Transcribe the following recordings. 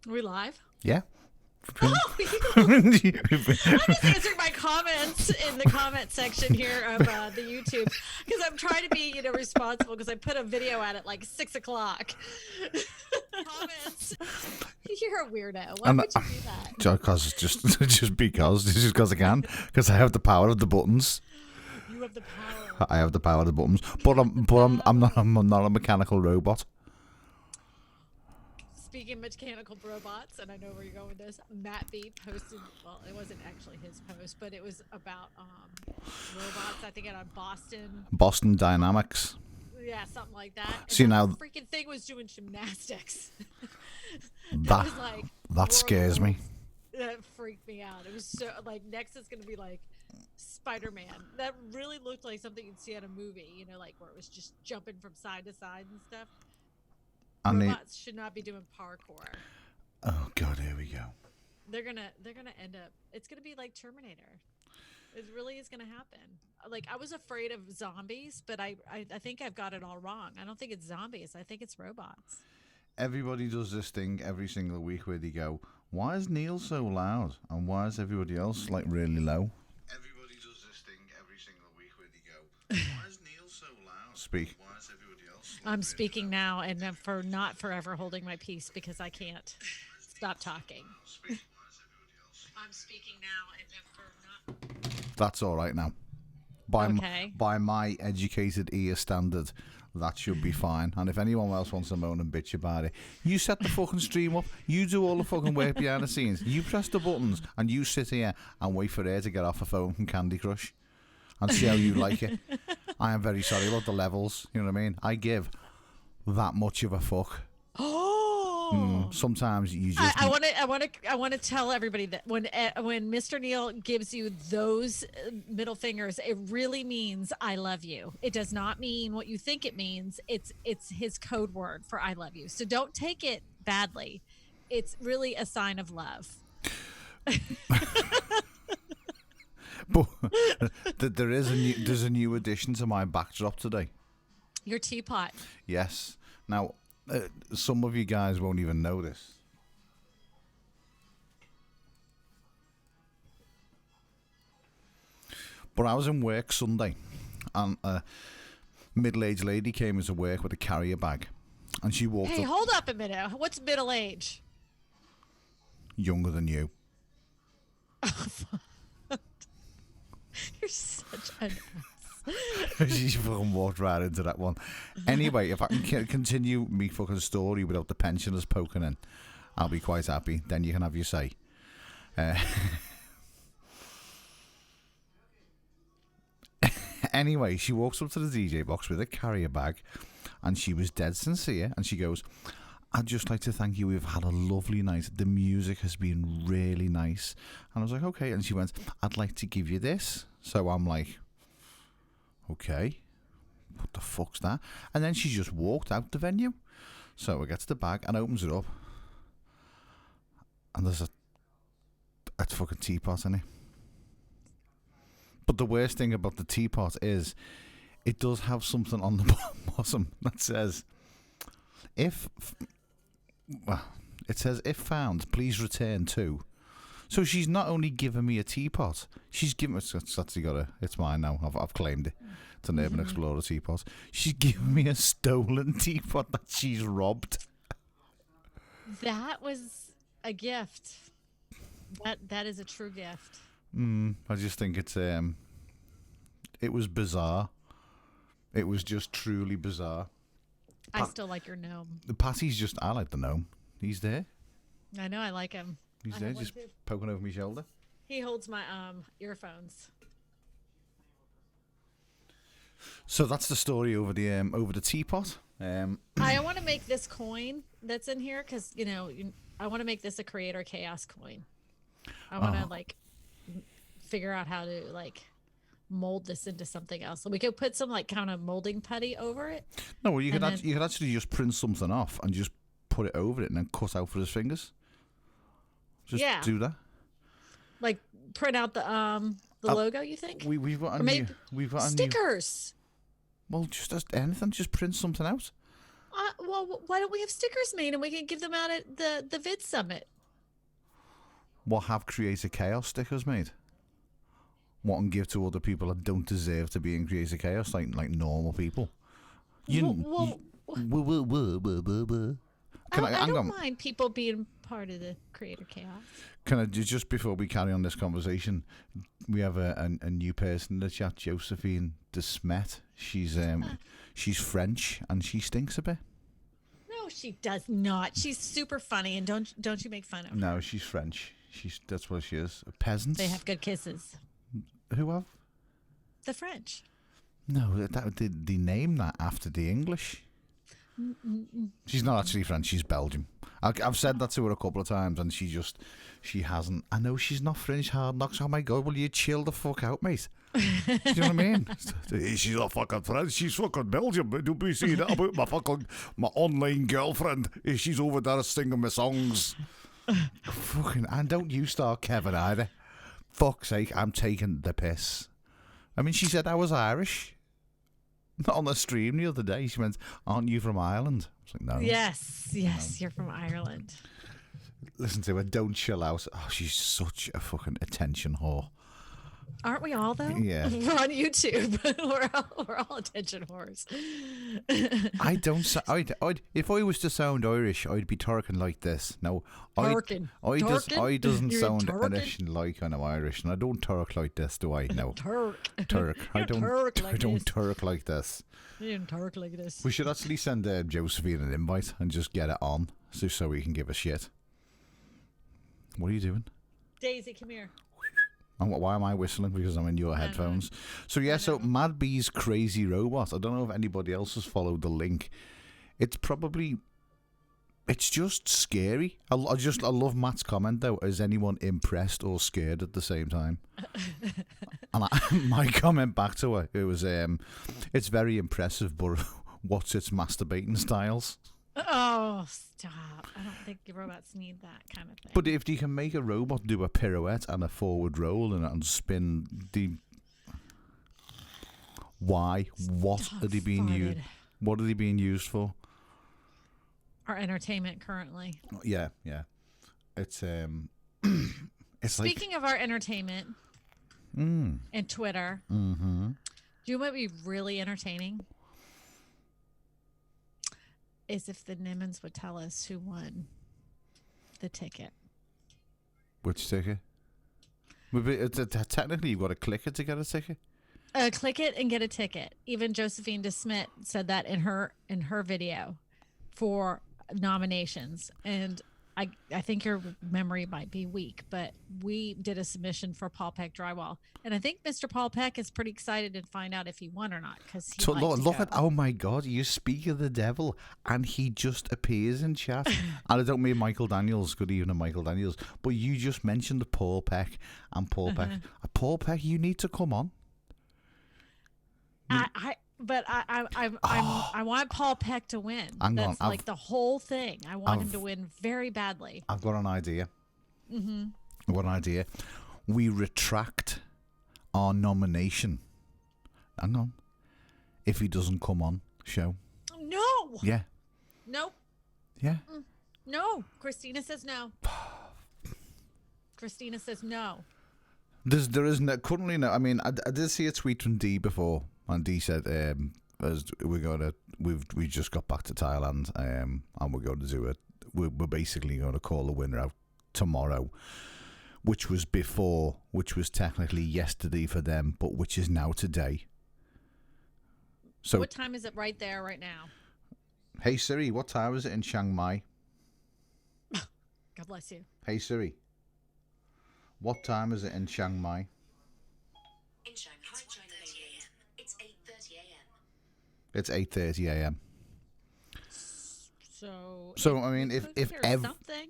Are we live? Yeah. Oh, I'm just answering my comments in the comment section here of the YouTube because I'm trying to be, responsible because I put a video at it like 6 o'clock. Comments. You're a weirdo. Why would you do that? Because just because I can. Because I have the power of the buttons. You have the power. I have the power of the buttons. But I'm not a mechanical robot. Speaking of mechanical robots, and I know where you're going with this, Matt B posted, well, it wasn't actually his post, but it was about robots, I think, on Boston Dynamics. Yeah, something like that. See, now the freaking thing was doing gymnastics. That scares me. That freaked me out. It was so, next is going to be like Spider-Man. That really looked like something you'd see in a movie, where it was just jumping from side to side and stuff. Robots should not be doing parkour. Oh God, here we go. They're gonna end up. It's gonna be like Terminator. It really is gonna happen. I was afraid of zombies, but I think I've got it all wrong. I don't think it's zombies. I think it's robots. Everybody does this thing every single week where they go, "Why is Neil so loud? And why is everybody else really low?" Everybody does this thing every single week where they go, "Why is Neil so loud? Speak." Why is everybody else? I'm speaking now, and for not forever holding my peace because I can't stop talking. I'm speaking now, and for not. That's all right now. By my educated ear standard, that should be fine. And if anyone else wants to moan and bitch about it, you set the fucking stream up. You do all the fucking work behind the scenes. You press the buttons, and you sit here and wait for her to get off her phone from Candy Crush and see how you like it. I am very sorry about the levels. You know what I mean? I give that much of a fuck. Sometimes you just. I want to tell everybody that when Mr. Neil gives you those middle fingers, it really means I love you. It does not mean what you think it means. It's his code word for I love you. So don't take it badly. It's really a sign of love. But there's a new addition to my backdrop today. Your teapot. Yes. Now, some of you guys won't even know this. But I was in work Sunday, and a middle-aged lady came into work with a carrier bag, and she walked Hey, up. hold up a minute. What's middle age? Younger than you. You're such an ass. She fucking walked right into that one. Anyway, if I can continue me fucking story without the pensioners poking in, I'll be quite happy. Then you can have your say. Anyway, she walks up to the DJ box with a carrier bag, and she was dead sincere, and she goes, I'd just like to thank you. We've had a lovely night. The music has been really nice. And I was like, okay. And she went, I'd like to give you this. So I'm like, okay, what the fuck's that? And then she just walked out the venue. So I get to the bag and opens it up, and there's a fucking teapot in it. But the worst thing about the teapot is it does have something on the bottom that says, if found, please return to. So she's not only given me a teapot, she's given it's mine now. I've claimed it. It's an Urban Explorer teapot. She's given me a stolen teapot that she's robbed. That was a gift. That is a true gift. I just think it was bizarre. It was just truly bizarre. I still like your gnome. The Patty's just, I like the gnome. He's there. I know, I like him. He's there, just poking over my shoulder. He holds my earphones. So that's the story over the teapot. I want to make this coin that's in here because I want to make this a Creator Chaos coin. I want to figure out how to mold this into something else. So we could put some kind of molding putty over it. No, well, you could actually just print something off and just put it over it and then cut out for his fingers. Just do that. Like print out the logo. You think we've got stickers? Well, just as anything, just print something out. Well, why don't we have stickers made and we can give them out at the Vid Summit? What, have Creator Chaos stickers made? What, and give to other people that don't deserve to be in Creator Chaos, like normal people? I don't mind people being part of the Creator Chaos. Can I just before we carry on this conversation, we have a new person in the chat, Josephine de Smet. She's French and she stinks a bit. No, she does not. She's super funny, and don't you make fun of her. No, she's French. That's what she is. Peasants. They have good kisses. Who have? The French. No, they name that after the English. She's not actually French. She's Belgium. I've said that to her a couple of times, and she hasn't. I know she's not French hard knocks. Oh my God, will you chill the fuck out, mate? Do you know what I mean? She's not fucking French. She's fucking Belgium. Don't be saying that about my online girlfriend. She's over there singing my songs. Fucking, and don't you start Kevin either. Fuck's sake, I'm taking the piss. I mean, she said I was Irish. On the stream the other day, she went, "Aren't you from Ireland?" I was like, "No." Yes, you're from Ireland. Listen to her, don't chill out. Oh, she's such a fucking attention whore. Aren't we all though? Yeah. We're on YouTube. we're all attention whores. I don't. If I was to sound Irish, I'd be talking like this. No, I doesn't sound anything like I'm Irish, and I don't talk like this, do I? No. Turk. I don't talk like this. You don't talk like this. We should actually send Josephine an invite and just get it on, so we can give a shit. What are you doing? Daisy, come here. And why am I whistling? Because I'm in your headphones. So yeah, so Mad B's Crazy Robot. I don't know if anybody else has followed the link. It's just scary. I love Matt's comment though. Is anyone impressed or scared at the same time? And my comment back to her, it was, it's very impressive, but what's its masturbating styles? Oh, stop. I don't think robots need that kind of thing. But if you can make a robot do a pirouette and a forward roll and spin the... Why? What Stop are they being used? farted. What are they being used for? Our entertainment currently. Yeah. It's it's Speaking of our entertainment and Twitter, do you know what would be really entertaining? Is if the Nimmons would tell us who won the ticket. Which ticket? Technically, you've got to click it to get a ticket. Click it and get a ticket. Even Josephine DeSmit said that in her video for nominations. And I think your memory might be weak, but we did a submission for Paul Peck Drywall, and I think Mr. Paul Peck is pretty excited to find out if he won or not because he look at, oh my God, you speak of the devil, and he just appears in chat. And I don't mean Michael Daniels. Good evening, Michael Daniels. But you just mentioned Paul Peck and Paul Peck. Paul Peck, you need to come on. I want Paul Peck to win. That's like the whole thing. I want him to win very badly. I've got an idea. I've got an idea. We retract our nomination. Hang on. If he doesn't come on show. No. Yeah. Nope. Yeah. No. Christina says no. Christina says no. There is currently no. I mean, I did see a tweet from Dee before. And Dee said, "As we just got back to Thailand, and we're going to do it. We're basically going to call the winner out tomorrow, which was technically yesterday for them, but which is now today. So, what time is it right there, right now? Hey Siri, what time is it in Chiang Mai? God bless you. Hey Siri, what time is it in Chiang Mai? In Shanghai, China, it's 8:30 a.m. It's 8:30 a.m. So I mean,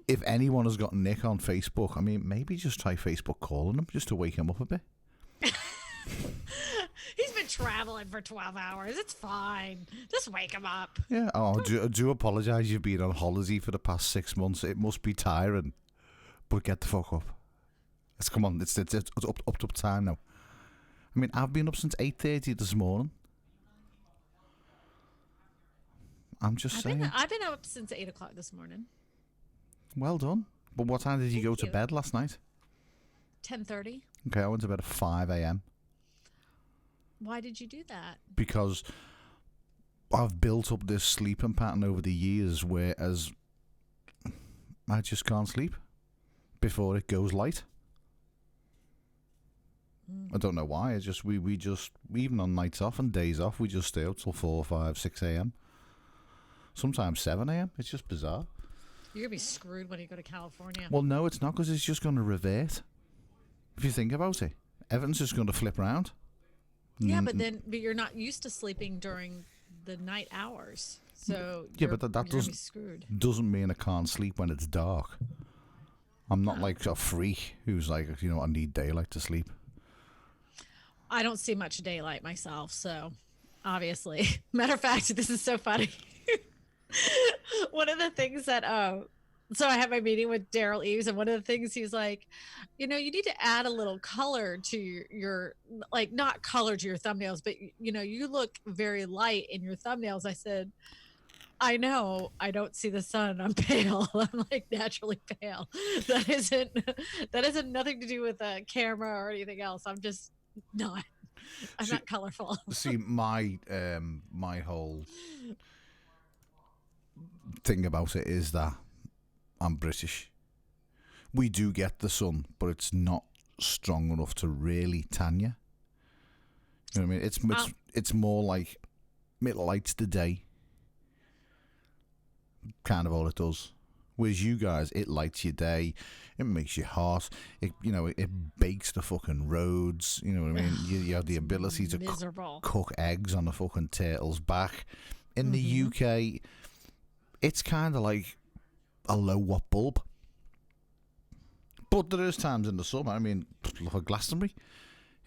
if anyone has got Nick on Facebook, I mean, maybe just try Facebook calling him just to wake him up a bit. He's been traveling for 12 hours. It's fine. Just wake him up. Yeah. Oh, do apologise. You've been on holiday for the past 6 months. It must be tiring, but get the fuck up. Come on. It's up time now. I mean, I've been up since 8:30 this morning. I'm just saying. I've been up since 8 o'clock this morning. Well done. But what time did you go to bed last night? 10:30. Okay, I went to bed at 5 a.m. Why did you do that? Because I've built up this sleeping pattern over the years, whereas I just can't sleep before it goes light. I don't know why. It's just we just even on nights off and days off, we just stay up till 4, 5, 6 a.m. Sometimes 7 a.m. It's just bizarre. You're gonna be screwed when you go to California. Well, no, it's not, because it's just going to revert. If you think about it, everything's just going to flip around. Yeah, but you're not used to sleeping during the night hours, so yeah, but that doesn't mean I can't sleep when it's dark. I'm not like a freak who's like, I need daylight to sleep. I don't see much daylight myself, so obviously. Matter of fact, this is so funny. One of the things that so I had my meeting with Daryl Eves, and one of the things he's like, you need to add a little color to your like, not color to your thumbnails, but you look very light in your thumbnails. I said, I know, I don't see the sun. I'm pale. I'm like naturally pale. That isn't nothing to do with a camera or anything else. I'm just not. I'm not colorful. See, my whole thing about it is that I'm British. We do get the sun, but it's not strong enough to really tan you. You know what I mean? It's more like it lights the day. Kind of all it does. Whereas you guys, it lights your day. It makes you hot. It bakes the fucking roads. You know what I mean? You have the ability to cook eggs on the fucking turtle's back. In the UK, it's kind of like a low watt bulb. But there is times in the summer. I mean, look at Glastonbury.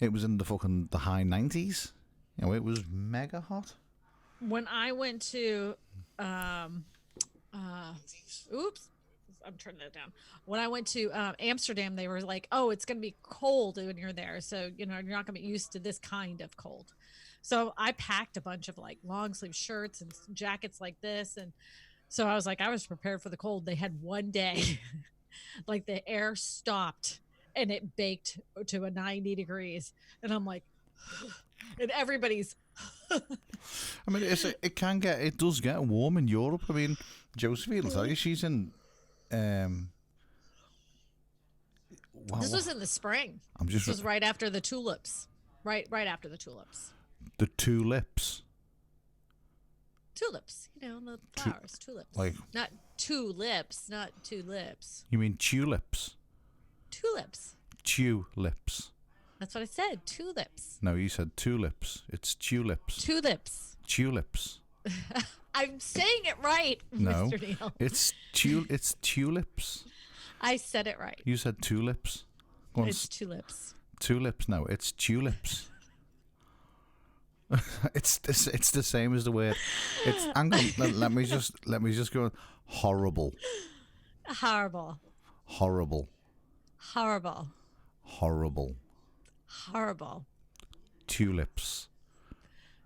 It was in the high 90s. It was mega hot. When I went to uh, oops. I'm turning that down. When I went to Amsterdam, they were like, "Oh, it's going to be cold when you're there, so you're not going to be used to this kind of cold." So I packed a bunch of like long sleeve shirts and jackets like this, and so I was like, I was prepared for the cold. They had one day, like the air stopped and it baked to a 90 degrees, and I'm like, and everybody's. I mean, it does get warm in Europe. I mean, Josephine will tell you she's in. This was in the spring. This was right after the tulips. Right after the tulips. The tulips. Tulips, the flowers, tulips. Like not tulips, not tulips. You mean tulips? Tulips. Tulips. That's what I said. Tulips. No, you said tulips. It's tulips. Tulips. Tulips. I'm saying it right, no, Mr. Neal. It's tulips. I said it right. You said tulips. It's tulips. Tulips. No, it's tulips. It's the same as the word. It's. Hang on. Let me just go. Horrible. Horrible. Horrible. Horrible. Horrible. Horrible. Tulips.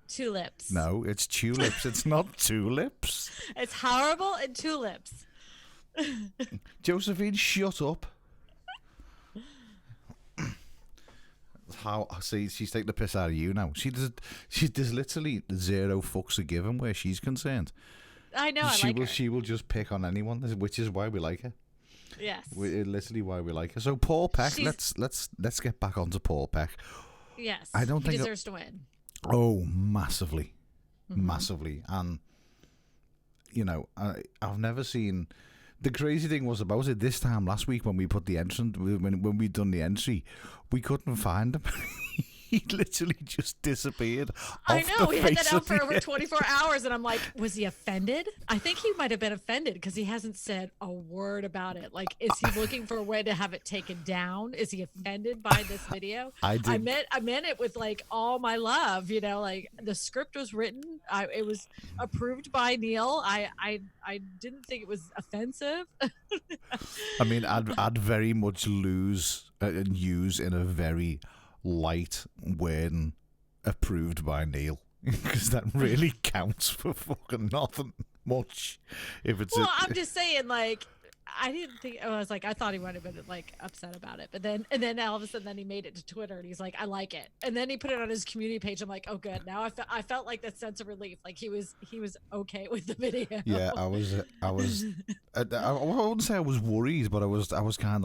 Tulips. No, it's tulips. It's not tulips. It's horrible and tulips. Josephine, shut up. She's taking the piss out of you now. There's literally zero fucks are given where she's concerned. I know. She will just pick on anyone, which is why we like her. Yes. Literally why we like her. So Paul Peck, let's get back onto Paul Peck. Yes. I don't think he deserves to win. Oh, massively, massively, and I've never seen. The crazy thing was about it this time last week when we put the entrance when we done the entry, we couldn't find him. He literally just disappeared. I know. We had that out for over 24 hours, and I'm like, was he offended? I think he might have been offended because he hasn't said a word about it. Like, is he looking for a way to have it taken down? Is he offended by this video? I meant it with like all my love. Like the script was written. It was approved by Neal. I didn't think it was offensive. I mean, I'd very much lose and use in a very light when approved by Neal, because that really counts for fucking nothing much. If it's I'm just saying, like, I didn't think. I was like, I thought he might have been like upset about it, but then all of a sudden, then he made it to Twitter and he's like, I like it, and then he put it on his community page. I'm like, oh, good. Now I felt like that sense of relief, like he was okay with the video. Yeah, I wouldn't say I was worried, but I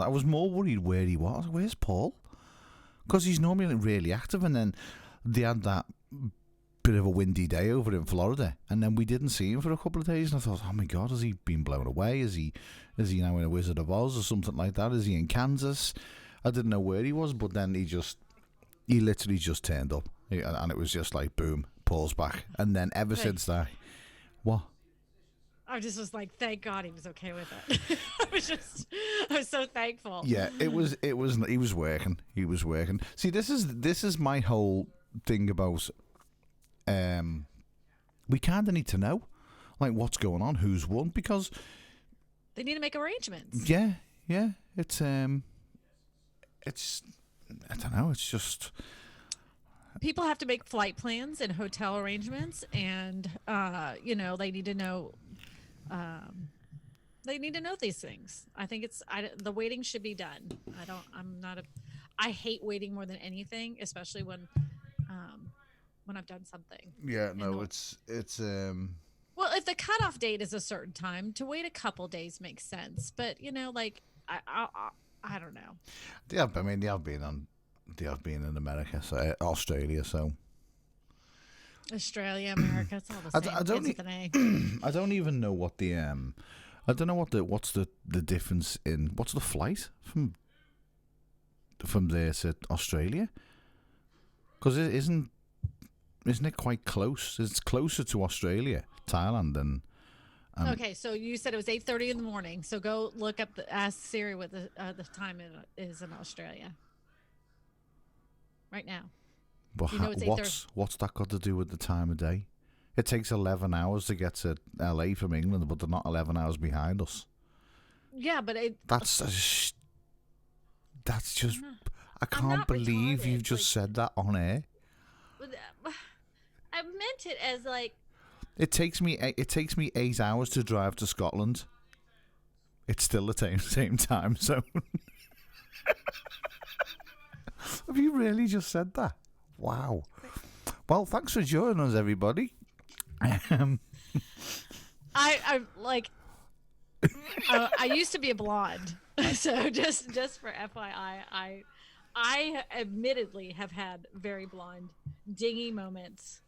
was more worried where he was. Where's Paul? Because he's normally really active, and then they had that bit of a windy day over in Florida, and then we didn't see him for a couple of days, and I thought, oh my God, has he been blown away? Is he now in a Wizard of Oz or something like that? Is he in Kansas? I didn't know where he was, but then he literally just turned up, and it was just like, boom, Paul's back. And then ever since that, what? I just was like, thank God he was okay with it. I was so thankful. Yeah, he was working. He was working. See, this is my whole thing about, we kind of need to know, like, what's going on, who's won, because they need to make arrangements. Yeah. It's I don't know. It's just people have to make flight plans and hotel arrangements, and they need to know. They need to know these things. I think the waiting should be done. I hate waiting more than anything, especially when I've done something. Yeah, no, it's well, if the cutoff date is a certain time, to wait a couple days makes sense. But I don't know. They have been in America, so Australia, so. Australia, America, it's all the same. I don't even know what the I don't know what's the difference in what's the flight from there to Australia, because isn't it quite close? It's closer to Australia, Thailand than. Okay, so you said it was 8:30 in the morning. So go look up ask Siri what the time is in Australia right now. But what's that got to do with the time of day? It takes 11 hours to get to LA from England, but they're not 11 hours behind us. Yeah, but That's just. I I'm can't not believe retarded, you've just said that on air. I meant it as like It takes me 8 hours to drive to Scotland. It's still the same time zone. Have you really just said that? Wow. Well, thanks for joining us, everybody. I like. I used to be a blonde, so just for FYI, I admittedly have had very blonde, dingy moments.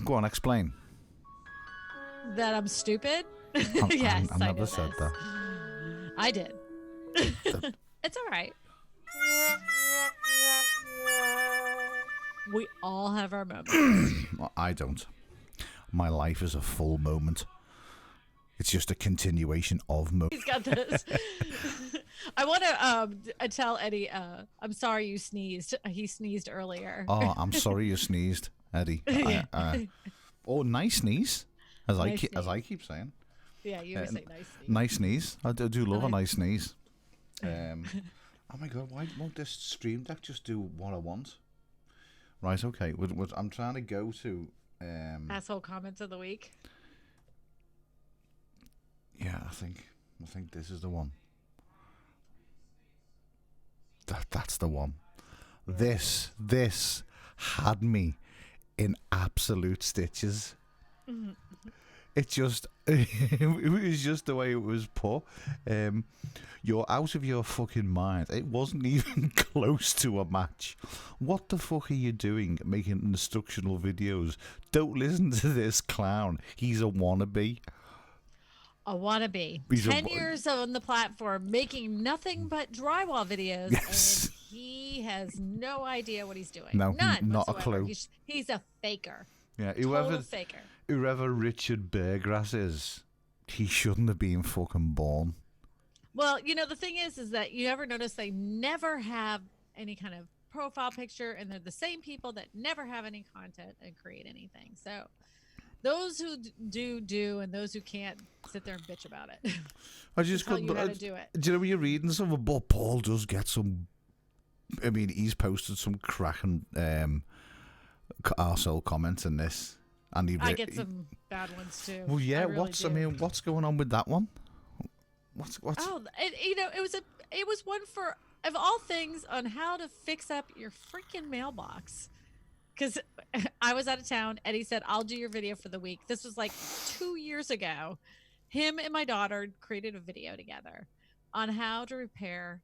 Go on, explain. That I'm stupid. I Yes, I never know said this. that. I did. It's all right. We all have our moments. Well, I don't. My life is a full moment. It's just a continuation of moments. He's got this. I want to tell Eddie. I'm sorry you sneezed. He sneezed earlier. Oh, I'm sorry you sneezed, Eddie. Oh, nice sneeze, as Nice I keep saying. Yeah, you always say nice sneeze. Nice sneeze. I do love a Nice. nice sneeze. Oh my god, why won't this Stream Deck just do what I want? Right, okay. I'm trying to go to. Asshole comments of the week. Yeah, I think this is the one. That's the one. This had me in absolute stitches. It just it was just the way it was put. You're out of your fucking mind. It wasn't even close to a match. What the fuck are you doing making instructional videos? Don't listen to this clown. He's a wannabe. A wannabe. He's 10 years on the platform making nothing but drywall videos. Yes. And he has no idea what he's doing. No, None not a whatsoever. clue. He's a faker. Yeah, Total faker. whoever Richard Beargrass is, he shouldn't have been fucking born. Well, the thing is that you ever notice they never have any kind of profile picture, and they're the same people that never have any content and create anything. So those who do, and those who can't sit there and bitch about it. I just tell couldn't. you how to do it. Do you know when you're reading something? But Paul does get some. I mean, he's posted some cracking arsehole comments in this, and I get some bad ones too. Well, yeah. I really do. What's going on with that one? What's? Oh, it was one for, of all things, on how to fix up your freaking mailbox. Because I was out of town. Eddie said, I'll do your video for the week. This was like 2 years ago. Him and my daughter created a video together on how to repair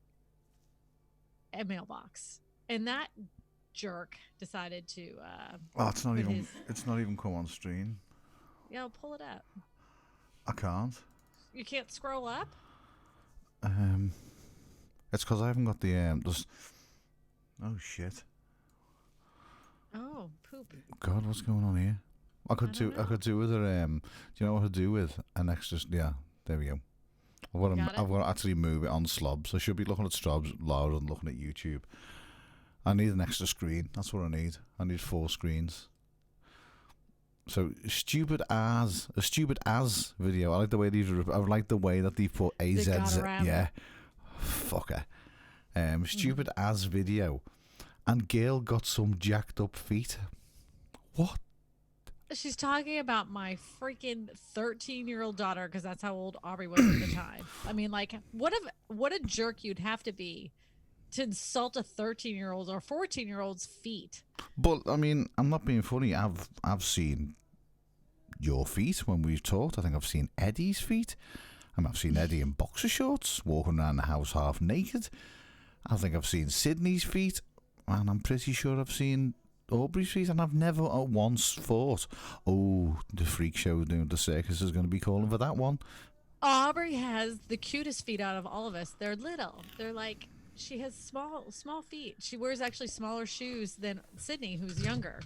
a mailbox. And that jerk decided to it's not even. It's not even come on stream. Yeah, I'll pull it up. I can't. You can't scroll up? It's because I haven't got the just. Oh shit! Oh, poop. God, what's going on here? I could do with a Do you know what to do with an extra? Yeah, there we go. I've got to actually move it on Slobs. I should be looking at Slobs louder than looking at YouTube. I need an extra screen. That's what I need. I need 4 screens. So a stupid as video. I like the way I like the way that they put AZ. Yeah, fucker. Stupid as video, and Gail got some jacked up feet. What? She's talking about my freaking 13-year-old daughter, because that's how old Aubrey was at the time. I mean, like, what a jerk you'd have to be to insult a 13-year-old or 14-year-old's feet. But I mean, I'm not being funny. I've seen your feet when we've talked. I think I've seen Eddie's feet. I've seen Eddie in boxer shorts walking around the house half naked. I think I've seen Sydney's feet, and I'm pretty sure I've seen Aubrey's feet, and I've never once thought, oh, the freak show doing the circus is going to be calling for that one. Aubrey has the cutest feet out of all of us. They're little. They're like, she has small feet. She wears actually smaller shoes than Sydney, who's younger.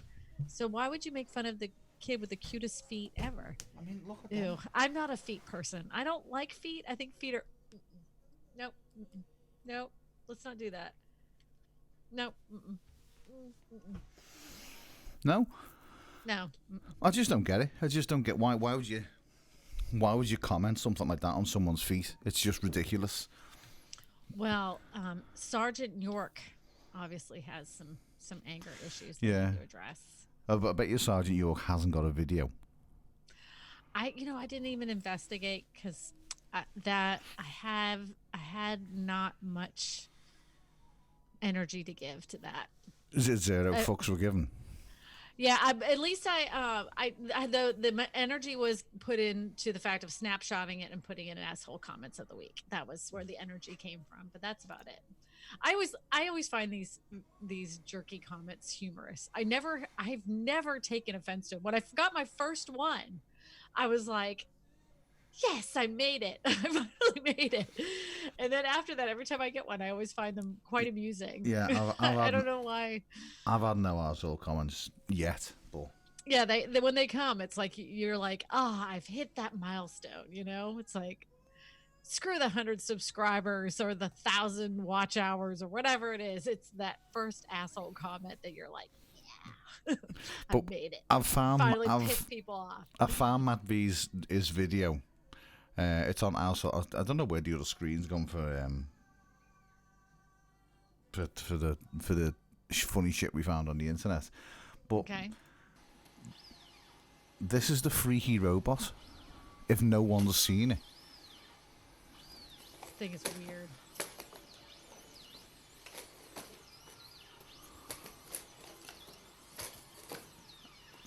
So why would you make fun of the kid with the cutest feet ever? I mean, look at Ew, I'm not a feet person. I don't like feet. I think feet are... Nope. Nope. Let's not do that. Nope. No? No. I just don't get it. I just don't get why would you comment something like that on someone's feet? It's just ridiculous. Well, Sergeant York obviously has some anger issues that Yeah. to address. I bet your Sergeant York hasn't got a video. I didn't even investigate because I had not much energy to give to that. Is it zero fucks were given? Yeah, at least the energy was put into the fact of snapshotting it and putting in asshole comments of the week. That was where the energy came from, but that's about it. I always find these jerky comments humorous. I've never taken offense to it. When I got my first one, I was like, yes, I made it. I finally made it. And then after that, every time I get one, I always find them quite amusing. Yeah, I don't know why. I've had no asshole comments yet, but Yeah, they when they come, it's like you're like, I've hit that milestone. It's like, screw the 100 subscribers or the 1,000 watch hours or whatever it is. It's that first asshole comment that you're like, yeah, I made it. Finally pissed people off. I found Matt V's his video. It's on our. I don't know where the other screen's gone for the funny shit we found on the internet. But Okay. This is the freaky robot. If no one's seen it, This thing is weird.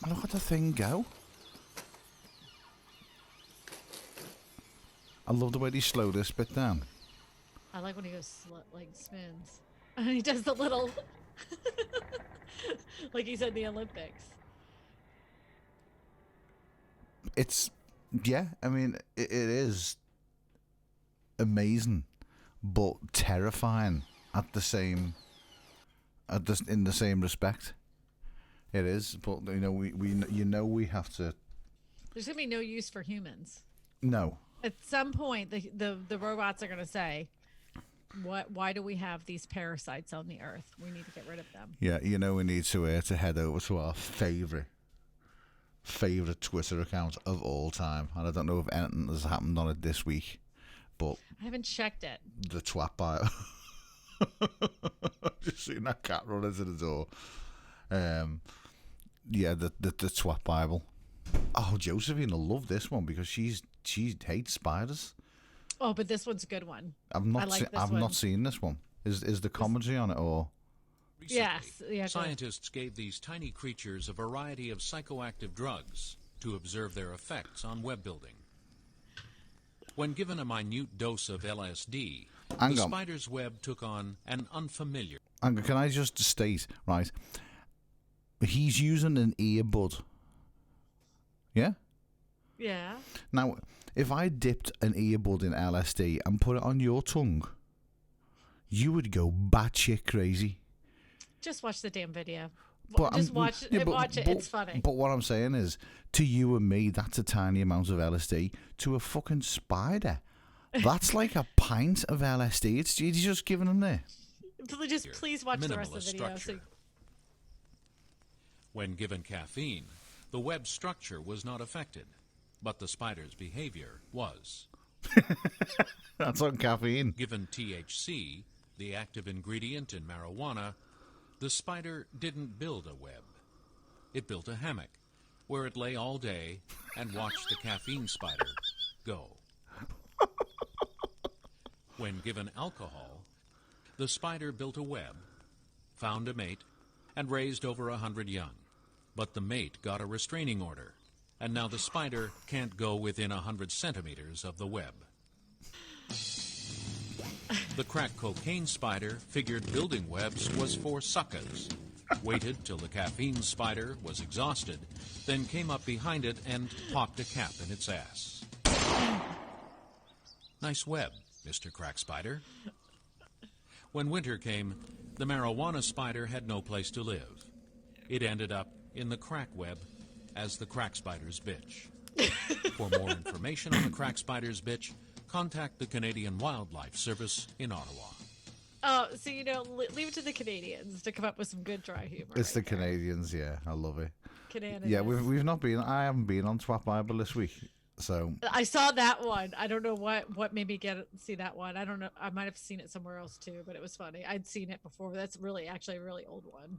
look at the thing go. I love the way they slow this bit down. I like when he goes like spins. And he does the little, like he said in the Olympics. It's I mean it is amazing, but terrifying in the same respect. It is, but we have to. There's gonna be no use for humans. No. At some point, the robots are gonna say, why do we have these parasites on the earth? We need to get rid of them. Yeah, we need to head over to our favorite Twitter account of all time, and I don't know if anything has happened on it this week, but I haven't checked it. the twat bio. Just seen that cat run into the door. Yeah, the twat Bible. Oh, Josephine will love this one because she hates spiders. Oh, but this one's a good one. I've not seen this one. Is the commentary on it or? Recently, Yes. Yeah. scientists gave these tiny creatures a variety of psychoactive drugs to observe their effects on web building. When given a minute dose of LSD, Hang the on. spider's web took on an unfamiliar... Can I just state, right? He's using an earbud. Yeah? Yeah. Now, if I dipped an earbud in LSD and put it on your tongue, you would go batshit crazy. Just watch the damn video. But Just watch it. Watch it. It's funny. But what I'm saying is, to you and me, that's a tiny amount of LSD. To a fucking spider, that's like a pint of LSD. You're just giving them there. Please watch the rest of the video. Structure. When given caffeine, the web structure was not affected, but the spider's behavior was. That's on caffeine. Given THC, the active ingredient in marijuana, the spider didn't build a web. It built a hammock, where it lay all day and watched the caffeine spider go. When given alcohol, the spider built a web, found a mate, and raised over 100 young. But the mate got a restraining order, and now the spider can't go within 100 centimeters of the web. The crack cocaine spider figured building webs was for suckers, waited till the caffeine spider was exhausted, then came up behind it and popped a cap in its ass. Nice web, Mr. Crack Spider. When winter came, the marijuana spider had no place to live. It ended up in the crack web as the crack spider's bitch. For more information on the crack spider's bitch, contact the Canadian Wildlife Service in Ottawa. Oh, so leave it to the Canadians to come up with some good dry humor. It's the right there. Canadians, yeah. I love it. Yeah, we've not been. I haven't been on Twat Bible this week, so I saw that one. I don't know what made me see that one. I don't know. I might have seen it somewhere else too, but it was funny. I'd seen it before. That's actually a really old one.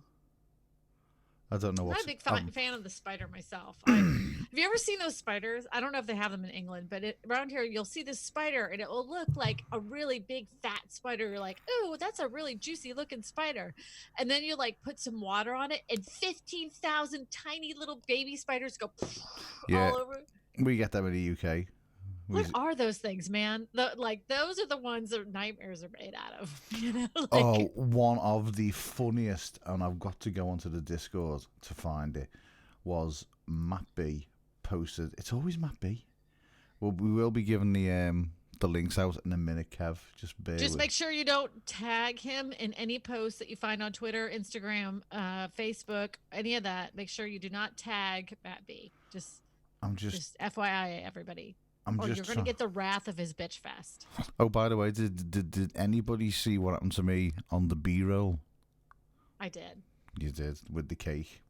I don't know what. I'm a big fan of the spider myself. Have you ever seen those spiders? I don't know if they have them in England, but around here you'll see this spider and it will look like a really big fat spider. You're like, oh, that's a really juicy looking spider. And then you like put some water on it and 15,000 tiny little baby spiders go all over. We get them in the UK. What are those things, man? Those are the ones that nightmares are made out of. You know? One of the funniest, and I've got to go onto the Discord to find it, was Matt B posted. It's always Matt B. Well, we will be giving the links out in a minute, Kev. Just make sure you don't tag him in any posts that you find on Twitter, Instagram, Facebook, any of that. Make sure you do not tag Matt B. Just FYI, everybody. You're going to get the wrath of his bitch fest. Oh, by the way, did anybody see what happened to me on the B-roll? I did. You did, with the cake?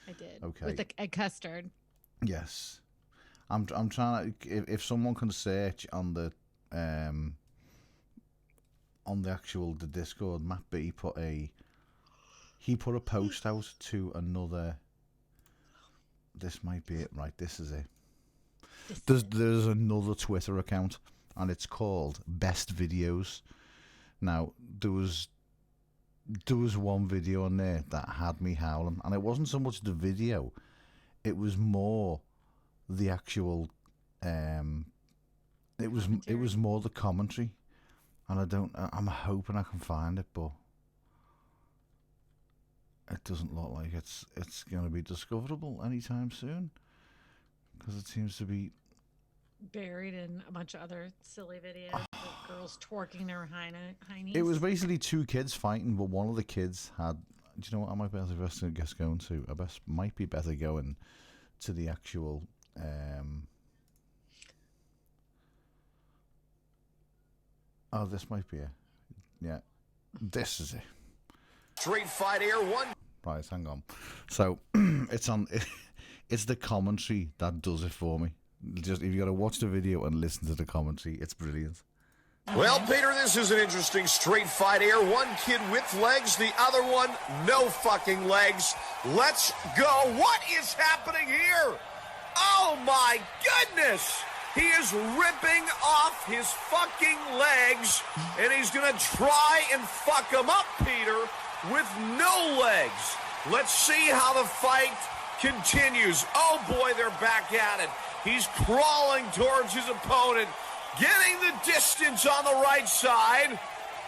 I did. Okay. With the custard. Yes. I'm trying to... If someone can search on the the Discord, Matt B put a post out to another... This might be it, right? This is it. There's another Twitter account, and it's called Best Videos. Now, there was one video on there that had me howling, and it wasn't so much the video, it was more the actual it was more the commentary, and I'm hoping I can find it, but it doesn't look like it's going to be discoverable anytime soon, because it seems to be buried in a bunch of other silly videos of girls twerking their heinies. It was basically two kids fighting, but one of the kids had... Do you know what? I might be best going to... might be better going to the actual... Oh, this might be it. Yeah. This is it. Street Fight Air 1. Right, hang on. So, it's the commentary that does it for me. Just if you got to watch the video and listen to the commentary, it's brilliant. Well, Peter, this is an interesting street fight here. One kid with legs, the other one no fucking legs. Let's go. What is happening here? Oh my goodness! He is ripping off his fucking legs, and he's gonna try and fuck him up, Peter, with no legs. Let's see how the fight continues. Oh boy, they're back at it. He's crawling towards his opponent, getting the distance on the right side.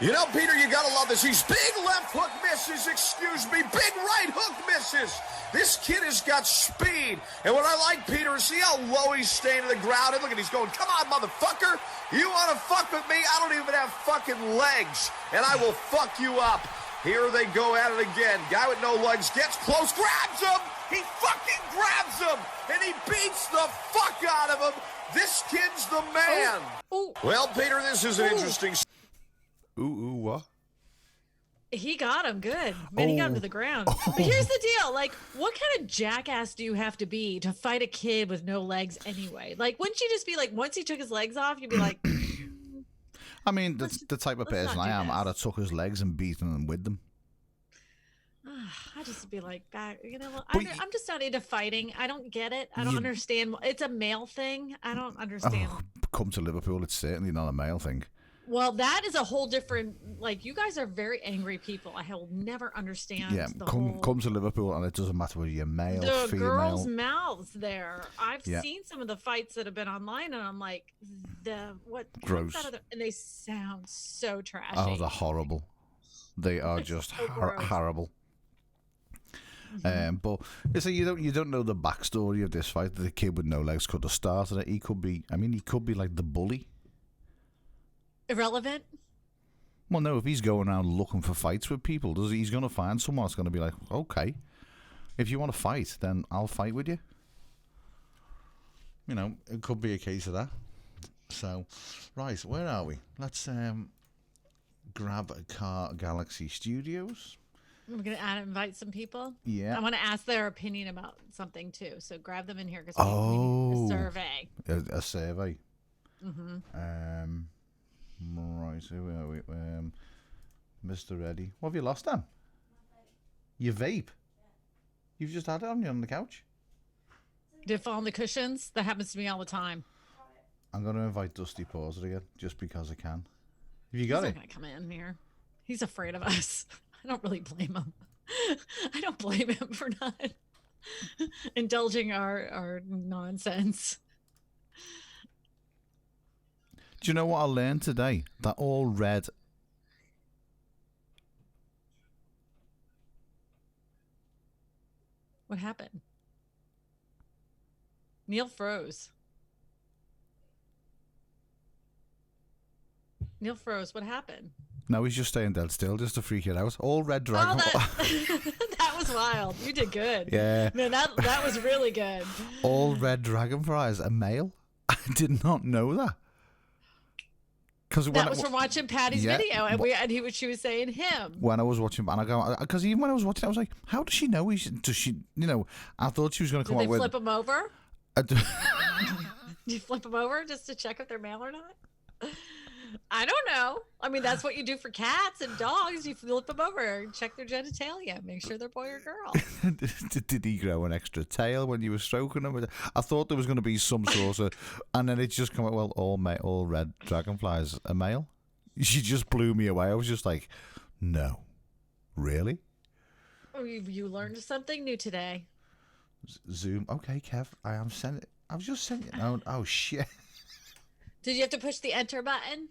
You know, Peter, you gotta love this. He's big left hook misses, excuse me, big right hook misses. This kid has got speed. And what I like, Peter, is see how low he's staying to the ground. And look at he's going, come on, motherfucker. You wanna fuck with me? I don't even have fucking legs. And I will fuck you up. Here they go at it again. Guy with no legs gets close, grabs him. He fucking grabs him, and he beats the fuck out of him. This kid's the man. Ooh. Well, Peter, this is an interesting... Ooh, what? He got him good. Man, he got him to the ground. But here's the deal. Like, what kind of jackass do you have to be to fight a kid with no legs anyway? Like, wouldn't you just be like, once he took his legs off, you'd be like... I mean, the type of person I am, I'd have took his legs and beaten him with them. I just be like that, you know. I'm just not into fighting. I don't get it. I don't understand. It's a male thing. I don't understand. Come to Liverpool, it's certainly not a male thing. Well, that is a whole different. Like, you guys are very angry people. I will never understand. Yeah, come to Liverpool, and it doesn't matter whether you're male, the female. girls' mouths there. I've seen some of the fights that have been online, and I'm like, gross. And they sound so trashy. Oh, they're horrible. They are just horrible. But so you don't know the backstory of this fight. The kid with no legs could have started it. He could be like the bully. Irrelevant. Well, no, if he's going around looking for fights with people, he's going to find someone that's going to be like, okay, if you want to fight, then I'll fight with you. You know, it could be a case of that. So, right, where are we? Let's grab Car Galaxy Studios. We're going to invite some people. Yeah. I want to ask their opinion about something too. So grab them in here because we need a survey. A survey. Mm-hmm. Right, so where are we? Mr. Reddy. What have you lost then? Your vape? You've just had it on you on the couch? Did it fall on the cushions? That happens to me all the time. I'm going to invite Dusty Pauser again, just because I can. Have you got He's it? not going to come in here. He's afraid of us. I don't really blame him. I don't blame him for not indulging our nonsense. Do you know what I learned today? That all red... What happened? Neil froze. Neil froze. What happened? No, he's just staying dead still, just to freak it out. All red dragon... That was wild. You did good. Yeah. Man, that was really good. All red dragonflies are male? I did not know that. That was from watching Patty's Yeah. video, and she was saying him. When I was watching, and I go, because even when I was watching, I was like, how does she know? Does she? You know, I thought she was going to come Did out they with. flip him over? I Did you flip him over just to check if they're male or not? I don't know. I mean, that's what you do for cats and dogs. You flip them over and check their genitalia, make sure they're boy or girl. Did he grow an extra tail when you were stroking him? I thought there was going to be some sort of, and then it just come out. Well, all red dragonflies are male. She just blew me away. I was just like, no, really? Oh, you learned something new today. Zoom. Okay, Kev. I am sending. I was just sending. Oh shit. Did you have to push the enter button?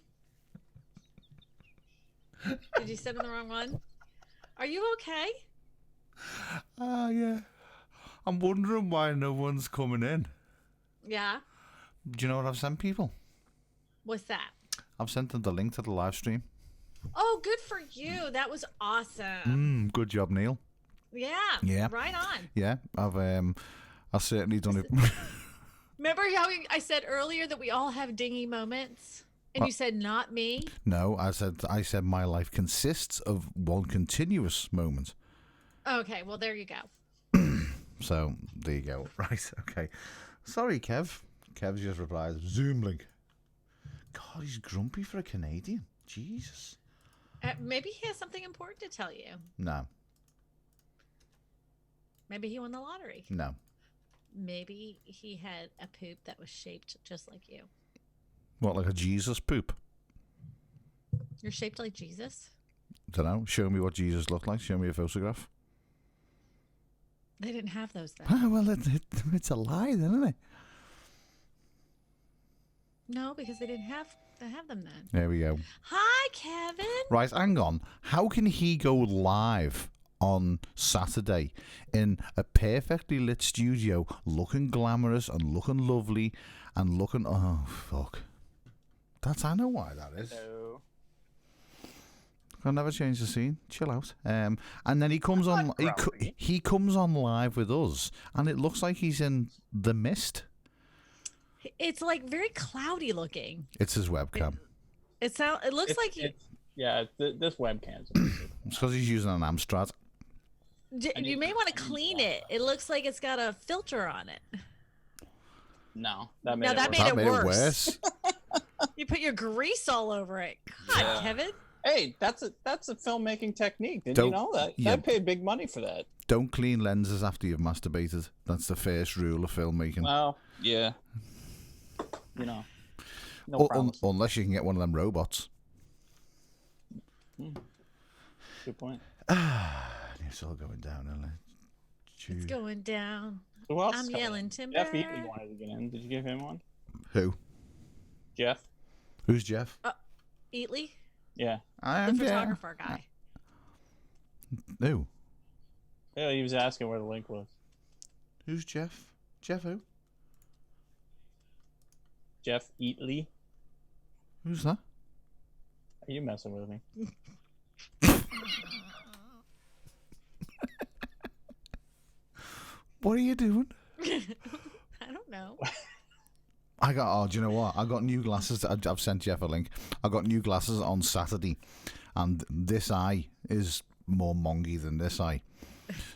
Did you send in the wrong one? Are you okay? Yeah. I'm wondering why no one's coming in. Yeah. Do you know what I've sent people? What's that? I've sent them the link to the live stream. Oh, good for you. That was awesome. Good job, Neil. Yeah. Yeah. Right on. Yeah, I've certainly done it. Remember how I said earlier that we all have dingy moments? And you said not me? No, I said my life consists of one continuous moment. Okay, well there you go. So there you go. Right, okay. Sorry, Kev. Kev's just replied, Zoom link. God, he's grumpy for a Canadian. Jesus. Maybe he has something important to tell you. No. Maybe he won the lottery. No. Maybe he had a poop that was shaped just like you. What, like a Jesus poop? You're shaped like Jesus? Don't know. Show me what Jesus looked like. Show me a photograph. They didn't have those then. Oh, well, it's a lie, then, isn't it? No, because they didn't have them then. There we go. Hi, Kevin. Right, hang on. How can he go live on Saturday in a perfectly lit studio, looking glamorous and looking lovely and looking... Oh, fuck. I know why that is. Hello. I'll never change the scene. Chill out. And then he comes on. He comes on live with us, and it looks like he's in The Mist. It's like very cloudy looking. It's his webcam. It looks like this webcam's. It's because he's using an Amstrad. You may want to clean it. It looks like it's got a filter on it. No, that made it worse. You put your grease all over it. God, Kevin. Hey, that's a filmmaking technique. Didn't you know that? Yeah. I paid big money for that. Don't clean lenses after you've masturbated. That's the first rule of filmmaking. Well, yeah. You know, no promise. Unless you can get one of them robots. Good point. It's all going down, isn't it? It's going down. Who else? I'm yelling timber. Jeff Eatley wanted to get in. Did you give him one? Who? Jeff. Who's Jeff? Eatley? Yeah. The photographer guy. Who? Yeah, he was asking where the link was. Who's Jeff? Jeff who? Jeff Eatley. Who's that? Are you messing with me? What are you doing? I don't know. Do you know what? I got new glasses. I've sent Jeff a link. I got new glasses on Saturday, and this eye is more mongy than this eye.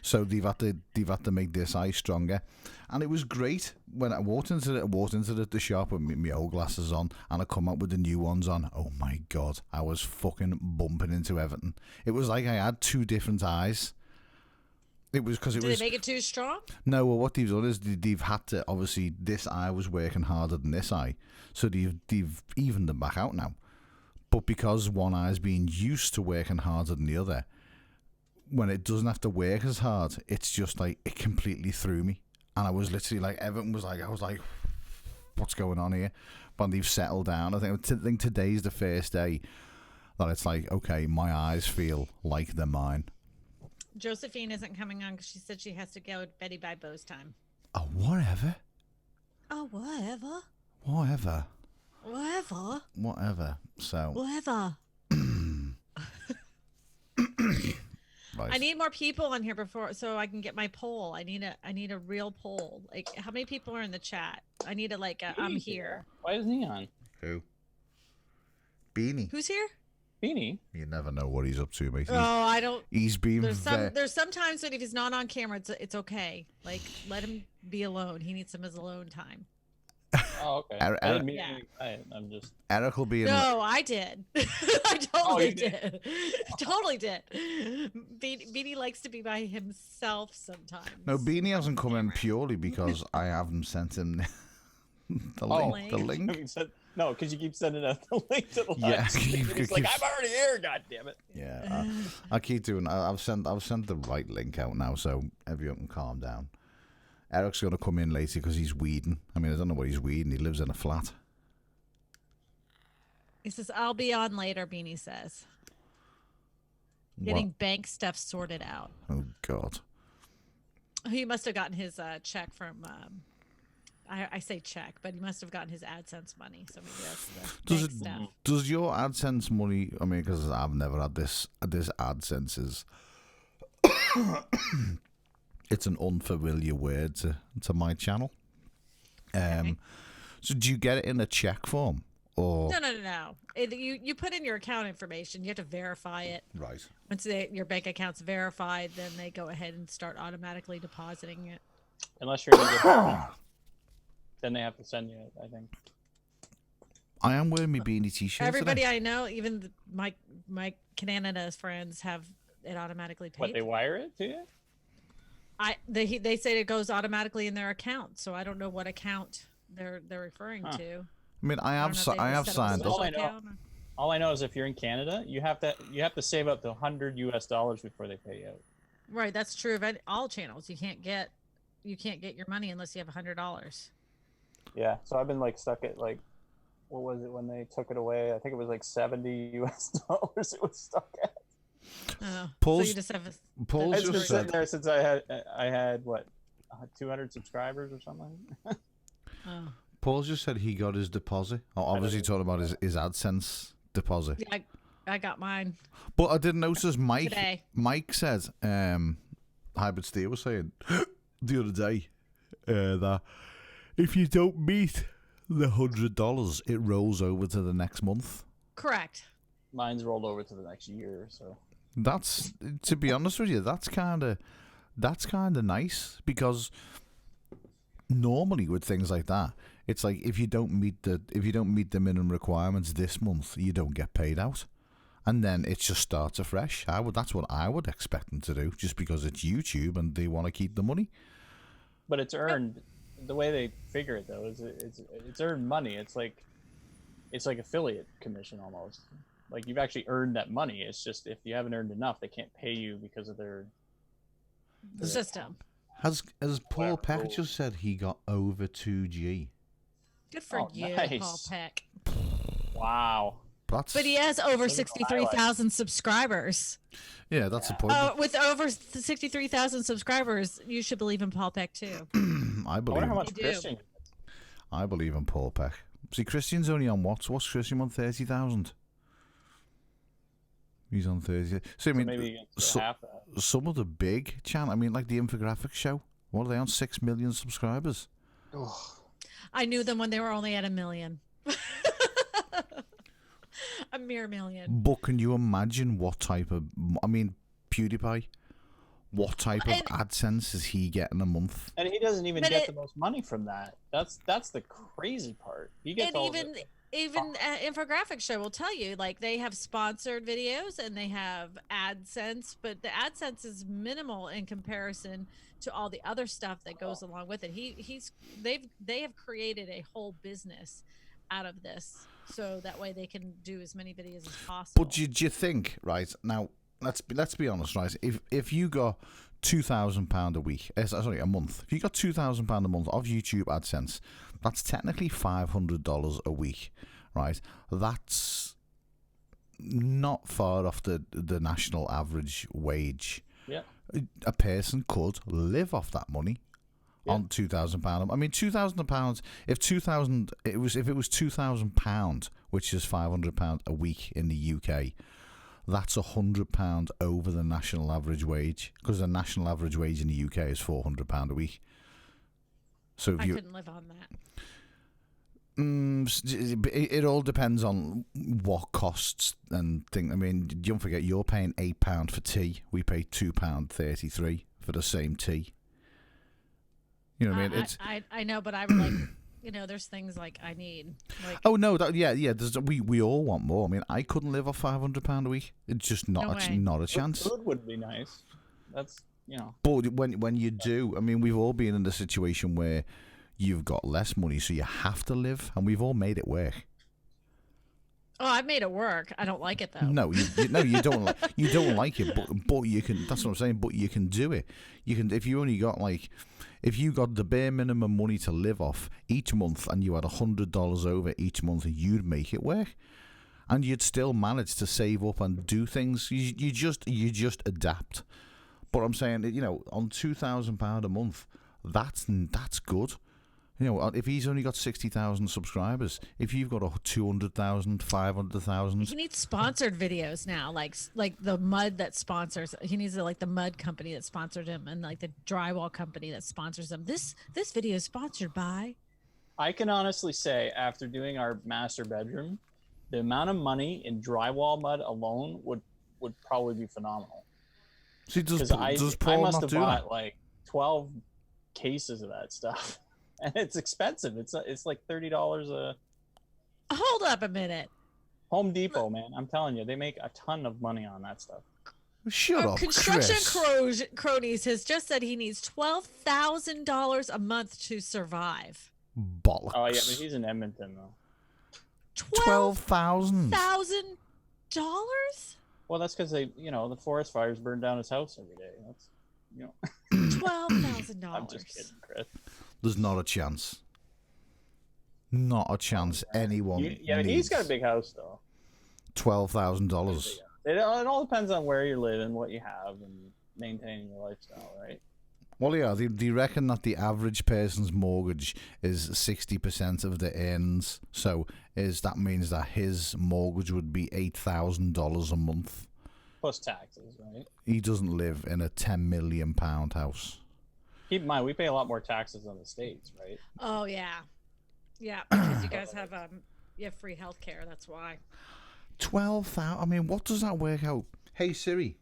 So they've had to make this eye stronger, and it was great when I walked into the shop with my old glasses on, and I come out with the new ones on. Oh my god, I was fucking bumping into everything. It was like I had two different eyes. It was because it Did was. they make it too strong? No, well, what they've done is they've had to, obviously this eye was working harder than this eye, so they've evened them back out now. But because one eye's been used to working harder than the other, when it doesn't have to work as hard, it's just like it completely threw me, and I was literally like, everything was like, I was like, what's going on here? But they've settled down. I think today's the first day that it's like, okay, my eyes feel like they're mine. Josephine isn't coming on because she said she has to go to Betty by Bo's time. Oh, whatever. Oh, whatever. Whatever. Whatever. Whatever. So. Whatever. Right. I need more people on here so I can get my poll. I need a real poll. Like, how many people are in the chat? I need a I'm here. Why isn't he on? Who? Beanie. Who's here? Beanie. You never know what he's up to, mate. Oh, I don't. He's been There's sometimes that if he's not on camera, it's okay. Like, let him be alone. He needs some of his alone time. Oh, okay. Eric- I didn't mean Yeah. anything by it. I'm just. Eric will be in. No, I did. I totally you did? Totally did. Beanie likes to be by himself sometimes. No, Beanie hasn't come in purely because I haven't sent him the Oh. link. The link. You said, no, because you keep sending out the link to the live Yeah, stream, you and he's keep- like, I'm already here. God damn it. Yeah, I keep doing. I've sent the right link out now, so everyone can calm down. Eric's gonna come in later because he's weeding. I mean, I don't know what he's weeding. He lives in a flat. He says, I'll be on later, Beanie says. Getting bank stuff sorted out. Oh God. He must have gotten his check from, I say check, but he must have gotten his AdSense money. So maybe that's the bank stuff. Does your AdSense money? I mean, because I've never had this. This AdSense is. It's an unfamiliar word to my channel. So do you get it in a check form or? No. You put in your account information. You have to verify it. Right. Once your bank account's verified, then they go ahead and start automatically depositing it. Unless you're going to then they have to send you it, I think. I am wearing my Beanie t-shirt. Everybody today. I know, even my Canada's friends, have it automatically paid. What, they wire it to you? They say it goes automatically in their account, so I don't know what account they're referring to. I mean, I have signed up. All I know is if you're in Canada, you have to save up to $100 US before they pay you out. Right, that's true of all channels. You can't get your money unless you have $100. Yeah, so I've been like stuck at like, what was it when they took it away? I think it was like $70 US it was stuck at. Oh, Paul's- so you just have Paul's It's been just sitting said, there since I had what, 200 subscribers or something. oh. Paul's just said he got his deposit. Oh, obviously talking about his AdSense deposit. Yeah, I got mine But I did notice Mike. today. Mike said, Hybrid Steel was saying the other day that if you don't meet the $100, it rolls over to the next month. Correct. Mine's rolled over to the next year, so. That's, to be honest with you, that's kind of nice, because normally with things like that, it's like if you don't meet the minimum requirements this month, you don't get paid out, and then it just starts afresh. That's what I would expect them to do, just because it's YouTube and they want to keep the money. But it's earned. The way they figure it though is it's earned money. It's like affiliate commission almost. Like you've actually earned that money. It's just if you haven't earned enough, they can't pay you because of their System. Has Paul Whatever Peck rules. just said he got over 2G? Good for Oh, you, nice. Paul Peck. Wow. That's But he has over Those are 63,000 subscribers. yeah, that's the point. With over 63,000 subscribers, you should believe in Paul Peck too. I I believe wonder how much You do. Christian. I believe in Paul Peck. See, Christian's only on what? What's Christian on? 30,000. He's on 30. So I mean, Maybe it's so- half that. some of the big channel. I mean, like the Infographics Show. What are they on? 6 million subscribers. I knew them when they were only at 1 million. A mere million. But can you imagine what type of? I mean, PewDiePie. What type of And- AdSense is he getting a month? And he doesn't even But get it- the most money from that. That's the crazy part. He gets And all even infographic show will tell you, like, they have sponsored videos and they have AdSense, but the AdSense is minimal in comparison to all the other stuff that goes along with it. They have created a whole business out of this, so that way they can do as many videos as possible. But do you think, right now? Let's be honest, right? If you got £2,000 a week, a month. If you got £2,000 a month of YouTube AdSense, that's technically $500 a week, right? That's not far off the national average wage. Yeah. A person could live off that money on £2,000. I mean, £2,000. If it was £2,000, which is £500 a week in the UK. That's £100 over the national average wage, because the national average wage in the UK is £400 a week. So if I you, couldn't live on that. it all depends on what costs and things. I mean, don't forget, you're paying £8 for tea. We pay £2.33 for the same tea. You know what I mean? I know, but I would like, there's things like I need. Like, Oh no, we all want more. I mean, I couldn't live off £500 a week. It's just not No a, way. not a chance. Food would be nice. That's But when you do, I mean, we've all been in the situation where you've got less money, so you have to live, and we've all made it work. oh, I've made it work. I don't like it though. No, you don't like it, but you can. That's what I'm saying. But you can do it. You can if you got the bare minimum money to live off each month, and you had $100 over each month, you'd make it work, and you'd still manage to save up and do things. You just adapt. But I'm saying, on £2,000 a month, that's good. If he's only got 60,000 subscribers, if you've got 200,000, 500,000, He needs sponsored videos now, like the mud that sponsors. He needs like the mud company that sponsored him, and like the drywall company that sponsors him. This video is sponsored by. I can honestly say, after doing our master bedroom, the amount of money in drywall mud alone would probably be phenomenal. see, does I Paul must not have do bought that? like 12 cases of that stuff, and it's expensive. It's like $30 a Hold up a minute. Home Depot, man. I'm telling you, they make a ton of money on that stuff. Shut up, Construction Chris. Cronies has just said he needs $12,000 a month to survive. Bollocks. Oh yeah, but he's in Edmonton though. $12,000. $12,000? Well, that's because the forest fires burn down his house every day. That's $12,000. I'm just kidding, Chris. There's not a chance. Not a chance. Anyone. Yeah, he's needs got a big house though. $12,000. It all depends on where you live and what you have and maintaining your lifestyle, right? Well, yeah. Do you reckon that the average person's mortgage is 60% of their earnings? So that means that his mortgage would be $8,000 a month. Plus taxes, right? He doesn't live in a £10 million house. Keep in mind, we pay a lot more taxes than the States, right? Oh, yeah. Yeah, because you guys have free health care. That's why. 12,000. I mean, what does that work out? Hey Siri,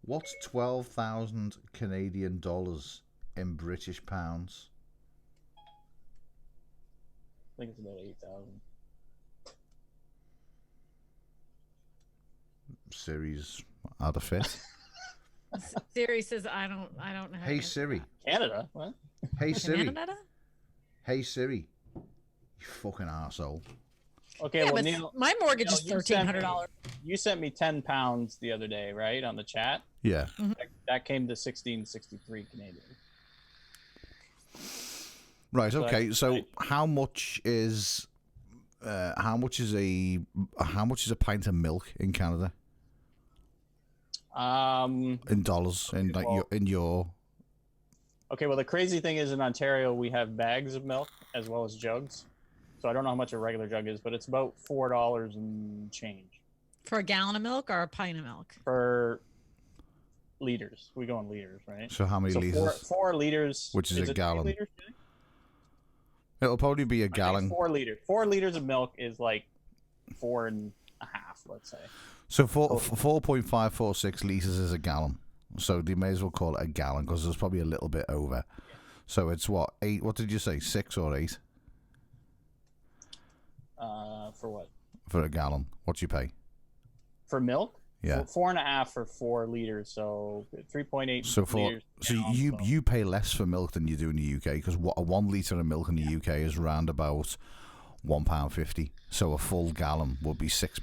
what's 12,000 Canadian dollars in British pounds? I think it's about 8,000. Siri's out of fit. Siri says, I don't know. Hey Siri. Canada? What? Hey Siri. Canada? Hey Siri. You fucking arsehole. Okay, Yeah, well, but Neil, my mortgage is you sent me- $1,300. You sent me £10 the other day, right, on the chat? Yeah. That came to 1663 Canadian. Right. So Okay. So I- how much is a pint of milk in Canada in dollars in like well- your Okay, well, the crazy thing is in Ontario, we have bags of milk as well as jugs. So I don't know how much a regular jug is, but it's about $4 and change For a gallon of milk or a pint of milk? per liters. We go in liters, right? So how many So liters? 4 liters. Which is a it 3 gallon. liters, Jay? It'll probably be a I think gallon. 4 liters. 4 liters of milk is like 4.5, let's say. So 4.546 litres is a gallon. So they may as well call it a gallon because there's probably a little bit over. So it's what, 8? What did you say, 6 or 8? For what? For a gallon. What do you pay? For milk? Yeah. 4.5 for 4 liters, so 3.8 So liters. you pay less for milk than you do in the UK because what a 1 litre of milk in the UK is round about £1.50. So a full gallon would be £6.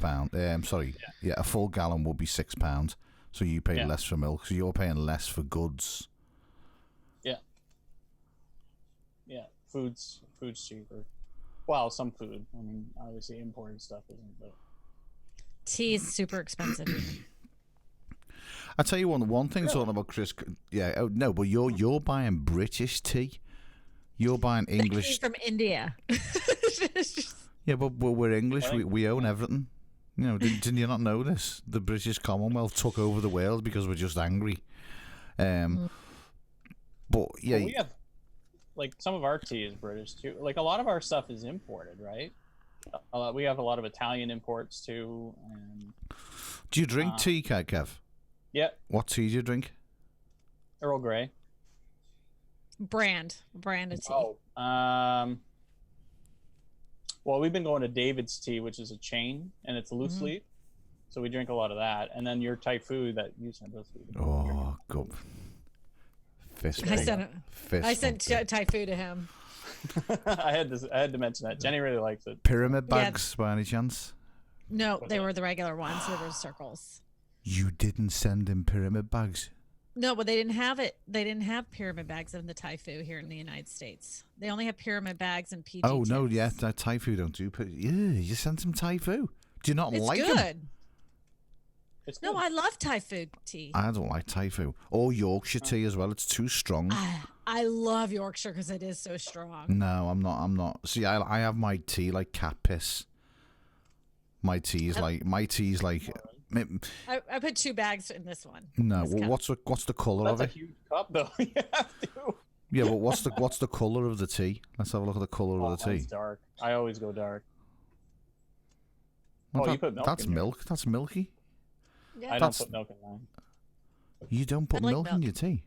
A full gallon would be £6. So you pay less for milk. So you're paying less for goods. Yeah. Yeah. Food's cheaper. Well, some food. I mean, obviously imported stuff isn't, but Tea is super expensive. I tell you one thing talking about Chris. Yeah, no, but you're buying British tea. You're buying English from India. Yeah, but we're English. We own everything. You know, didn't you not know this? The British Commonwealth took over the world because we're just angry. But yeah, we have like some of our tea is British too. Like a lot of our stuff is imported, right? We have a lot of Italian imports too. And, do you drink tea, Kev? Yeah. What tea do you drink? Earl Grey. Brand of tea. Oh, well, we've been going to David's Tea, which is a chain, and it's loose leaf. So we drink a lot of that. And then your Thai food that you sent us. Oh, good. I sent Thai food to him. I had to mention that. Jenny really likes it. Pyramid bags, by any chance? No, they were the regular ones. They were circles. You didn't send him pyramid bags? No, but they didn't have it. They didn't have pyramid bags in the Thai food here in the United States. They only have pyramid bags and PG. Oh no, yeah, Thai food don't do. Yeah, you sent some Thai food. Do you not like good. them? It's no, good. I love Thai food tea. I don't like Thai food or Yorkshire tea as well. It's too strong. I love Yorkshire because it is so strong. No, I'm not. See, I have my tea like cat piss. My tea's like. I put 2 bags in this one. No, well, what's the color of it? That's a huge cup, though. You have to. Yeah, but what's the color of the tea? Let's have a look at the color of the tea. It's dark. I always go dark. Well, you put milk. That's in milk. That's milky. Yeah. I don't put milk in mine. You don't put milk in your tea.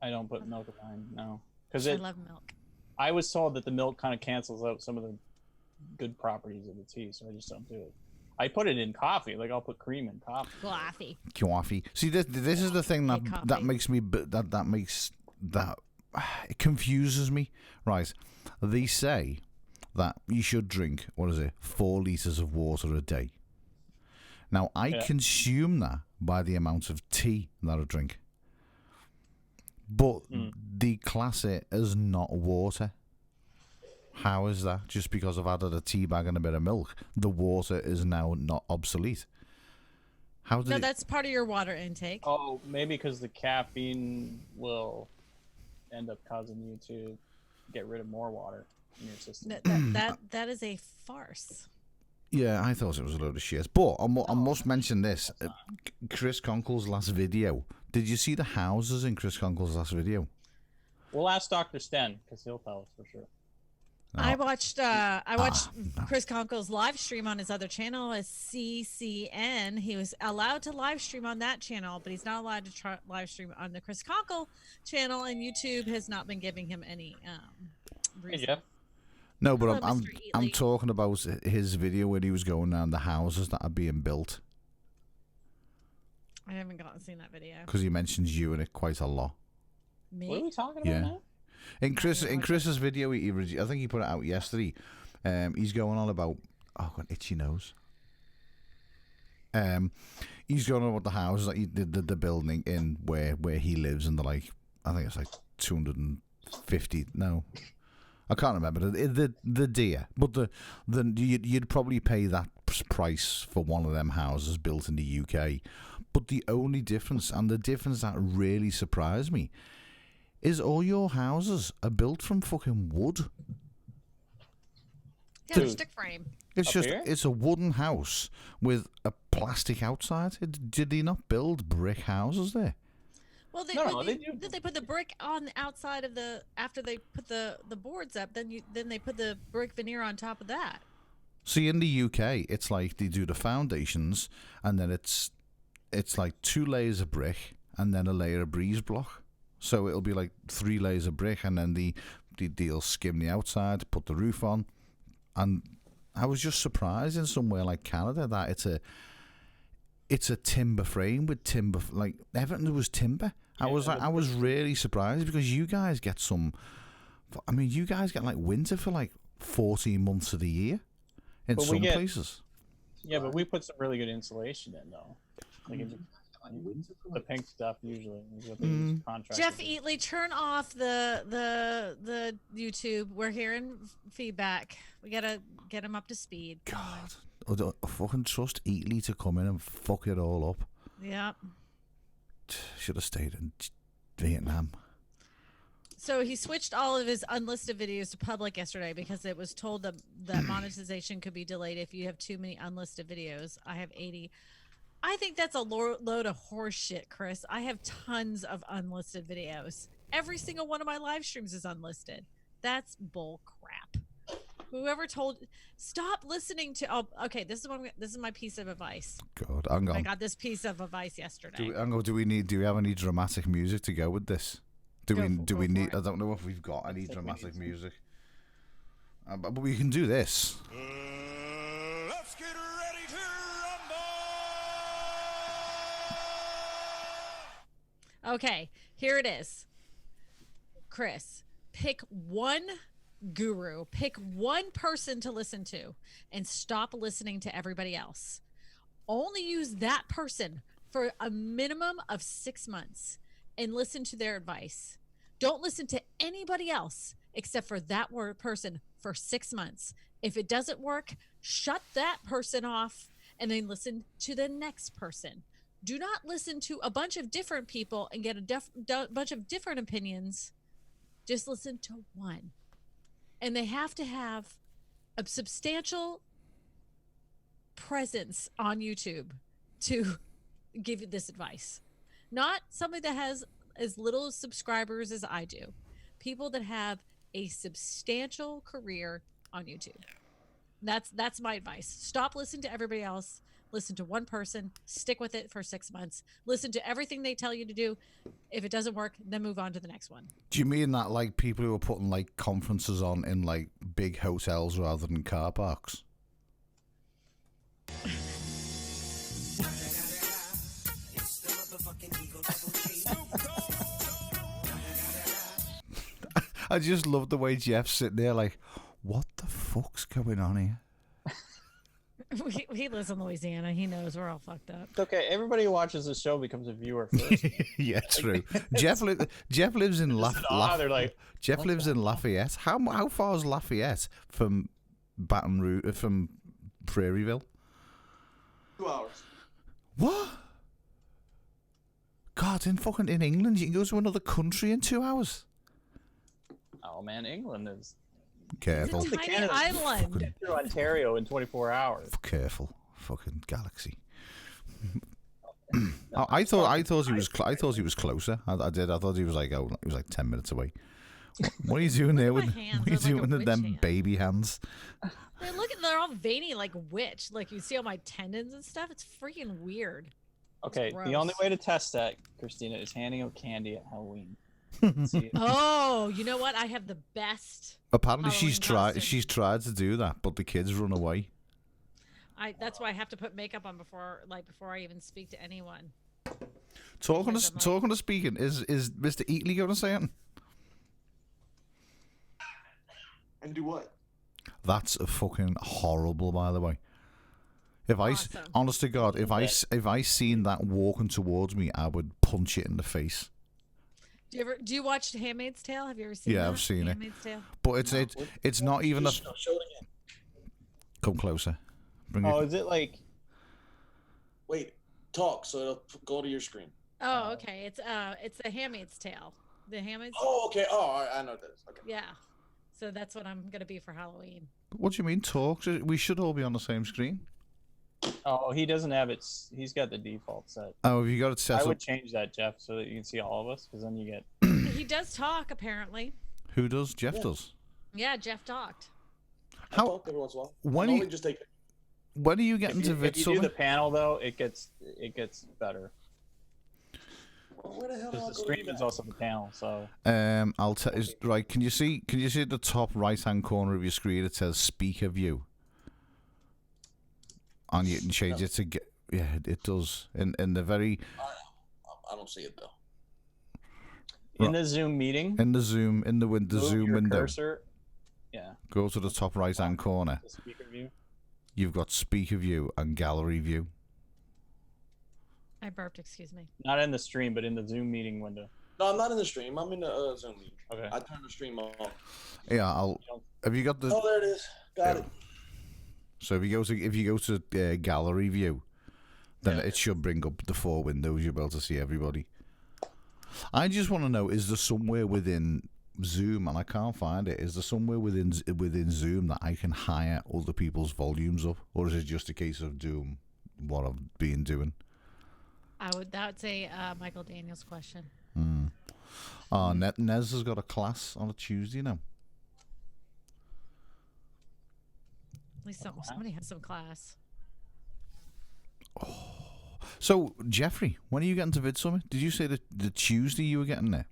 I don't put milk in mine. No, because I love milk. I was told that the milk kind of cancels out some of the good properties of the tea, so I just don't do it. I put it in coffee. Like I'll put cream in coffee. Coffee. See, this is the thing that makes me it confuses me. Right? They say that you should drink 4 liters of water a day. Now I consume that by the amount of tea that I drink, but they class it as not water. How is that? Just because I've added a tea bag and a bit of milk, the water is now not obsolete. That's part of your water intake. Oh, maybe because the caffeine will end up causing you to get rid of more water in your system. That is a farce. Yeah, I thought it was a load of shit. But I must mention this. Chris Conkle's last video. Did you see the houses in Chris Conkle's last video? We'll ask Dr. Sten, because he'll tell us for sure. No. I watched Chris Conkle's live stream on his other channel as CCN. He was allowed to live stream on that channel, but he's not allowed to live stream on the Chris Conkle channel, and YouTube has not been giving him any reason. Hey, Jeff. No, but I'm talking about his video where he was going around the houses that are being built. I haven't seen that video. Because he mentions you in it quite a lot. Me? What are we talking about now? In Chris's video, I think he put it out yesterday. He's going on about got itchy nose. He's going on about the houses that the building in where he lives, and I think it's like 250. No, I can't remember the deer, but you'd probably pay that price for one of them houses built in the UK. But the only difference, and the difference that really surprised me, is all your houses are built from fucking wood. Yeah, they're stick frame. It's a wooden house with a plastic outside. Did they not build brick houses there? Well, they do. They put the brick on the outside of after they put the boards up. Then they put the brick veneer on top of that. See, in the UK, it's like they do the foundations, and then it's like 2 layers of brick, and then a layer of breeze block. So it'll be like 3 layers of brick, and then they'll skim the outside, put the roof on. And I was just surprised in somewhere like Canada that it's a timber frame with timber, like everything was timber. I was really surprised because you guys get you guys get like winter for like 14 months of the year in some places. Yeah, but we put some really good insulation in though. Like the pink stuff usually is what they use contractors. Jeff Eatley, turn off the YouTube. We're hearing feedback. We gotta get him up to speed. God, I fucking trust Eatley to come in and fuck it all up. Yep. Should have stayed in Vietnam. So he switched all of his unlisted videos to public yesterday because it was told that monetization could be delayed if you have too many unlisted videos. I have 80. I think that's a load of horse shit, Chris. I have tons of unlisted videos. Every single one of my live streams is unlisted. That's bull crap. Whoever told, stop listening to. Oh, okay. This is my piece of advice. God, hang on. I got this piece of advice yesterday. Do we have any dramatic music to go with this? Do we need? I don't know if we've got any dramatic music. But we can do this. Let's get ready to rumble! Okay, here it is. Chris, pick one guru, pick one person to listen to, and stop listening to everybody else. Only use that person for a minimum of 6 months and listen to their advice. Don't listen to anybody else except for that person for 6 months. If it doesn't work, shut that person off and then listen to the next person. Do not listen to a bunch of different people and get a bunch of different opinions. Just listen to one. And they have to have a substantial presence on YouTube to give you this advice. Not somebody that has as little subscribers as I do. People that have a substantial career on YouTube. That's my advice. Stop listening to everybody else. Listen to one person. Stick with it for 6 months. Listen to everything they tell you to do. If it doesn't work, then move on to the next one. Do you mean that like people who are putting like conferences on in like big hotels rather than car parks? I just love the way Jeff's sitting there like, what the fuck's going on here? He lives in Louisiana. He knows we're all fucked up. It's okay. Everybody who watches the show becomes a viewer first. Yeah, true. Jeff lives in Jeff lives in Lafayette. How far is Lafayette from Baton Rouge, from Prairieville? 2 hours. What? God, in England, you can go to another country in 2 hours. Oh man, England is Careful. It's a tiny island. get through Ontario in 24 hours. Careful, fucking galaxy. I thought he was closer. I did. I thought he was like 10 minutes away. What are you doing there with? What are you doing with them baby hands? They're all veiny like witch. Like you see all my tendons and stuff. It's freaking weird. Okay, the only way to test that, Christina, is handing out candy at Halloween. Oh, you know what? I have the best. Apparently, Halloween she's tried to do that, but the kids run away. That's why I have to put makeup on before I even speak to anyone. Talking to speaking, is Mr. Eatley going to say anything? And do what? That's fucking horrible, by the way. Honest to God, if I seen that walking towards me, I would punch it in the face. Do you watch Handmaid's Tale? Have you ever seen it? Yeah, I've seen it. Tale? But it's not even a. Show it again. Come closer. Is it like? Wait, talk so it'll go to your screen. Oh, okay. It's the Handmaid's Tale. The Handmaid's. Oh, okay. Oh, all right. I know what that is. Okay. Yeah. So that's what I'm gonna be for Halloween. What do you mean talk? We should all be on the same screen. Oh, he doesn't have it. He's got the default set. Oh, have you got it set up? I would change that, Jeff, so that you can see all of us, because then you get. He does talk, apparently. Who does? Jeff does. Yeah, Jeff talked. I How- talk every once in a while. when I you- normally just take. When are you getting to If you do VidSummit? the panel though, it gets better. Well, where the hell do I Because the go to do stream is that? also the panel, so I'll tell. Right, can you see at the top right hand corner of your screen? It says speaker view. And you can change it to get. Yeah, it does. In the very I don't see it though. in the Zoom meeting, in the Zoom move Zoom your window. cursor. Yeah, Go to the top right hand corner. the speaker view. You've got speaker view and gallery view. I burped. Excuse me. Not in the stream, but in the Zoom meeting window. No, I'm not in the stream. I'm in the Zoom meeting. Okay. I turned the stream off. Yeah, Have you got the? Oh, there it is. Got it. So if you go to gallery view, then it should bring up the 4 windows. You'll be able to see everybody. I just want to know: is there somewhere within Zoom, and I can't find it? Is there somewhere within Zoom that I can hire other people's volumes up, or is it just a case of doing what I've been doing? That would say Michael Daniels' question. Oh, Nez has got a class on a Tuesday now. At least somebody has some class. So Jeffrey, when are you getting to VidSummit? Did you say the Tuesday you were getting there?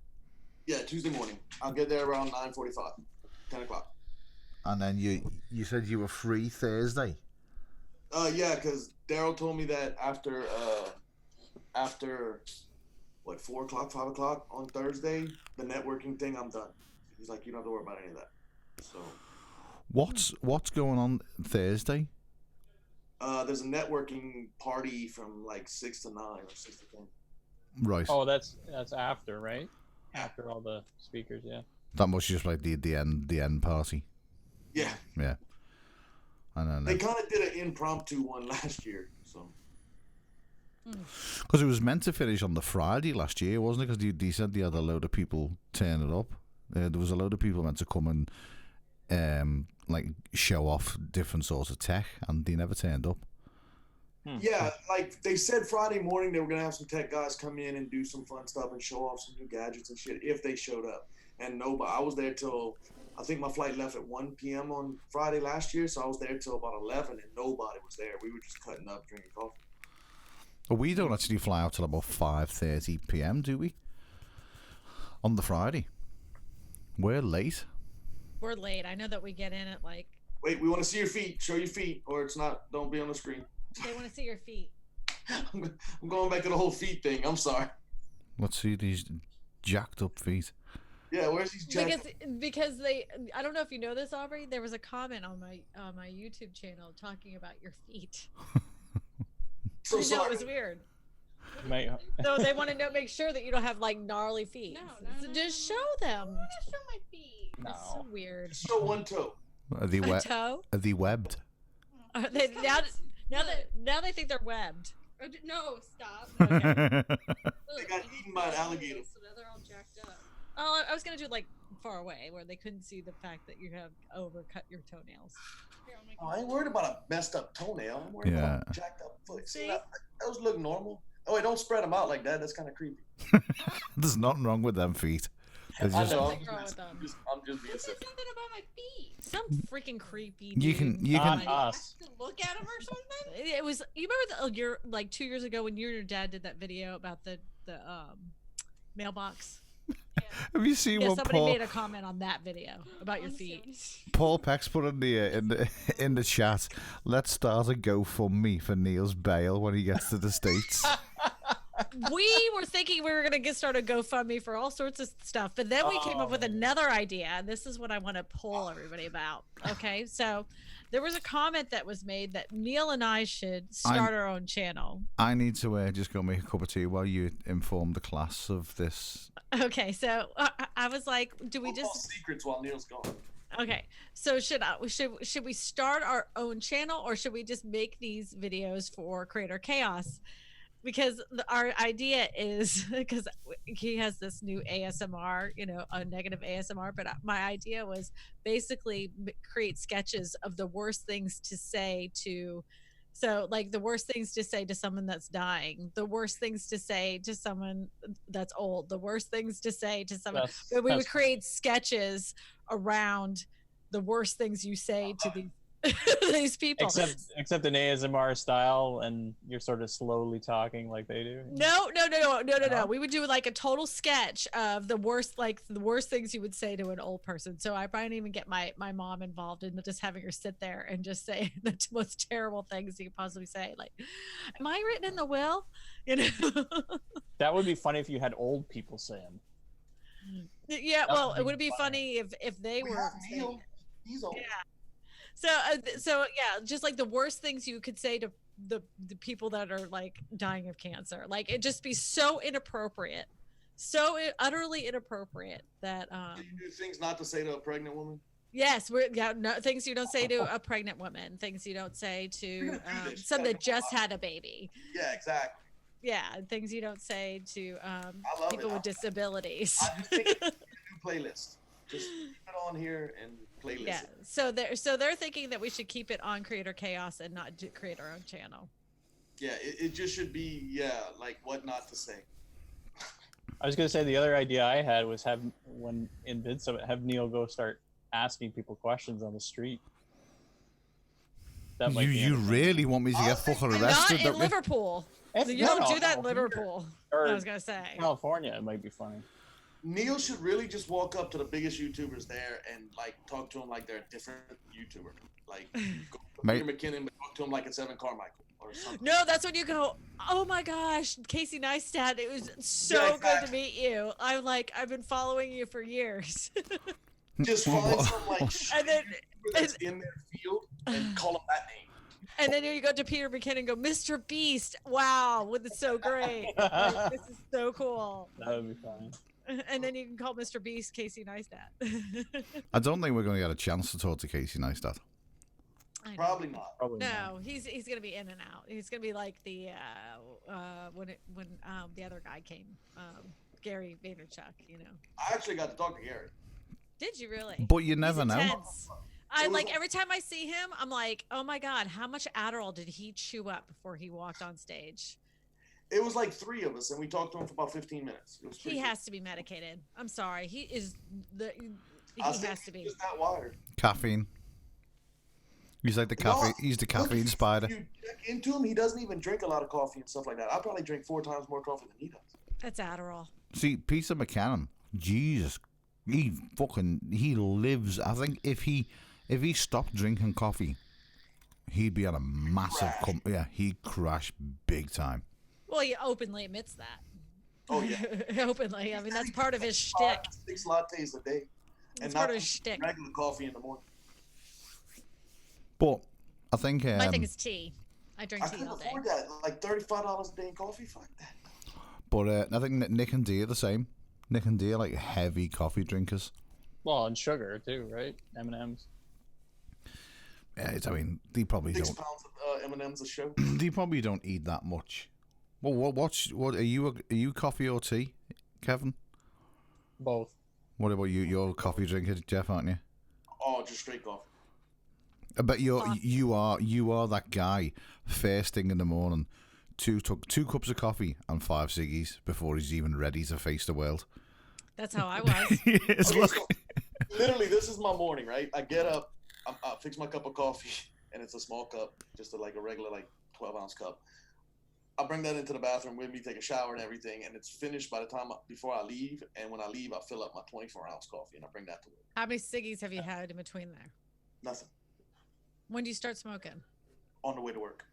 Yeah, Tuesday morning. I'll get there around 9:45, 10 o'clock. And then you said you were free Thursday. Yeah, because Daryl told me that after what 4 o'clock, 5 o'clock on Thursday, the networking thing, I'm done. He's like, you don't have to worry about any of that. So What's going on Thursday? there's a networking party from like 6 to 9 or 6 to 10. Right. Oh, that's after, right? After all the speakers, yeah. That must just like the end party. Yeah, Yeah. I don't they know. kind of did an impromptu one last year. So Because it was meant to finish on the Friday last year, wasn't it? Because they said they had a load of people turning up. There was a load of people meant to come and like show off different sorts of tech, and they never turned up. yeah, like they said Friday morning they were gonna have some tech guys come in and do some fun stuff and show off some new gadgets and shit if they showed up. And nobody. I was there till I think my flight left at 1 p.m. on Friday last year, so I was there till about 11, and nobody was there. We were just cutting up, drinking coffee. But we don't actually fly out till about 5:30 p.m., do we? On the Friday. We're late. We're late. I know that we get in at like. Wait, we want to see your feet. Show your feet, or it's not. Don't be on the screen. They want to see your feet. I'm going back to the whole feet thing. I'm sorry. Let's see these jacked up feet. Yeah, where's these jacks? Because they. I don't know if you know this, Aubrey. There was a comment on my YouTube channel talking about your feet. So I know, sorry. it was weird. Might, So they want to make sure that you don't have like gnarly feet. So just show them. I want to show my feet. It's so weird. Show one toe. Are they A toe? Are they webbed? Are they, now they think they're webbed. No, stop. Okay. They got eaten by an alligator. So now they're all jacked up. Oh, I was gonna do like far away where they couldn't see the fact that you have overcut your toenails. Here, I'll make Oh, I ain't worried about a messed up toenail. I'm worried about a jacked up foot. See, See? those look normal. Oh, wait, don't spread them out like that. That's kind of creepy. There's nothing wrong with them feet. They're I just, know. Nothing wrong with them. I'm just being Who said silly. something about my feet? Some freaking creepy. You dude. can not us. To look at them or something? It was. You remember the year like 2 years ago when you and your dad did that video about the mailbox? have you seen Yeah, what somebody Paul made a comment on that video about your feet. Paul Peck's put in the chat? Let's start a GoFundMe for Neil's bail when he gets to the States. We were thinking we were going to start a GoFundMe for all sorts of stuff, but then we came up with another idea, and this is what I want to poll everybody about. Okay, so there was a comment that was made that Neil and I should start our own channel. I need to just go make a cup of tea while you inform the class of this. Okay, so I was like, do we We'll call just secrets while Neil's gone. okay? So should we start our own channel, or should we just make these videos for Creator Chaos? Because our idea is because he has this new ASMR, a negative ASMR. But my idea was basically create sketches of the worst things to say to, so like the worst things to say to someone that's dying, the worst things to say to someone that's old, the worst things to say to someone. That's- But we would that's- create sketches around the worst things you say to these these people. Except in ASMR style, and you're sort of slowly talking like they do. No. We would do like a total sketch of the worst things you would say to an old person. So I probably even get my mom involved in just having her sit there and just say the most terrible things you could possibly say. Like, am I written in the will? You know. That would be funny if you had old people say them. Yeah, well, it would be funny if they were. Neil. He's old. Yeah. So yeah, just like the worst things you could say to the people that are like dying of cancer. Like it'd just be so inappropriate, so utterly inappropriate that. Do you do things not to say to a pregnant woman? Yes, things you don't say to a pregnant woman. Things you don't say to some that just had a baby. Yeah, exactly. Yeah, things you don't say to people with disabilities. I just think it's a new playlist. Just keep it on here and playlist. Yeah, so they're thinking that we should keep it on Creator Chaos and not create our own channel. Yeah, it just should be like what not to say. I was gonna say the other idea I had was have Neil go start asking people questions on the street. That might you really want me to get fucking arrested? Not in Liverpool. You don't do that in Liverpool. I was gonna say California, it might be funny. Neil should really just walk up to the biggest YouTubers there and like talk to them like they're a different YouTuber. Like go to Peter McKinnon, but talk to him like it's Evan Carmichael or something. No, that's when you go, oh my gosh, Casey Neistat, it was so good to meet you. I've been following you for years. Just find some like and then that's in their field and call them that name. And then you go to Peter McKinnon and go, Mr. Beast, wow, this is so great. Like, this is so cool. That would be fun. And then you can call Mr. Beast Casey Neistat. I don't think we're going to get a chance to talk to Casey Neistat. Probably not. No, he's going to be in and out. He's going to be like the when the other guy came, Gary Vaynerchuk. You know. I actually got to talk to Gary. Did you really? But you never know. I like every time I see him, I'm like, oh my god, how much Adderall did he chew up before he walked on stage? It was like 3 of us, and we talked to him for about 15 minutes. It was he has to be medicated. I'm sorry, he is he has to be. He's that wired. Caffeine. He's like the caffeine. He's the caffeine spider. You check into him, he doesn't even drink a lot of coffee and stuff like that. I probably drink 4 times more coffee than he does. That's Adderall. See, Peter McKinnon, Jesus, he lives. I think if he stopped drinking coffee, he'd be on a massive he'd crash big time. Well, he openly admits that. Oh yeah, openly. I mean, that's part of his shtick. 6 lattes a day, and part not of his shtick. Regular coffee in the morning. But I think my thing is tea. I drink tea all day. I couldn't afford that. Like $35 a day in coffee. Fuck that. But I think Nick and Dee are the same. Nick and Dee are like heavy coffee drinkers. Well, and sugar too, right? M&Ms. Yeah, I mean, they probably 6 don't. pounds of M&Ms a show. They probably don't eat that much. Well, what are you coffee or tea, Kevin? Both. What about you? You're a coffee drinker, Jeff, aren't you? Oh, just straight coffee. But you are that guy first thing in the morning, two cups of coffee and 5 ciggies before he's even ready to face the world. That's how I was. Yes, Okay, look. so, literally, this is my morning, right? I get up, I fix my cup of coffee, and it's a small cup, just like a regular 12-ounce cup. I bring that into the bathroom with me, take a shower and everything, and it's finished by the time before I leave. And when I leave, I fill up my 24-ounce coffee and I bring that to work. How many ciggies have you had in between there? Nothing. When do you start smoking? On the way to work.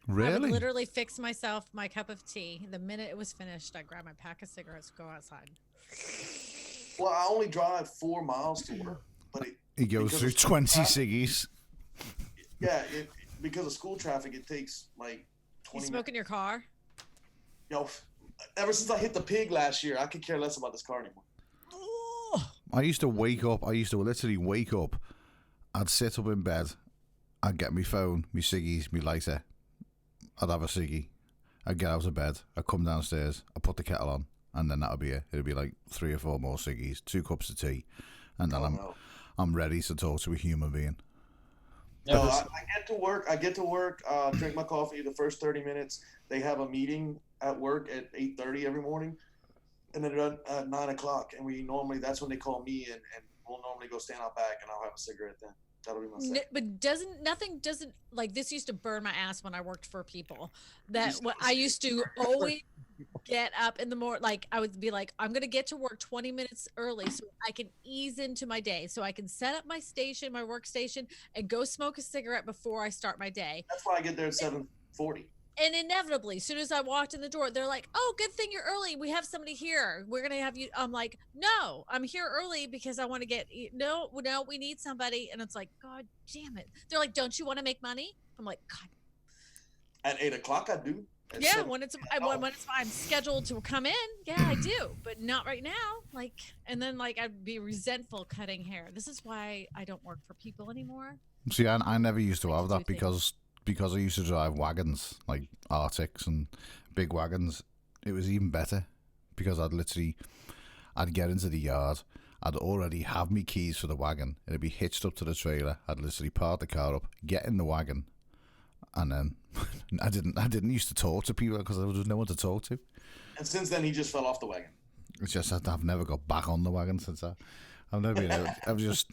Really? I would literally fix myself my cup of tea. The minute it was finished, I grab my pack of cigarettes, go outside. Well, I only drive 4 miles to work, but he goes through 20 ciggies. Yeah, because of school traffic, it takes like 20 You smoke in your car? Yo, ever since I hit the pig last year, I could care less about this car anymore. I used to literally wake up. I'd sit up in bed. I'd get my phone, my ciggies, my lighter. I'd have a ciggy. I'd get out of bed. I'd come downstairs. I'd put the kettle on. And then that'll be it. It'll be like 3 or 4 more ciggies, 2 cups of tea. And then I'm ready to talk to a human being. No, I get to work, drink my coffee the first 30 minutes. They have a meeting at work at 8:30 every morning, and then at 9 o'clock. And that's when they call me and we'll normally go stand out back, and I'll have a cigarette then. That'll be my second. But nothing doesn't like this used to burn my ass when I worked for people. That what I used to always get up in the morning. Like I would be like, I'm gonna get to work 20 minutes early so I can ease into my day, so I can set up my station, my workstation, and go smoke a cigarette before I start my day. That's why I get there at 7:40. And inevitably, as soon as I walked in the door, they're like, "Oh, good thing you're early. We have somebody here. We're gonna have you." I'm like, "No, I'm here early because I want to get no. We need somebody." And it's like, God damn it! They're like, "Don't you want to make money?" I'm like, God. At 8 o'clock, I do. At Yeah, 7, when I'm scheduled to come in, yeah, I do, but not right now. Like, and then like I'd be resentful cutting hair. This is why I don't work for people anymore. See, I never used to have that because I used to drive wagons, like Arctics and big wagons. It was even better because I'd get into the yard. I'd already have me keys for the wagon. It'd be hitched up to the trailer. I'd literally park the car up, get in the wagon, and then I didn't used to talk to people because there was no one to talk to. And since then, he just fell off the wagon. It's just that I've never got back on the wagon since that. I've never been able, I've just,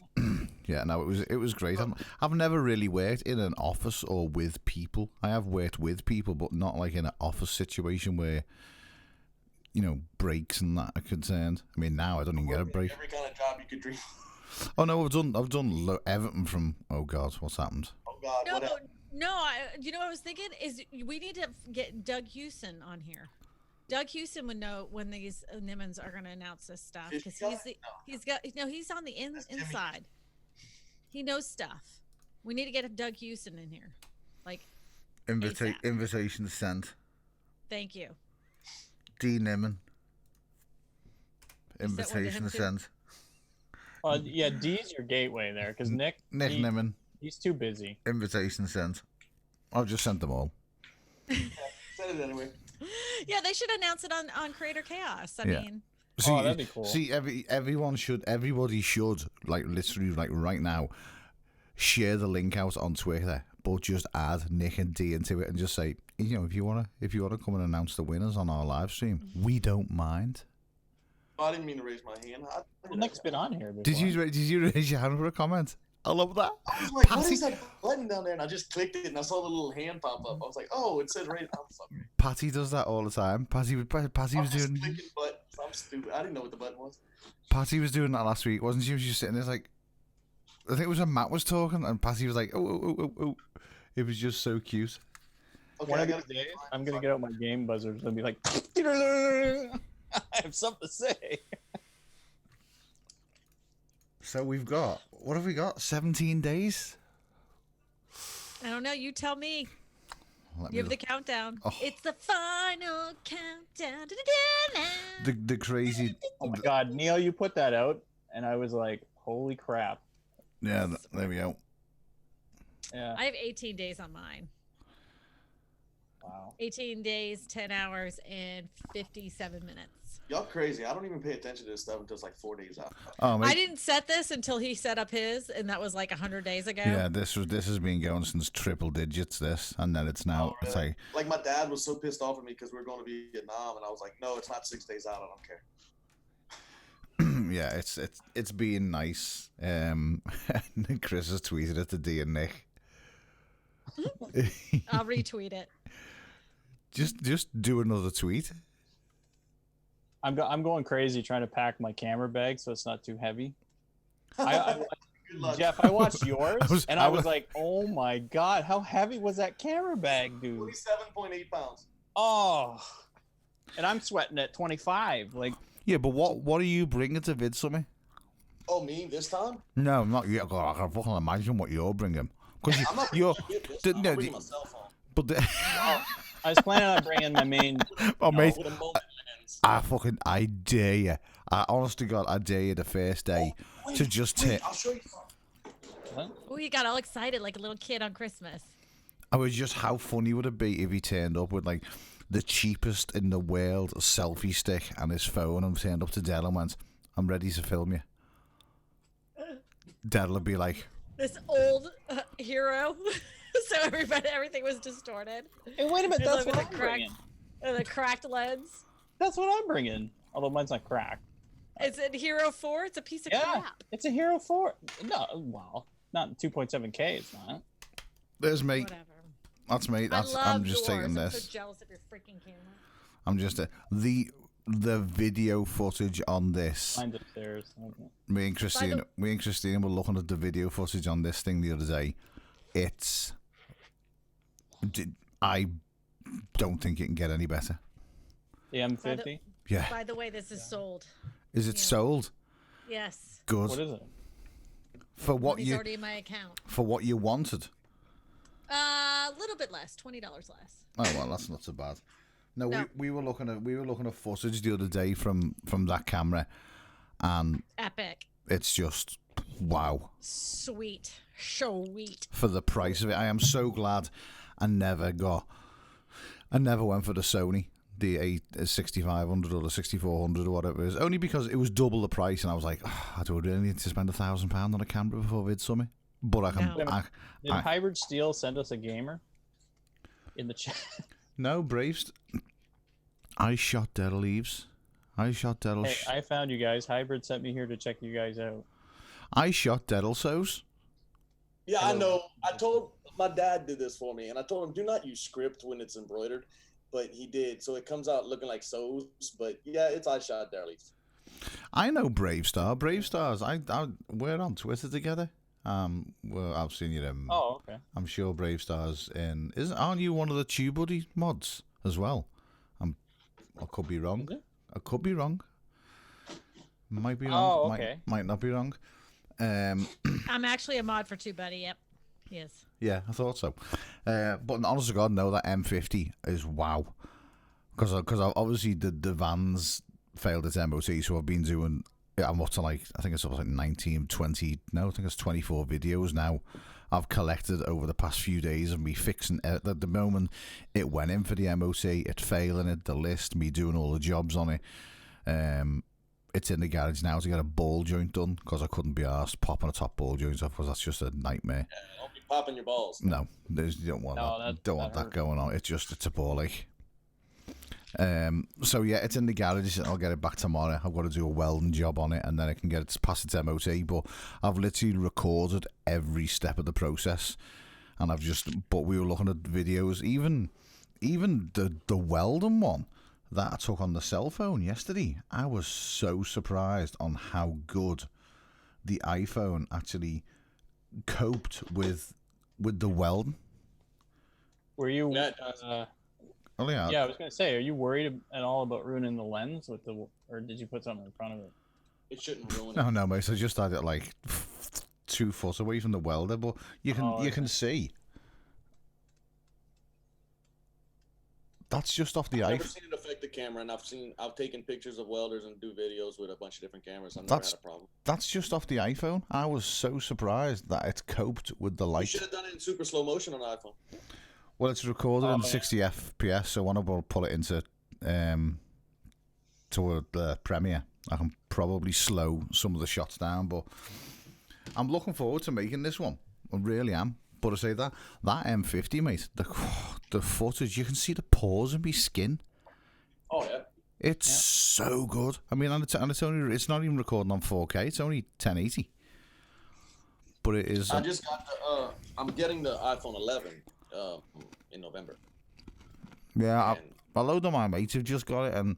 yeah, no, it was great. I've never really worked in an office or with people. I have worked with people, but not like in an office situation where, you know, breaks and that are concerned. I mean, now I don't even get a break. Every kind of job you could dream. Oh no, I've done everything from. Oh God, what's happened? Oh God, No, what happened? you know what I was thinking is we need to get Doug Hewson on here. Doug Hewson would know when these Nimmons are going to announce this stuff because he's on the inside. He knows stuff. We need to get Doug Hewson in here, like ASAP. Invitation sent. Thank you. D Nimmin. You sent one to him Invitation too? sent. Yeah, D's your gateway there, because Nick Nimmin. he's too busy. Invitation sent. I've just sent them all. Said it anyway. Yeah, they should announce it on Creator Chaos. I Yeah. mean, See, that'd be cool. See, everybody should, like, literally, like, right now, share the link out on Twitter, but just add Nick and D into it and just say, you know, if you wanna come and announce the winners on our live stream, we don't mind. Oh, I didn't mean to raise my hand. Nick's been on here before. Did you raise your hand for a comment? I love that. I was like, what Patty- is that button down there? And I just clicked it, and I saw the little hand pop up. I was like, oh, it said raise. I'm sorry. Patty does that all the time. Patty was I'm just doing. clicking buttons. I'm stupid. I didn't know what the button was. Patty was doing that last week, wasn't she? She was just sitting there like, I think it was when Matt was talking, and Patty was like, oh. It was just so cute. Okay, One I of got these days, I'm gonna get out my game buzzers and be like, I have something to say. So what have we got? 17 days? I don't know. You tell me. Let me Give the look. countdown. Oh. It's the final countdown. The crazy. Oh my God, Neil, you put that out, and I was like, holy crap. Yeah, there we go. Yeah. I have 18 days on mine. Wow. 18 days, 10 hours, and 57 minutes. y'all crazy. I don't even pay attention to this stuff until it's like 4 days out. Oh, mate. I didn't set this until he set up his, and that was like 100 days ago. Yeah, this has been going since triple digits. And then it's now. Oh, It's really? like, Like my dad was so pissed off at me because we were going to Vietnam, and I was like, no, it's not 6 days out. I don't care. yeah, it's being nice. Chris has tweeted it to D and Nick. I'll retweet it. Just do another tweet. I'm going crazy trying to pack my camera bag so it's not too heavy. Good luck. Jeff, I watched yours, I I was- was like, oh my God, how heavy was that camera bag, dude? 27.8 pounds. Oh, and I'm sweating at 25. Like, Yeah, but what are you bringing to Vid Summit? Oh, me this time? No, not you. God, I can fucking imagine what you're bringing. Because I'm not you're. bringing shit this the- time. no, I'm bringing the- my cell phone. But the, I was planning on bringing my main. oh, mate, With a multi lens. I dare you. I honest to God, I dare you the first day to just Wait, take. I'll show you something. Oh, he got all excited like a little kid on Christmas. I was just how funny would it be if he turned up with like the cheapest in the world selfie stick and his phone and turned up to Dell and went, "I'm ready to film you." Dell would be like, This old hero. So everything was distorted. Hey, wait a minute, And that's like what with I'm bringing. the cracked lens. That's what I'm bringing. Although mine's not cracked. Is it Hero 4? It's a piece of Yeah, crap. it's a Hero 4. No, well, not 2.7K. It's not. There's me. Whatever. That's me. I love I'm just yours. taking I'm this. so jealous of your freaking camera. I'm just the video footage on this. Mine's upstairs. Okay. Me and Christine were looking at the video footage on this thing the other day. I don't think it can get any better. The M50. Yeah. By the way, this is sold. Is it sold? Yes. Good. What is it? For what It's you already in my account. for what you wanted. A little bit less, $20 less. Oh well, that's not so bad. No, No. we were looking at footage the other day from that camera, and Epic. it's just wow Sweet. Sweet. for the price of it. I am so glad I never went for the Sony, the 6500 or the 6400 or whatever it is, only because it was double the price, and I was like, I don't really need to spend £1,000 on a camera before VidSummit. But I can. No. Did Hybrid Steel send us a gamer in the chat? No, Braves. I shot Daryl Eves. I shot Daryl. Hey, I found you guys. Hybrid sent me here to check you guys out. I shot Daryl Sows. Yeah, I know. I told my dad did this for me, and I told him do not use script when it's embroidered, but he did, so it comes out looking like sows. But yeah, it's I shot Darley's. I know Brave Star. Brave Stars. We're on Twitter together. Well, I've seen you. Oh, okay. I'm sure Brave Stars aren't you one of the TubeBuddy mods as well? I could be wrong. I could be wrong. Might be wrong. Oh, okay. Might not be wrong. I'm actually a mod for TubeBuddy. Yep. Yes. Yeah, I thought so. But honest to God, no, that M50 is wow. Because obviously the Vans failed its MOT, so I've been doing. I'm up to I think it's up to 19, 20. No, I think it's 24 videos now. I've collected over the past few days of me fixing it. At the moment it went in for the MOT, it failing it, the list, me doing all the jobs on it. It's in the garage now to get a ball joint done because I couldn't be arsed popping a top ball joint off because that's just a nightmare. Yeah, don't be popping your balls. No, you don't want that. Don't want that going on. It's a ball ache. So yeah, it's in the garage. I'll get it back tomorrow. I've got to do a welding job on it, and then I can get it past its MOT. But I've literally recorded every step of the process, and But we were looking at videos, even the welding one that I took on the cell phone yesterday. I was so surprised on how good the iPhone actually coped with the welding. Were you? Oh yeah. Yeah, I was gonna say, are you worried at all about ruining the lens or did you put something in front of it? It shouldn't ruin it. No, mate. I just had it 2 foot away from the welder, but you can see. That's just off the I've iPhone. never seen it affect the camera, and I've taken pictures of welders and do videos with a bunch of different cameras. I've never had a problem. That's just off the iPhone. I was so surprised that it's coped with the light. You should have done it in super slow motion on the iPhone. Well, it's recorded in 60 FPS, so when I pull it into the Premiere, I can probably slow some of the shots down. But I'm looking forward to making this one. I really am. But I say that M50, mate, the footage, you can see the pores in my skin. Oh yeah. It's so good. I mean, and it's not even recording on 4K. It's only 1080. But it is. I just got I'm getting the iPhone 11 in November. Yeah, a load of my mates have just got it, and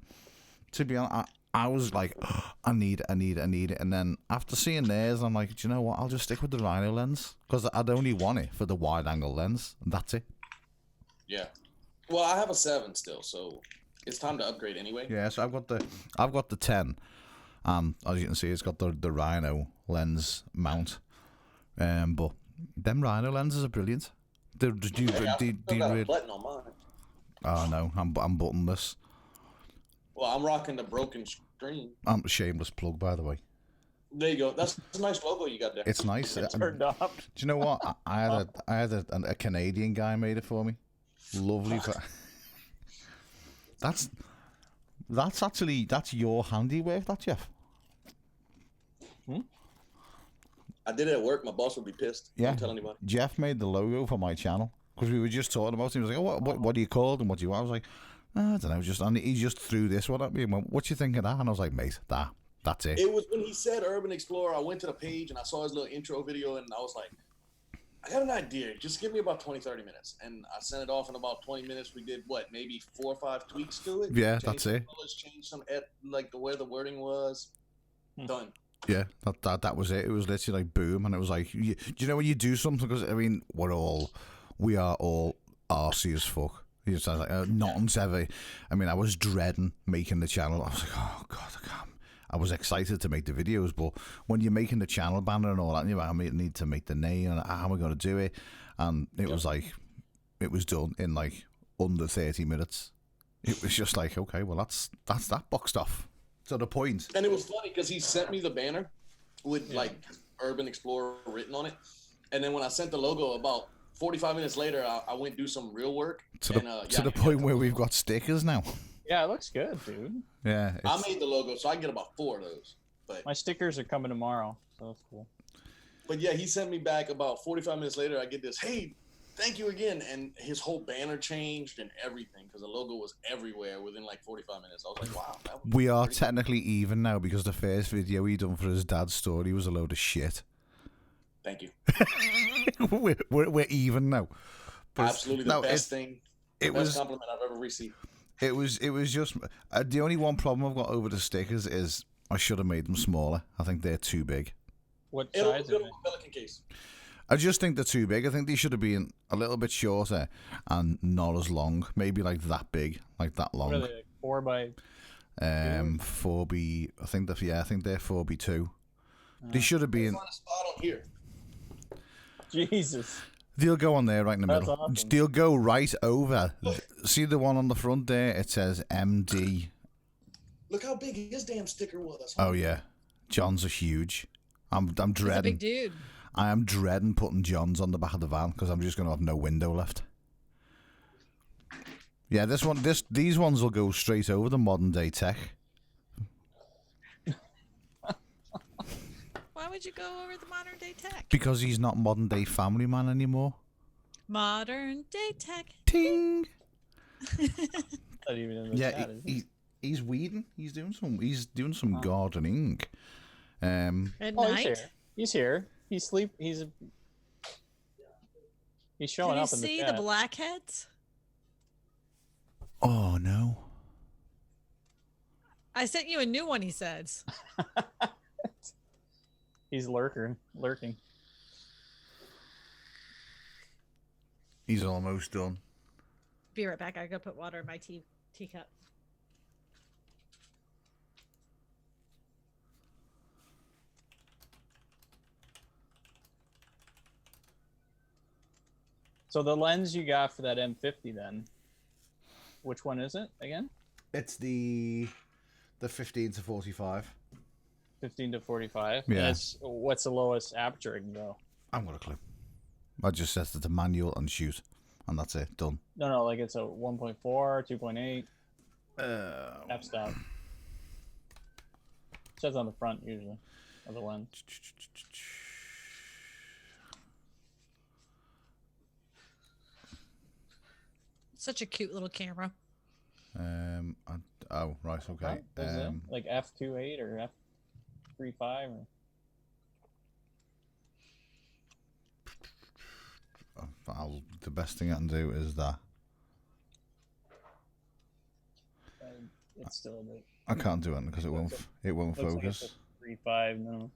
to be honest, I was like, oh, I need it, and then after seeing theirs, I'm like, do you know what? I'll just stick with the Rhino lens because I'd only want it for the wide-angle lens, and that's it. Yeah. Well, I have a 7 still, so it's time to upgrade anyway. Yeah, so I've got the 10, and as you can see, it's got the Rhino lens mount. But them Rhino lenses are brilliant. I've got a button on mine. Oh no, I'm buttonless. Well, I'm rocking the broken screen. I'm a shameless plug, by the way. There you go. That's a nice logo you got there. It's nice. It turned off. Do you know what? I had a Canadian guy made it for me. Lovely. That's your handiwork, that, Jeff. I did it at work. My boss would be pissed. Yeah. Don't tell anybody. Jeff made the logo for my channel because we were just talking about it. He was like, "Oh, what do you call it and what do you want?" I was like, "I don't know." And he just threw this one at me and went, "What you think of that?" And I was like, "Mate, that That's it. It was when he said Urban Explorer. I went to the page and I saw his little intro video, and I was like, I got an idea. Just give me about 20, 30 minutes. And I sent it off in about 20 minutes. We did, what, maybe 4 or 5 tweaks to it? Yeah, Changed that's some it. Colors, changed some, like, the way the wording was. Done. Yeah, that was it. It was literally like boom, and it was like, do you know when you do something? Because I mean, we are all arsey as fuck. You just like nothing's ever. I mean, I was dreading making the channel. I was like, oh god, I can't. I was excited to make the videos, but when you're making the channel banner and all that, I need to make the name and how am I going to do it? And it was like, it was done in like under 30 minutes. It was just like, okay, well that's that boxed off to the point. And it was funny because he sent me the banner with like Urban Explorer written on it, and then when I sent the logo, about 45 minutes later, I went do some real work To the point where we've got stickers now. Yeah, it looks good, dude. Yeah, I made the logo, so I can get about 4 of those. But my stickers are coming tomorrow, so that's cool. But yeah, he sent me back about 45 minutes later. I get this, hey, thank you again, and his whole banner changed and everything because the logo was everywhere within like 45 minutes. I was like, wow. We are technically even now because the first video he done for his dad's story was a load of shit. Thank you. we're even now. But absolutely the best thing. It was best compliment I've ever received. It was just the only one problem I've got over the stickers is I should have made them smaller. I think they're too big. What size is it? Pelican case. I just think they're too big. I think they should have been a little bit shorter and not as long. Maybe like that big, like that long. What are they, 4 by? 4B. I think they're 4B2. They should have been. Find a spot on here. Jesus. They'll go on there right in the That's middle. awesome. They'll go right over. See the one on the front there? It says MD. Look how big his damn sticker was. Oh yeah, John's are huge. I'm dreading. He's a big dude. I am dreading putting John's on the back of the van because I'm just going to have no window left. Yeah, these ones will go straight over the modern day tech. Why would you go over the modern day tech? Because he's not modern day family man anymore. Modern day tech. Ting. Not even in the chat, is it? He's weeding. He's doing some gardening. At night. He's here. He's showing Can you up in the see chat. the blackheads? Oh no. I sent you a new one, he says. He's lurking. He's almost done. Be right back. I gotta put water in my teacup. So the lens you got for that M50 then, which one is it again? It's the 15 to 45. 15 to 45. Yeah. What's the lowest aperture it can go? I haven't got a clue. I just set it to manual and shoot, and that's it. Done. No, like it's a 1.4, 2.8. F-stop. Says on the front usually of the lens. Such a cute little camera. Oh right, okay. What is it? Like F2.8 or F3.5 or. The best thing I can do is that. It's still a bit. I can't do it because it won't focus. Like 3.5 minimum.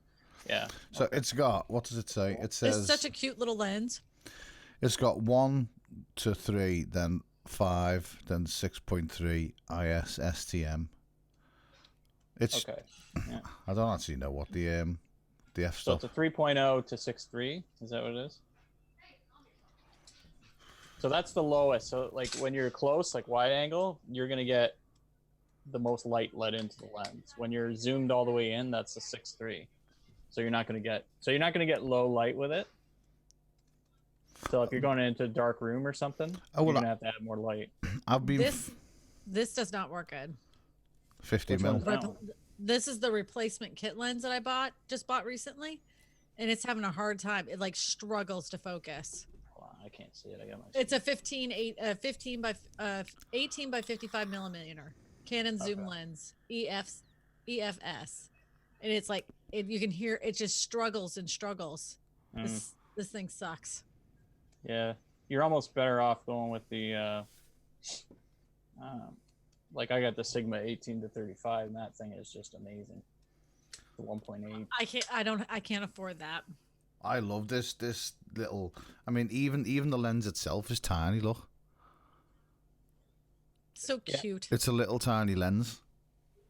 Yeah. So it's got, what does it say? It says It's such a cute little lens. it's got 1 to 3, then 5, then 6.3 IS STM. It's Okay. Yeah. I don't actually know what the F So stuff. it's a 3.0 to 6.3. Is that what it is? So that's the lowest. So like when you're close, like wide angle, you're gonna get the most light let into the lens. When you're zoomed all the way in, that's a 6.3. So you're not gonna get low light with it. So if you're going into a dark room or something, you're gonna have to add more light. I've been This does not work good. 50 Which mil. one's that one? This is the replacement kit lens that I just bought recently, and it's having a hard time. It like struggles to focus. Hold on, I can't see it. I got my. It's a 15 by 18 by 55 millimeter Canon zoom lens EFS. and it's like you can hear it just struggles and struggles. This thing sucks. Yeah, you're almost better off going with the like I got the Sigma 18 to 35, and that thing is just amazing. The 1.8. I can't afford that. I love this little. I mean, even the lens itself is tiny. Look, So cute. it's a little tiny lens,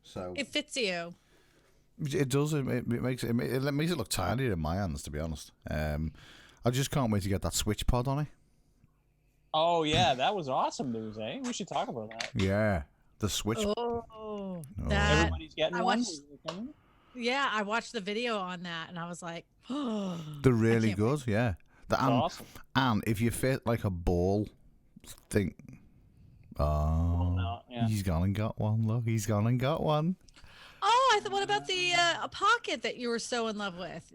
so It fits you. it does. It makes it makes it look tinier in my hands, to be honest. I just can't wait to get that switch pod on it. Oh yeah, that was awesome news, eh? We should talk about that. Yeah, the switch. Oh, that Everybody's getting I one. watched- yeah, I watched the video on that, and I was like, oh, They're really can't good. Yeah, That's awesome. and if you fit like a ball, think. Oh, no, yeah. he's gone and got one. Look, he's gone and got one. Oh, I thought. What about the a pocket that you were so in love with?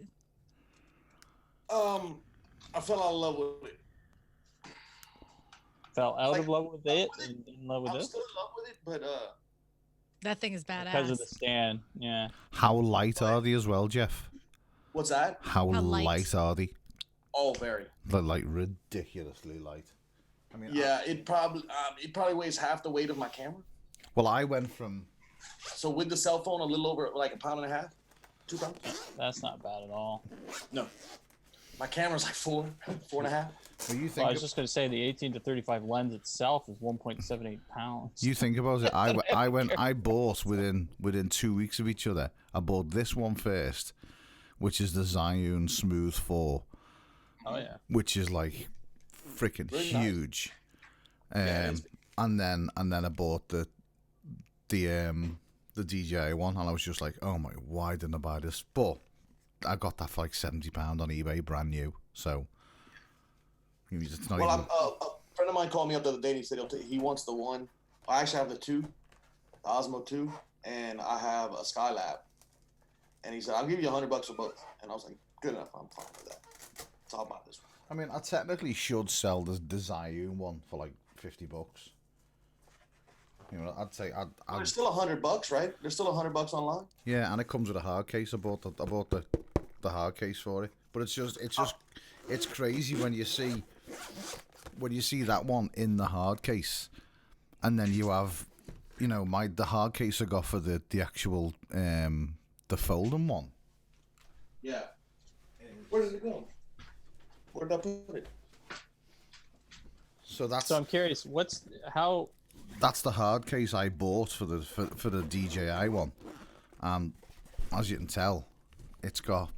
I fell out of love with it. Fell out of love with it and in love with I'm it still in love with it, but That thing is badass. because of the stand. Yeah. How light are they as well, Jeff? what's that? How How light? light are they? Oh, very. They're like ridiculously light. I mean, Yeah, it probably weighs half the weight of my camera. well, I went from. So with the cell phone, a little over like 1.5 pounds, 2 pounds. That's not bad at all. No, my camera's like 4.5. Well, you Well, think I was just going to say the 18 to 35 lens itself is 1.78 pounds. you think about it. I bought within 2 weeks of each other. I bought this one first, which is the Zhiyun Smooth 4, Oh yeah. which is like freaking Really nice. huge. Yeah, it is. And then I bought the DJI one, and I was just like, oh my, why didn't I buy this? But I got that for like £70 on eBay, brand new. So it's not Well, even. a friend of mine called me up the other day and he said he wants the one. I actually have the 2, the Osmo 2, and I have a Skylab. And he said, I'll give you $100 for both. And I was like, good enough, I'm fine with that. So I'll buy this one. I mean, I technically should sell the Zhiyun one for like $50. You know, I'd say There's still $100, right? There's still $100 online. yeah, and it comes with a hard case. I bought the hard case for it, but it's crazy when you see that one in the hard case, and then you have, you know, the hard case I got for the actual the folding one. Yeah. Where did it go? Where did I put it? So that's So I'm curious, how that's the hard case I bought for the DJI one, and as you can tell, it's got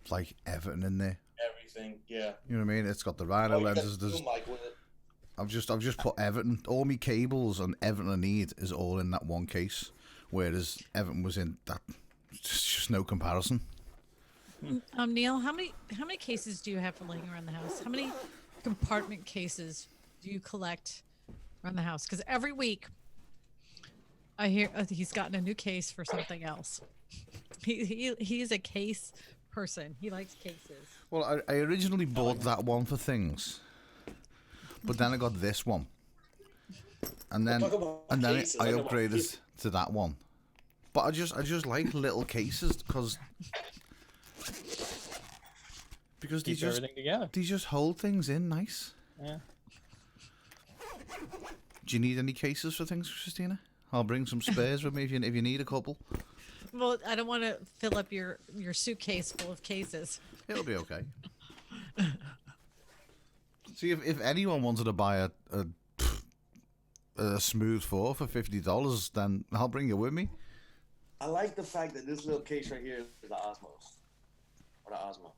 like everything in there. Everything, yeah. You know what I mean? It's got the Rhino you got lenses. the There's, zoom mic with it. I've just put everything, all my cables and everything I need is all in that one case, whereas everything was in that. Just no comparison. Neil, how many cases do you have for laying around the house? How many compartment cases do you collect around the house? Because every week I hear he's gotten a new case for something else. He's a case person. He likes cases. Well, I originally bought that one for things, but then I got this one, and then cases, I talk about upgraded cases. to that one. But I just like little cases because they keep just everything together? they just hold things in nice. Yeah. Do you need any cases for things, Christina? I'll bring some spares with me if you need a couple. Well, I don't want to fill up your suitcase full of cases. It'll be okay. See, if anyone wanted to buy a Smooth 4 for $50, then I'll bring it with me. I like the fact that this little case right here is the Osmos. Or the Osmo.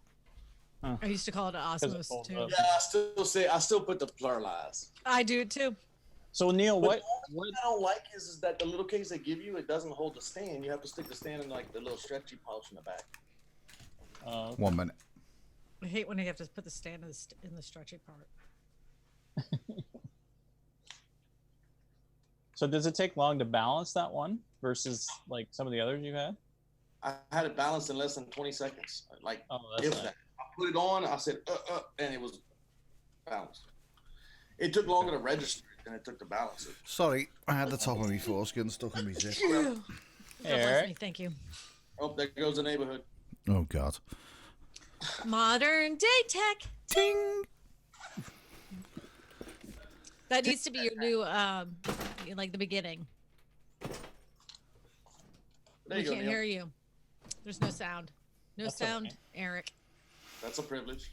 I used to call it an Because it Osmos folds too. up. Yeah, I still put the pluralize. I do too. So Neil, But what the only thing I don't like is that the little case they give you, it doesn't hold the stand. You have to stick the stand in like the little stretchy pouch in the back. 1 minute. I hate when you have to put the stand in the stretchy part. So does it take long to balance that one versus like some of the others you had? I had it balanced in less than 20 seconds. Like, Oh, that's if nice. that. I put it on, I said, and it was balanced. It took longer to register than it took to balance it. Sorry, I had the top of my foreskin stuck in my zip. God bless Eric? me. Thank you. Oh, there goes the neighborhood. Oh God. Modern day tech. Ting. That needs to be your new, like the beginning. There We you go, can't Neil. hear you. There's no sound. No That's sound, okay. Eric. That's a privilege.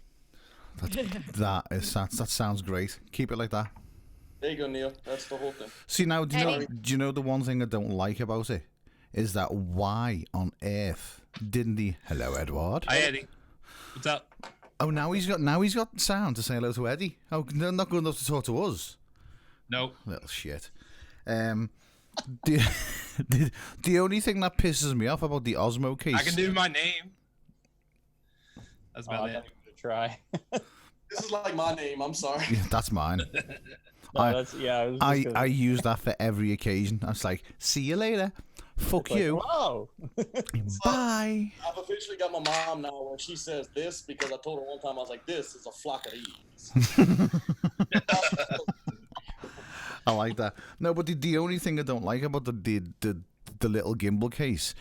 That sounds great. Keep it like that. There you go, Neil. That's the whole thing. See now, do Eddie. you know the one thing I don't like about it is that why on earth didn't he? Hello, Edward. Hi, Eddie. What's up? Oh, now he's got sound to say hello to Eddie. Oh, they're not good enough to talk to us. Nope. Little shit. The only thing that pisses me off about the Osmo case. I can do my name. That's Oh, about I it. gotta give it a try. This is like my name. I'm sorry. Yeah, that's mine. No, that's yeah. It was just 'cause I use that for every occasion. I was like, see you later. Fuck it's like, you. Whoa. Bye. I've officially got my mom now when she says this because I told her one time I was like, this is a flock of these. I like that. No, but the only thing I don't like about the little gimbal case,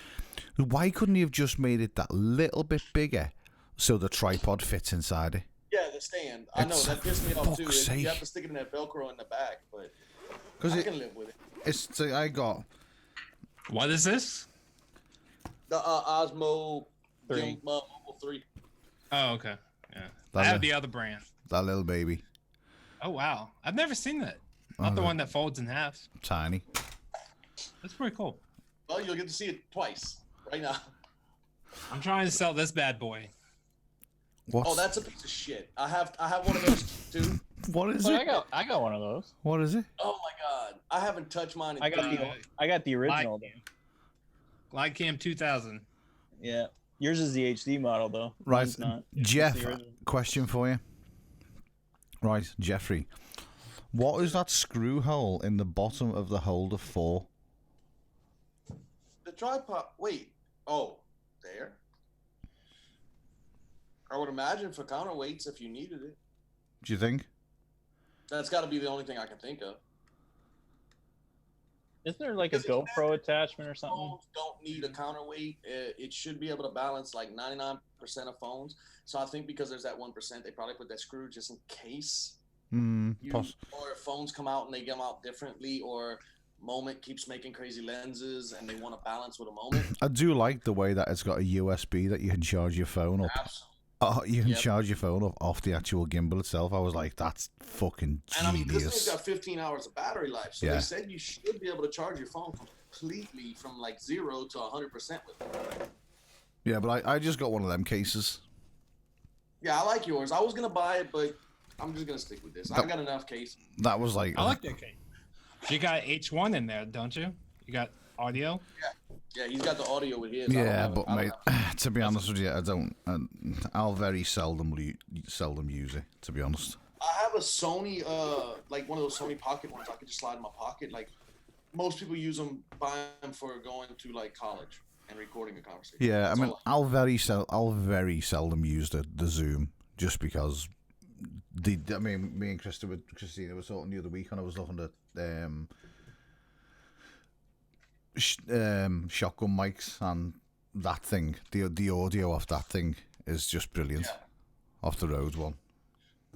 why couldn't he have just made it that little bit bigger so the tripod fits inside it? Yeah, the stand. I know It's that pissed me off too. fuck's sake. You have to stick it in that Velcro in the back, but Because I can live with it. it's so I got What is this? The Osmo 3. Mobile 3. Oh, okay. Yeah. That I have li- the other brand. that little baby, Oh, wow. I've never seen that. Not the one that folds in half. tiny. That's pretty cool. Well, you'll get to see it twice right now. I'm trying to sell this bad boy. What's, Oh, that's a piece of shit. I have one of those too. what is Well, it? I got one of those. What is it? Oh my god, I haven't touched mine in I got 30 the years. original. Glidecam 2000. Yeah. Yours is the HD model though. Right, Mine's not. Jeff. It's the original. Question for you. Right, Jeffrey. What is that screw hole in the bottom of the holder for? The tripod. Wait. Oh, there. I would imagine for counterweights if you needed it. Do you think? That's got to be the only thing I can think of. Isn't there like a GoPro attachment or something? Phones don't need a counterweight. It should be able to balance like 99% of phones. So I think because there's that 1%, they probably put that screw just in case. Or if phones come out and they come out differently, or Moment keeps making crazy lenses and they want to balance with a Moment. I do like the way that it's got a USB that you can charge your phone up. Absolutely. You can charge your phone up off the actual gimbal itself. I was like, that's fucking And I mean, this genius. thing's got 15 hours of battery life. So Yeah. they said you should be able to charge your phone completely from like 0 to 100% with it. Yeah, but I just got one of them cases. Yeah, I like yours. I was going to buy it, but I'm just going to stick with this. I got enough case. That was like, I like that case. You got H1 in there, don't you? You got audio? Yeah, he's got the audio with his. I don't yeah, have it. but I don't mate, have to be honest with you, I don't. I'll very seldom use it. To be honest. I have a Sony, like one of those Sony Pocket ones I could just slide in my pocket. Like most people use them, buy them for going to like college and recording a conversation. Yeah, That's I mean, all I'll very seldom use the Zoom just because. I mean, me and Christina were talking the other week, and I was looking at shotgun mics, and that thing, the audio off that thing is just brilliant. Off the Rode one.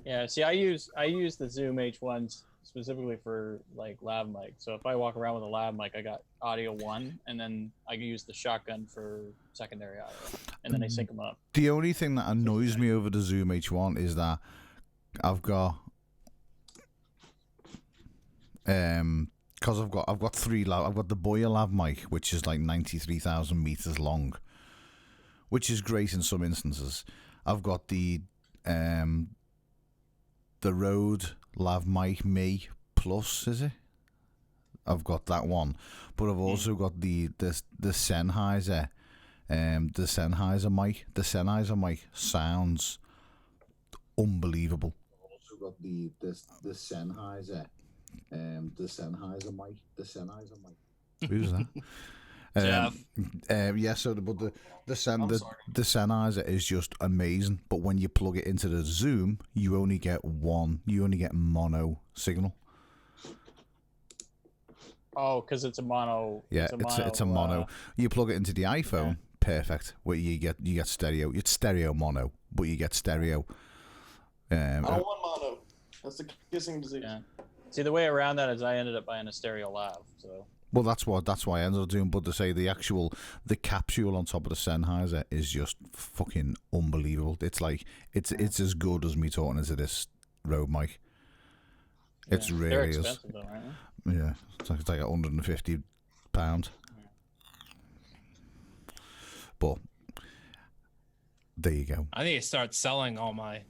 Yeah, see, I use the Zoom H1s specifically for like lav mic. So if I walk around with a lav mic, I got audio 1, and then I can use the shotgun for secondary audio, and then I sync them up. The only thing that annoys me over the Zoom H1 is that I've got because I've got three lav. I've got the Boya lav mic, which is like 93,000 meters long, which is great in some instances. I've got the Rode Lav Mic Me Plus, is it? I've got that one, but I've also got the Sennheiser, the Sennheiser mic. The Sennheiser mic sounds unbelievable. I've also got the Sennheiser, the Sennheiser mic. The Sennheiser mic. Who's that? Jeff. Yeah, so the Sennheiser is just amazing, but when you plug it into the Zoom, you only get mono signal. Oh, because it's a mono. Yeah, it's a mono. You plug it into the iPhone, perfect, where you get stereo. It's stereo mono, but you get stereo. I don't want mono. That's the kissing disease. Yeah. See, the way around that is I ended up buying a stereo lav. So. Well, that's why I ended up doing. But to say the capsule on top of the Sennheiser is just fucking unbelievable. It's like it's as good as me talking into this Rode mic. Yeah. It's really They're is. expensive though, aren't they? Yeah, it's like £150. But there you go. I need to start selling all my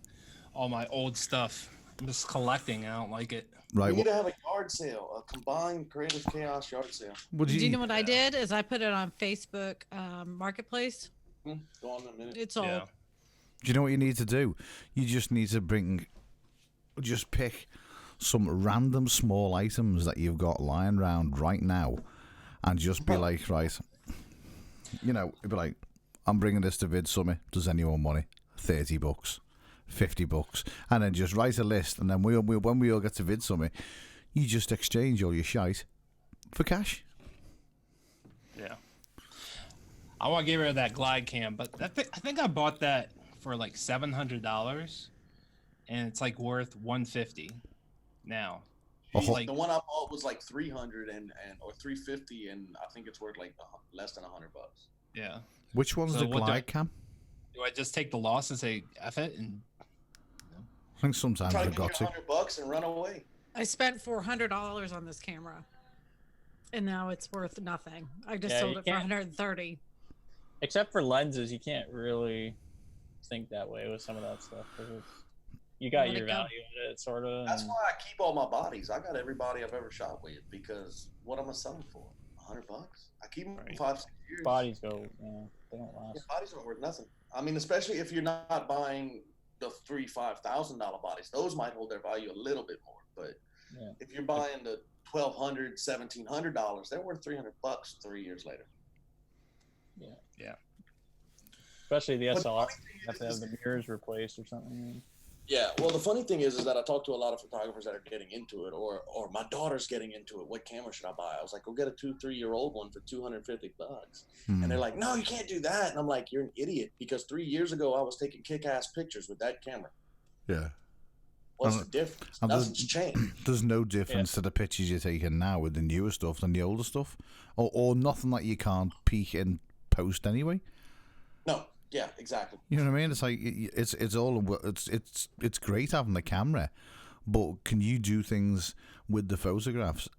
old stuff. I'm just collecting. I don't like it. Right. We need to have a yard sale, a combined Creative Chaos yard sale. Do you know what I did? Is I put it on Facebook Marketplace. Go on in a minute. It's all. Yeah. Do you know what you need to do? You just need to just pick some random small items that you've got lying around right now, and just be like, right, it'd be like, I'm bringing this to Vid Summit. Does anyone want it? $30, $50, and then just write a list, and then when we all get to Vid Summit, you just exchange all your shite for cash. Yeah. I want to get rid of that glide cam, but I think I bought that for like $700, and it's like worth $150 now. The one I bought was like 300 or 350, and I think it's worth like less than $100. Yeah. Which one's the glide cam? Do I just take the loss and say F it? And I think sometimes I've got to. $100 and run away. I spent $400 on this camera, and now it's worth nothing. I just sold it for $130. Except for lenses, you can't really think that way with some of that stuff. You got your value in it, sort of. That's why I keep all my bodies. I got everybody I've ever shot with, because what am I selling for? $100? I keep them 5-6 years. Bodies go, they don't last. Yeah, bodies aren't worth nothing. I mean, especially if you're not buying the $3,000-$5,000 bodies, those might hold their value a little bit more. But if you're buying the $1,200, $1,700, they're worth $300 3 years later. Yeah. Yeah. Especially the SLR, you have to have the mirrors replaced or something. Yeah, well, the funny thing is that I talk to a lot of photographers that are getting into it, or my daughter's getting into it. What camera should I buy? I was like, go get a 2-3-year-old one for $250. And they're like, no, you can't do that. And I'm like, you're an idiot, because 3 years ago I was taking kick-ass pictures with that camera. Yeah. What's the difference? Nothing's changed. There's no difference to the pictures you're taking now with the newer stuff than the older stuff, or nothing that you can't peek in post anyway. No. Yeah, exactly. You know what I mean? It's like it's great having the camera, but can you do things with the photographs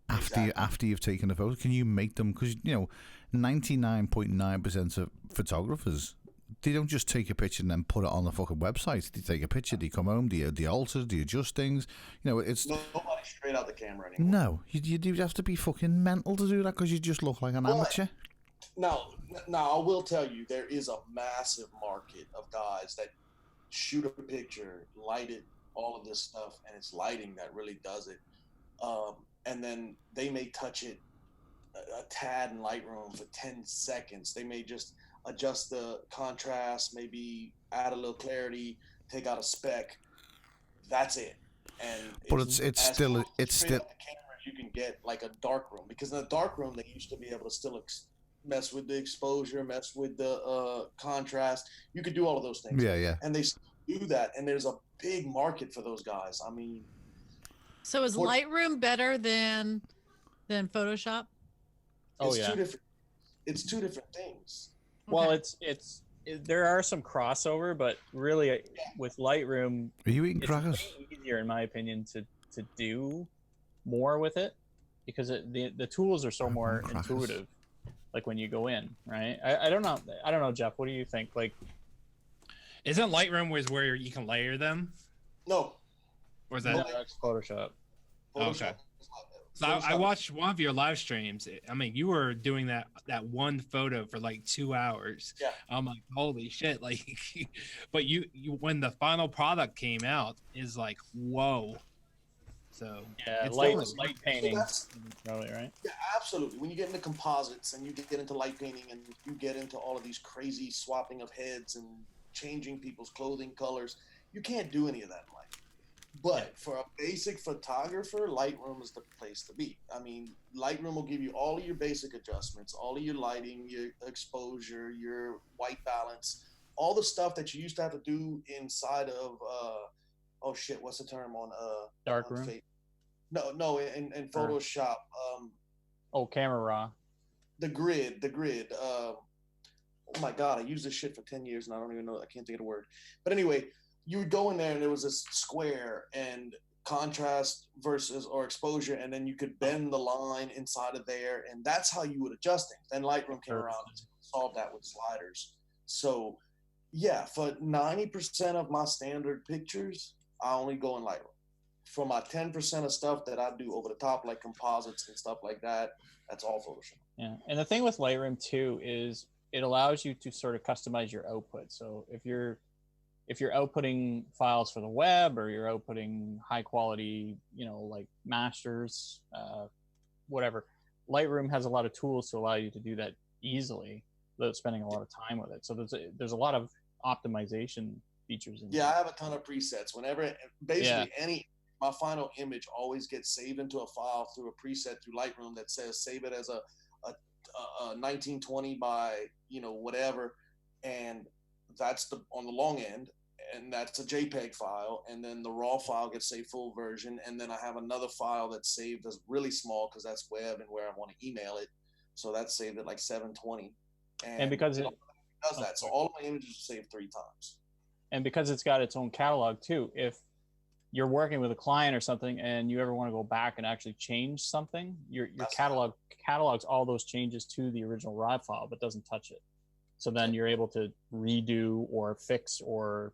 after you've taken the photo? Can you make them? Because 99.9% of photographers, they don't just take a picture and then put it on the fucking website. They take a picture, they come home, they alter, they adjust things. It's nobody straight out the camera anymore. No, you do have to be fucking mental to do that, because you just look like an amateur. Now, I will tell you, there is a massive market of guys that shoot a picture, light it, all of this stuff, and it's lighting that really does it. And then they may touch it a tad in Lightroom for 10 seconds. They may just adjust the contrast, maybe add a little clarity, take out a speck. That's it. And it's still the cameras you can get, like a dark room, because in a dark room they used to be able to still mess with the exposure, mess with the contrast. You could do all of those things. Yeah. And they do that, and there's a big market for those guys. I mean, so is Lightroom better than Photoshop? It's two different things. Well, there are some crossover, but really with Lightroom, are you eating crackers? It's easier, in my opinion, to do more with it, because the tools are so more intuitive. Like when you go in, right? I don't know, Jeff. What do you think? Like, isn't Lightroom where you can layer them? No. Or is that Photoshop? Okay. So I watched one of your live streams. I mean, you were doing that one photo for like 2 hours. Yeah. I'm like, holy shit! Like, but you when the final product came out, is like, whoa. So yeah, light painting, probably, right? Yeah, absolutely. When you get into composites and you get into light painting and you get into all of these crazy swapping of heads and changing people's clothing colors, you can't do any of that in light. But for a basic photographer, Lightroom is the place to be. I mean, Lightroom will give you all of your basic adjustments, all of your lighting, your exposure, your white balance, all the stuff that you used to have to do inside of oh shit, what's the term on Darkroom? No, in Photoshop. Camera Raw. The grid. Oh my god, I used this shit for 10 years and I don't even know. I can't think of the word. But anyway, you would go in there and there was this square and contrast versus or exposure, and then you could bend the line inside of there, and that's how you would adjust things. Then Lightroom came around and solved that with sliders. So yeah, for 90% of my standard pictures, I only go in Lightroom. For my 10% of stuff that I do over the top, like composites and stuff like that, that's all Photoshop. Yeah, and the thing with Lightroom too is it allows you to sort of customize your output. So if you're outputting files for the web, or you're outputting high quality, like masters, whatever, Lightroom has a lot of tools to allow you to do that easily without spending a lot of time with it. So there's a lot of optimization features in I have a ton of presets. Whenever my final image always gets saved into a file through a preset through Lightroom that says save it as a 1920 by whatever, and that's on the long end, and that's a JPEG file, and then the raw file gets saved full version, and then I have another file that's saved as really small because that's web and where I want to email it, so that's saved at like 720, and because it does that, so all of my images are saved 3 times. And because it's got its own catalog too, if you're working with a client or something and you ever want to go back and actually change something, your catalog catalogs all those changes to the original RAW file but doesn't touch it. So then you're able to redo or fix or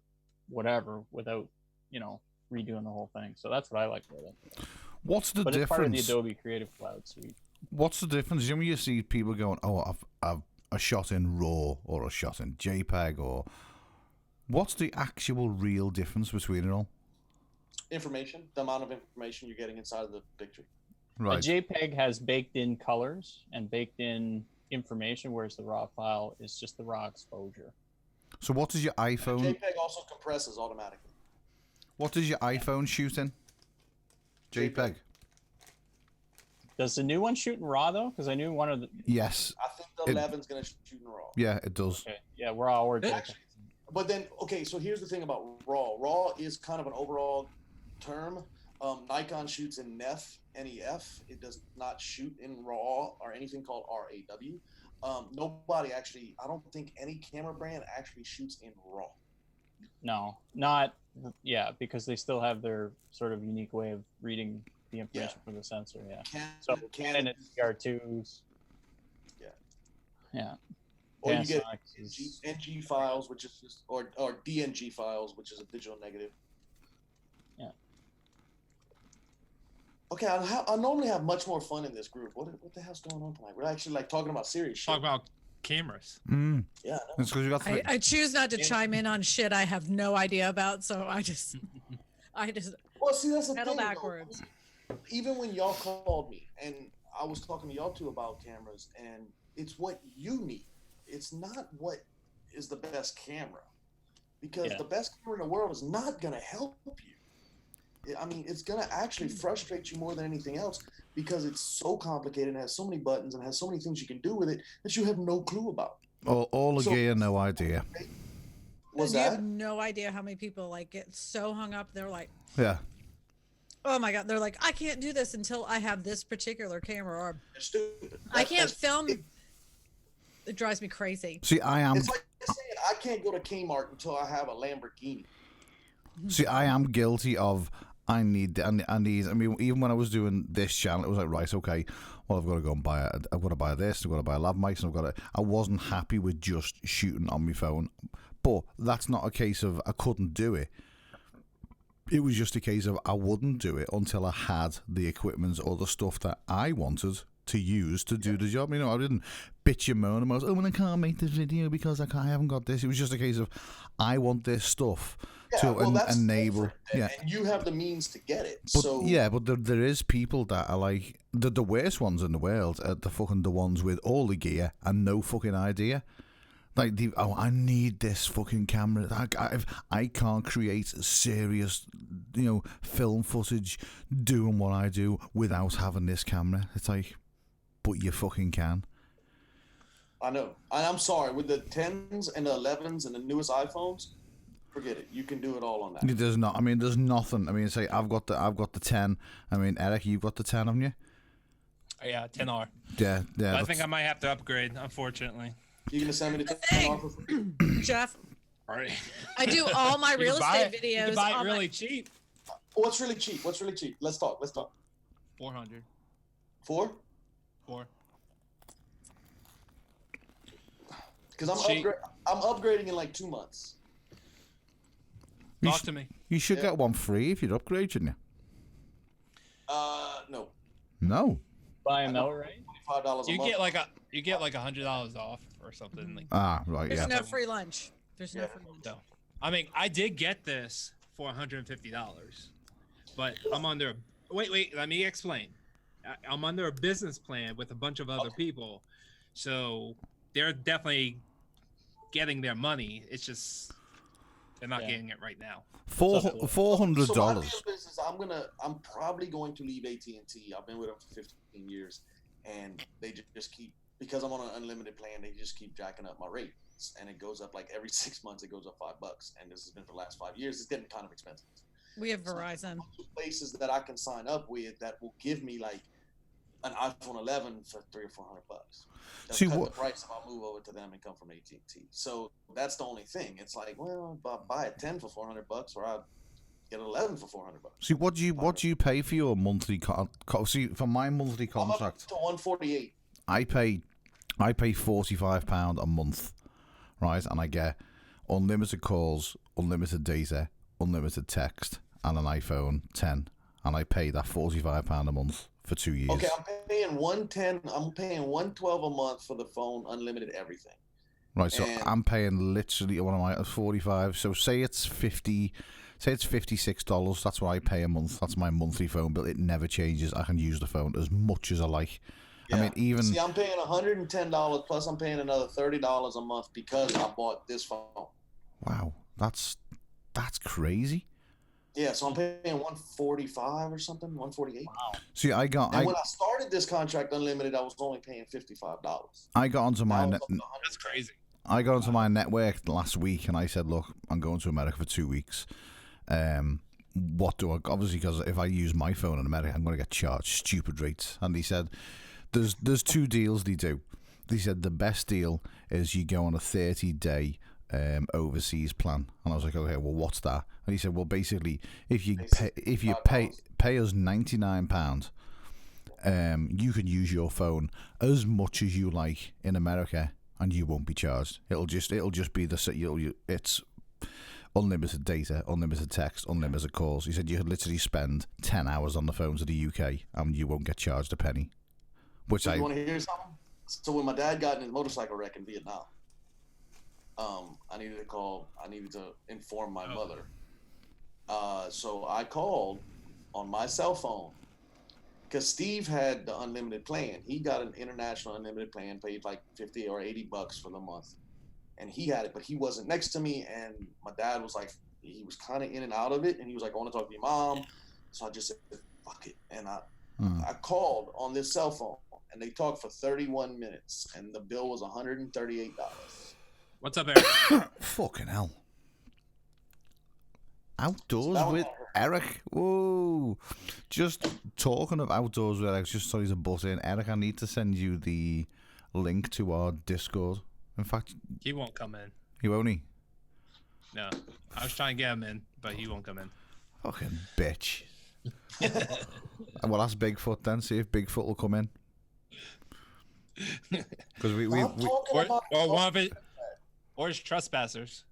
whatever without, redoing the whole thing. So that's what I like with it. What's the but difference? It's part of the Adobe Creative Cloud suite. What's the difference? You see people going, "Oh, I've a shot in RAW or a shot in JPEG," or what's the actual real difference between it all? Information, the amount of information you're getting inside of the picture. Right. A JPEG has baked in colors and baked in information, whereas the RAW file is just the raw exposure. So what does your iPhone... JPEG also compresses automatically. What does your iPhone shoot in? JPEG. Does the new one shoot in RAW, though? Because I knew one of the... Yes. I think the 11's going to shoot in RAW. Yeah, it does. Okay. Yeah, RAW or JPEG. But then, okay, so here's the thing about RAW. RAW is kind of an overall term. Nikon shoots in NEF, N-E-F. It does not shoot in RAW or anything called RAW. Nobody actually, I don't think any camera brand actually shoots in RAW. No, not, because they still have their sort of unique way of reading the information from the sensor, so Canon and DR2s. Yeah. Or you get NG files, which is just, or DNG files, which is a digital negative. Yeah. Okay, I normally have much more fun in this group. What the hell's going on tonight? We're actually like talking about serious shit. Talk about cameras. Yeah. It's 'cause you got I choose not to chime in on shit I have no idea about, so I just well, see, that's the pedal thing, backwards. Even when y'all called me and I was talking to y'all too about cameras, and it's what you need. It's not what is the best camera, because the best camera in the world is not going to help you. I mean, it's going to actually frustrate you more than anything else, because it's so complicated and has so many buttons and has so many things you can do with it that you have no clue about. All the gear, no idea. You have no idea how many people get so hung up. They're like, yeah. Oh my God. They're like, I can't do this until I have this particular camera, or they're stupid. I can't film. It drives me crazy. See, I am. It's like saying I can't go to Kmart until I have a Lamborghini. See, I am guilty of. I need. I mean, even when I was doing this channel, it was like, right, okay. Well, I've got to go and buy. I've got to buy this. I've got to buy a lav mic. And I've got to. I wasn't happy with just shooting on my phone, but that's not a case of I couldn't do it. It was just a case of I wouldn't do it until I had the equipment or the stuff that I wanted to use to do the job. I didn't bitch and moan about, I can't make this video because I haven't got this. It was just a case of I want this stuff to enable. Yeah, and you have the means to get it. But there is people that are like the worst ones in the world are the ones with all the gear and no fucking idea. Like, I need this fucking camera. I can't create serious film footage doing what I do without having this camera. It's like, but you fucking can. I know. And I'm sorry, with the 10s and the 11s and the newest iPhones, forget it. You can do it all on that. There's not. I mean, there's nothing. I mean, say I've got the 10. I mean, Eric, you've got the 10, haven't you? Yeah, 10R. Yeah. I think I might have to upgrade, unfortunately. You gonna send me the 10R for free? Jeff, All right. I do all my real estate videos. You can buy it on really cheap. What's really cheap? What's really cheap? Let's talk. 400. 4? 4. Because Cheap. I'm upgrading in like 2 months. Talk to me. You should get one free if you'd upgrade, shouldn't you? No. No. Buy them outright. $5 a You month. get like $100 off or something. Like, Right. There's Yeah. no free lunch. There's no free lunch. no. I mean, I did get this for $150, but I'm under. Wait. Let me explain. I'm under a business plan with a bunch of other people, so they're definitely getting their money. It's just they're not getting it right now. $400. So my deal is I'm probably going to leave AT&T. I've been with them for 15 years, and they just keep, because I'm on an unlimited plan, they just keep jacking up my rates, and it goes up like every 6 months. It goes up $5, and this has been for the last 5 years. It's getting kind of expensive. We have Verizon. So places that I can sign up with that will give me like an iPhone 11 for $300 or $400. They'll See, cut what- the price if I move over to them and come from AT&T. So that's the only thing. It's like, well, if I buy a 10 for $400, or I get an 11 for $400. See, what do you pay for your monthly see, for my monthly I'm up contract, to 148. I pay £45 a month, right? And I get unlimited calls, unlimited data, unlimited text, and an iPhone 10. And I pay that £45 a month for 2 years. Okay, I'm paying 110. I'm paying 112 a month for the phone, unlimited everything. Right, so And- I'm paying literally, what am I, 45? So say it's $56. That's what I pay a month. That's my monthly phone bill. It never changes. I can use the phone as much as I like. I mean, even See, I'm paying $110 plus I'm paying another $30 a month because I bought this phone. wow, that's crazy. Yeah, so I'm paying 145 or something, 148. Wow. See, And when I started this contract unlimited, I was only paying $55. I got onto my That's crazy. I got onto my network last week and I said, look, I'm going to America for 2 weeks. What do I, obviously, because if I use my phone in America, I'm going to get charged stupid rates. And he said, there's 2 deals they do. They said the best deal is you go on a 30-day overseas plan. And I was like, okay, well, what's that? And he said, well, basically, if you pay us £99, you can use your phone as much as you like in America, and you won't be charged. It'll just be it's unlimited data, unlimited text, unlimited calls. He said you could literally spend 10 hours on the phone to the UK and you won't get charged a penny. Which You want to hear something? So when my dad got in his motorcycle wreck in Vietnam, I needed to inform my mother. So I called on my cell phone because Steve had the unlimited plan. He got an international unlimited plan, paid like $50 or $80 for the month. And he had it, but he wasn't next to me. And my dad was like, he was kind of in and out of it. And he was like, I want to talk to your mom. So I just said, fuck it. And I called on this cell phone and they talked for 31 minutes and the bill was $138. What's up, Eric? fucking hell. Outdoors So with Eric. Whoa. Just talking of outdoors with Eric, just sorry to butt in. Eric, I need to send you the link to our Discord. In fact, He won't come in. you won't he? No. I was trying to get him in, but he won't come in. Fucking bitch. Well, that's Bigfoot then. See if Bigfoot will come in. Because we Or one of it, or his trespassers.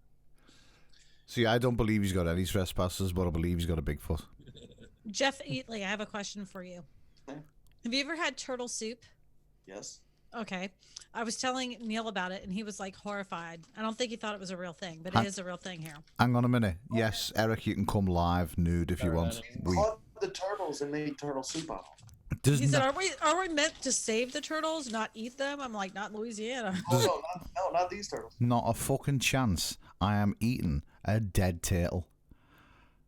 see, I don't believe he's got any trespassers, but I believe he's got a Bigfoot. Jeff Eatley, I have a question for you. Have you ever had turtle soup? Yes. Okay. I was telling Neil about it, and he was like horrified. I don't think he thought it was a real thing, but it is a real thing here. Hang on a minute. Yes, Eric, you can come live nude if you want. We Caught the turtles and made turtle soup out of them. does He said, not, "Are we meant to save the turtles, not eat them?" I'm like, "Not in Louisiana." No, not these turtles. not a fucking chance. I am eating a dead turtle.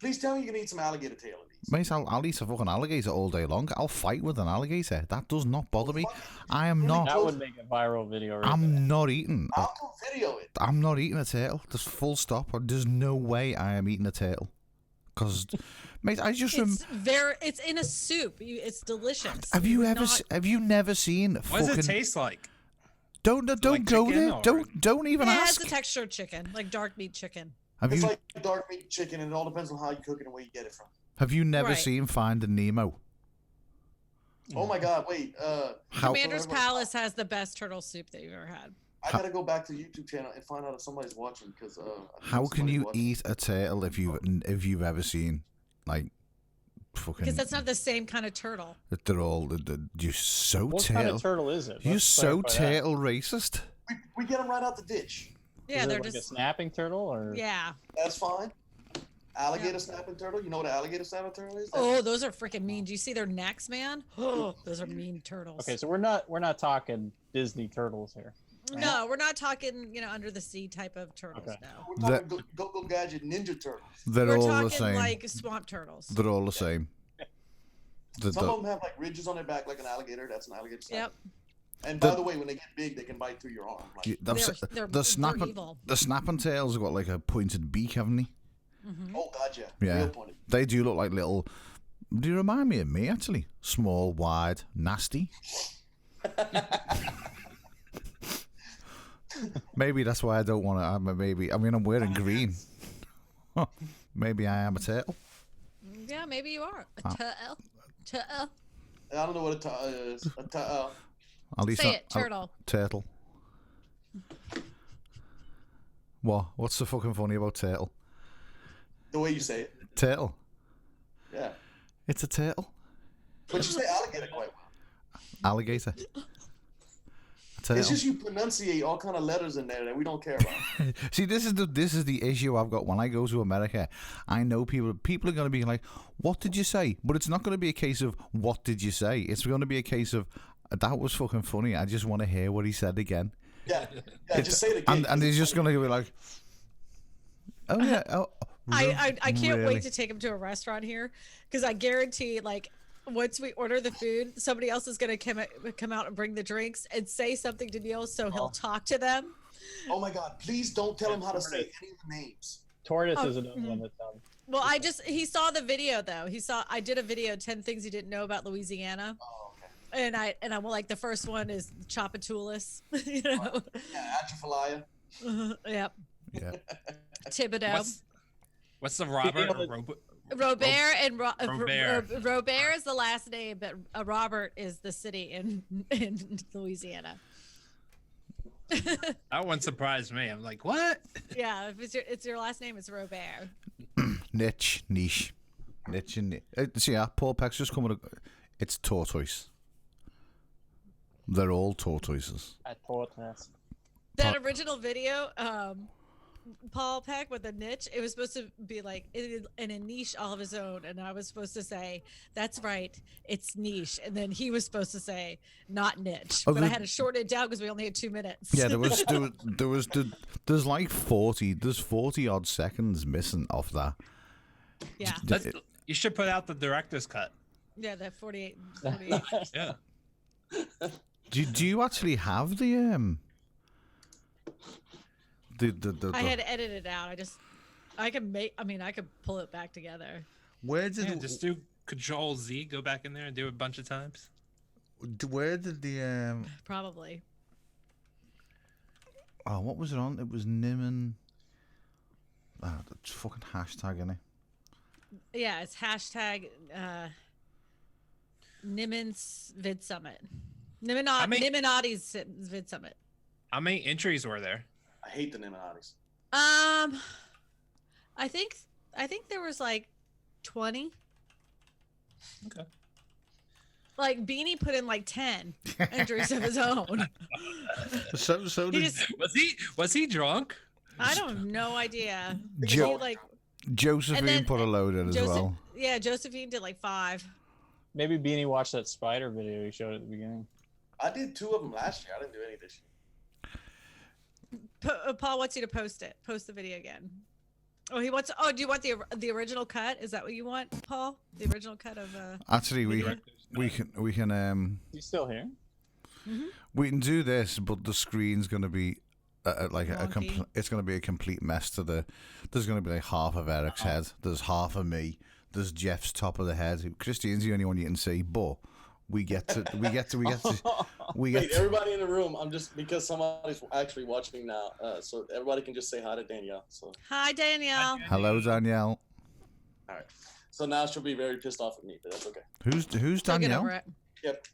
Please tell me you can eat some alligator tail at least. Mate, I'll eat a fucking alligator all day long. I'll fight with an alligator. That does not bother me. I am not. That would make a viral video. Right there. I'm not eating. I'll go video it. I'm not eating a turtle. Just full stop. There's no way I am eating a turtle. Because, mate, I just It's in a soup. It's delicious. Have you ever? Have you never seen? What does it taste like? Don't like go chicken there. or- Don't even It ask. has the texture of chicken, like dark meat chicken. Have It's you like dark meat chicken, and it all depends on how you cook it and where you get it from. Have you never Right. seen Finding Nemo? Oh my God! Wait. How? Commander's Palace has the best turtle soup that you've ever had. I gotta go back to the YouTube channel and find out if somebody's watching because. How can you eat a turtle if you've ever seen like fucking? Because that's not the same kind of turtle. They're all you're so What turtle. kind of turtle is it? You're Let's so clarify that. turtle racist. We get them right out the ditch. Yeah, Is it they're like a just snapping turtle or? yeah. That's fine. Alligator snapping turtle. You know what an alligator snapping turtle is? Oh, those are freaking mean. Do you see their necks, man? Oh, those are mean turtles. Okay, so we're not talking Disney turtles here. No, we're not talking, under the sea type of turtles. Okay. No, We're talking Go-Go Gadget Ninja Turtles. They're we're all talking the same. like swamp turtles. They're all the same. Some of them have like ridges on their back like an alligator. That's an alligator snapper. Yep. And by the way, when they get big, they can bite through your arm. Like, They're the snapping evil. the snapping tails have got like a pointed beak, haven't they? oh God, yeah. Yeah, Real pointed. they do look like little. Do you remind me of me actually? Small, wide, nasty. Maybe that's why I don't want to. Maybe I'm wearing green. Maybe I am a turtle. Yeah, maybe you are a turtle. Turtle. I don't know what a is. At least Say it, turtle. Turtle. What? What's so fucking funny about turtle? The way you say it. Turtle. Yeah. It's a turtle. But you say alligator quite well. Alligator. Turtle. It's just you pronunciate all kind of letters in there that we don't care about. See, this is the issue I've got when I go to America. I know people are going to be like, "What did you say?" But it's not going to be a case of "What did you say?" It's going to be a case of "That was fucking funny. I just want to hear what he said again." Yeah, just say it again. And he's just going to be like, "Oh yeah, oh." I can't really? wait to take him to a restaurant here because I guarantee once we order the food, somebody else is going to come out and bring the drinks and say something to Neil so he'll talk to them. Oh my God! Please don't tell him how to say any of the names. Tortoise is another one that's Well, he saw the video though. I did a video 10 things you didn't know about Louisiana. Oh, okay. And I'm like the first one is Chapatulas, Yeah, Atrophilia. Yep. Yeah. Thibodeau. What's the Robert or Robert and Robert. Robert is the last name, but Robert is the city in Louisiana. That one surprised me. I'm like, what? Yeah, if it's your last name, it's Robert. Niche. Niche and niche. See, Paul Peck's just coming. It's tortoise. They're all tortoises. a tortoise. That original video, Paul Peck with a niche, it was supposed to be like in a niche all of his own, and I was supposed to say, "That's right, it's niche," and then he was supposed to say, "Not niche," but I had to shorten it down because we only had 2 minutes. Yeah, there's like 40 odd seconds missing off that. Yeah, You should put out the director's cut. yeah, that 48. Yeah. Do you actually have the I had to edit it out. I could pull it back together. Where did Yeah, just do Control Z, go back in there and do it a bunch of times. where did the Probably. oh, what was it on? It was Niman. Ah, the fucking hashtag in it. Yeah, it's hashtag Nimen's Vid Summit. Niminati's Vid Summit. How many entries were there? I hate the Niminatis. I think there was like 20. Okay. Like Beanie put in like 10 entries of his own. So did Was he drunk? I don't have no idea. Jo- He, like Josephine then- put a load in as well. Yeah, Josephine did like 5. Maybe Beanie watched that spider video he showed at the beginning. I did 2 of them last year. I didn't do any this year. Paul wants you to post it. Post the video again. Oh, he wants. Oh, do you want the original cut? Is that what you want, Paul? The original cut of. Actually, we video? can. You still here? We can do this, but the screen's going to be like Wonky. it's going to be a complete mess. There's going to be like half of Eric's head. There's half of me. There's Jeff's top of the head. Christine's the only one you can see, but we get to. Wait, everybody in the room. I'm just because somebody's actually watching now, so everybody can just say hi to Danielle. So Hi, Danielle. Hello, Danielle. all right. So now she'll be very pissed off at me, but that's okay. Who's She'll get Danielle? over it. Yep.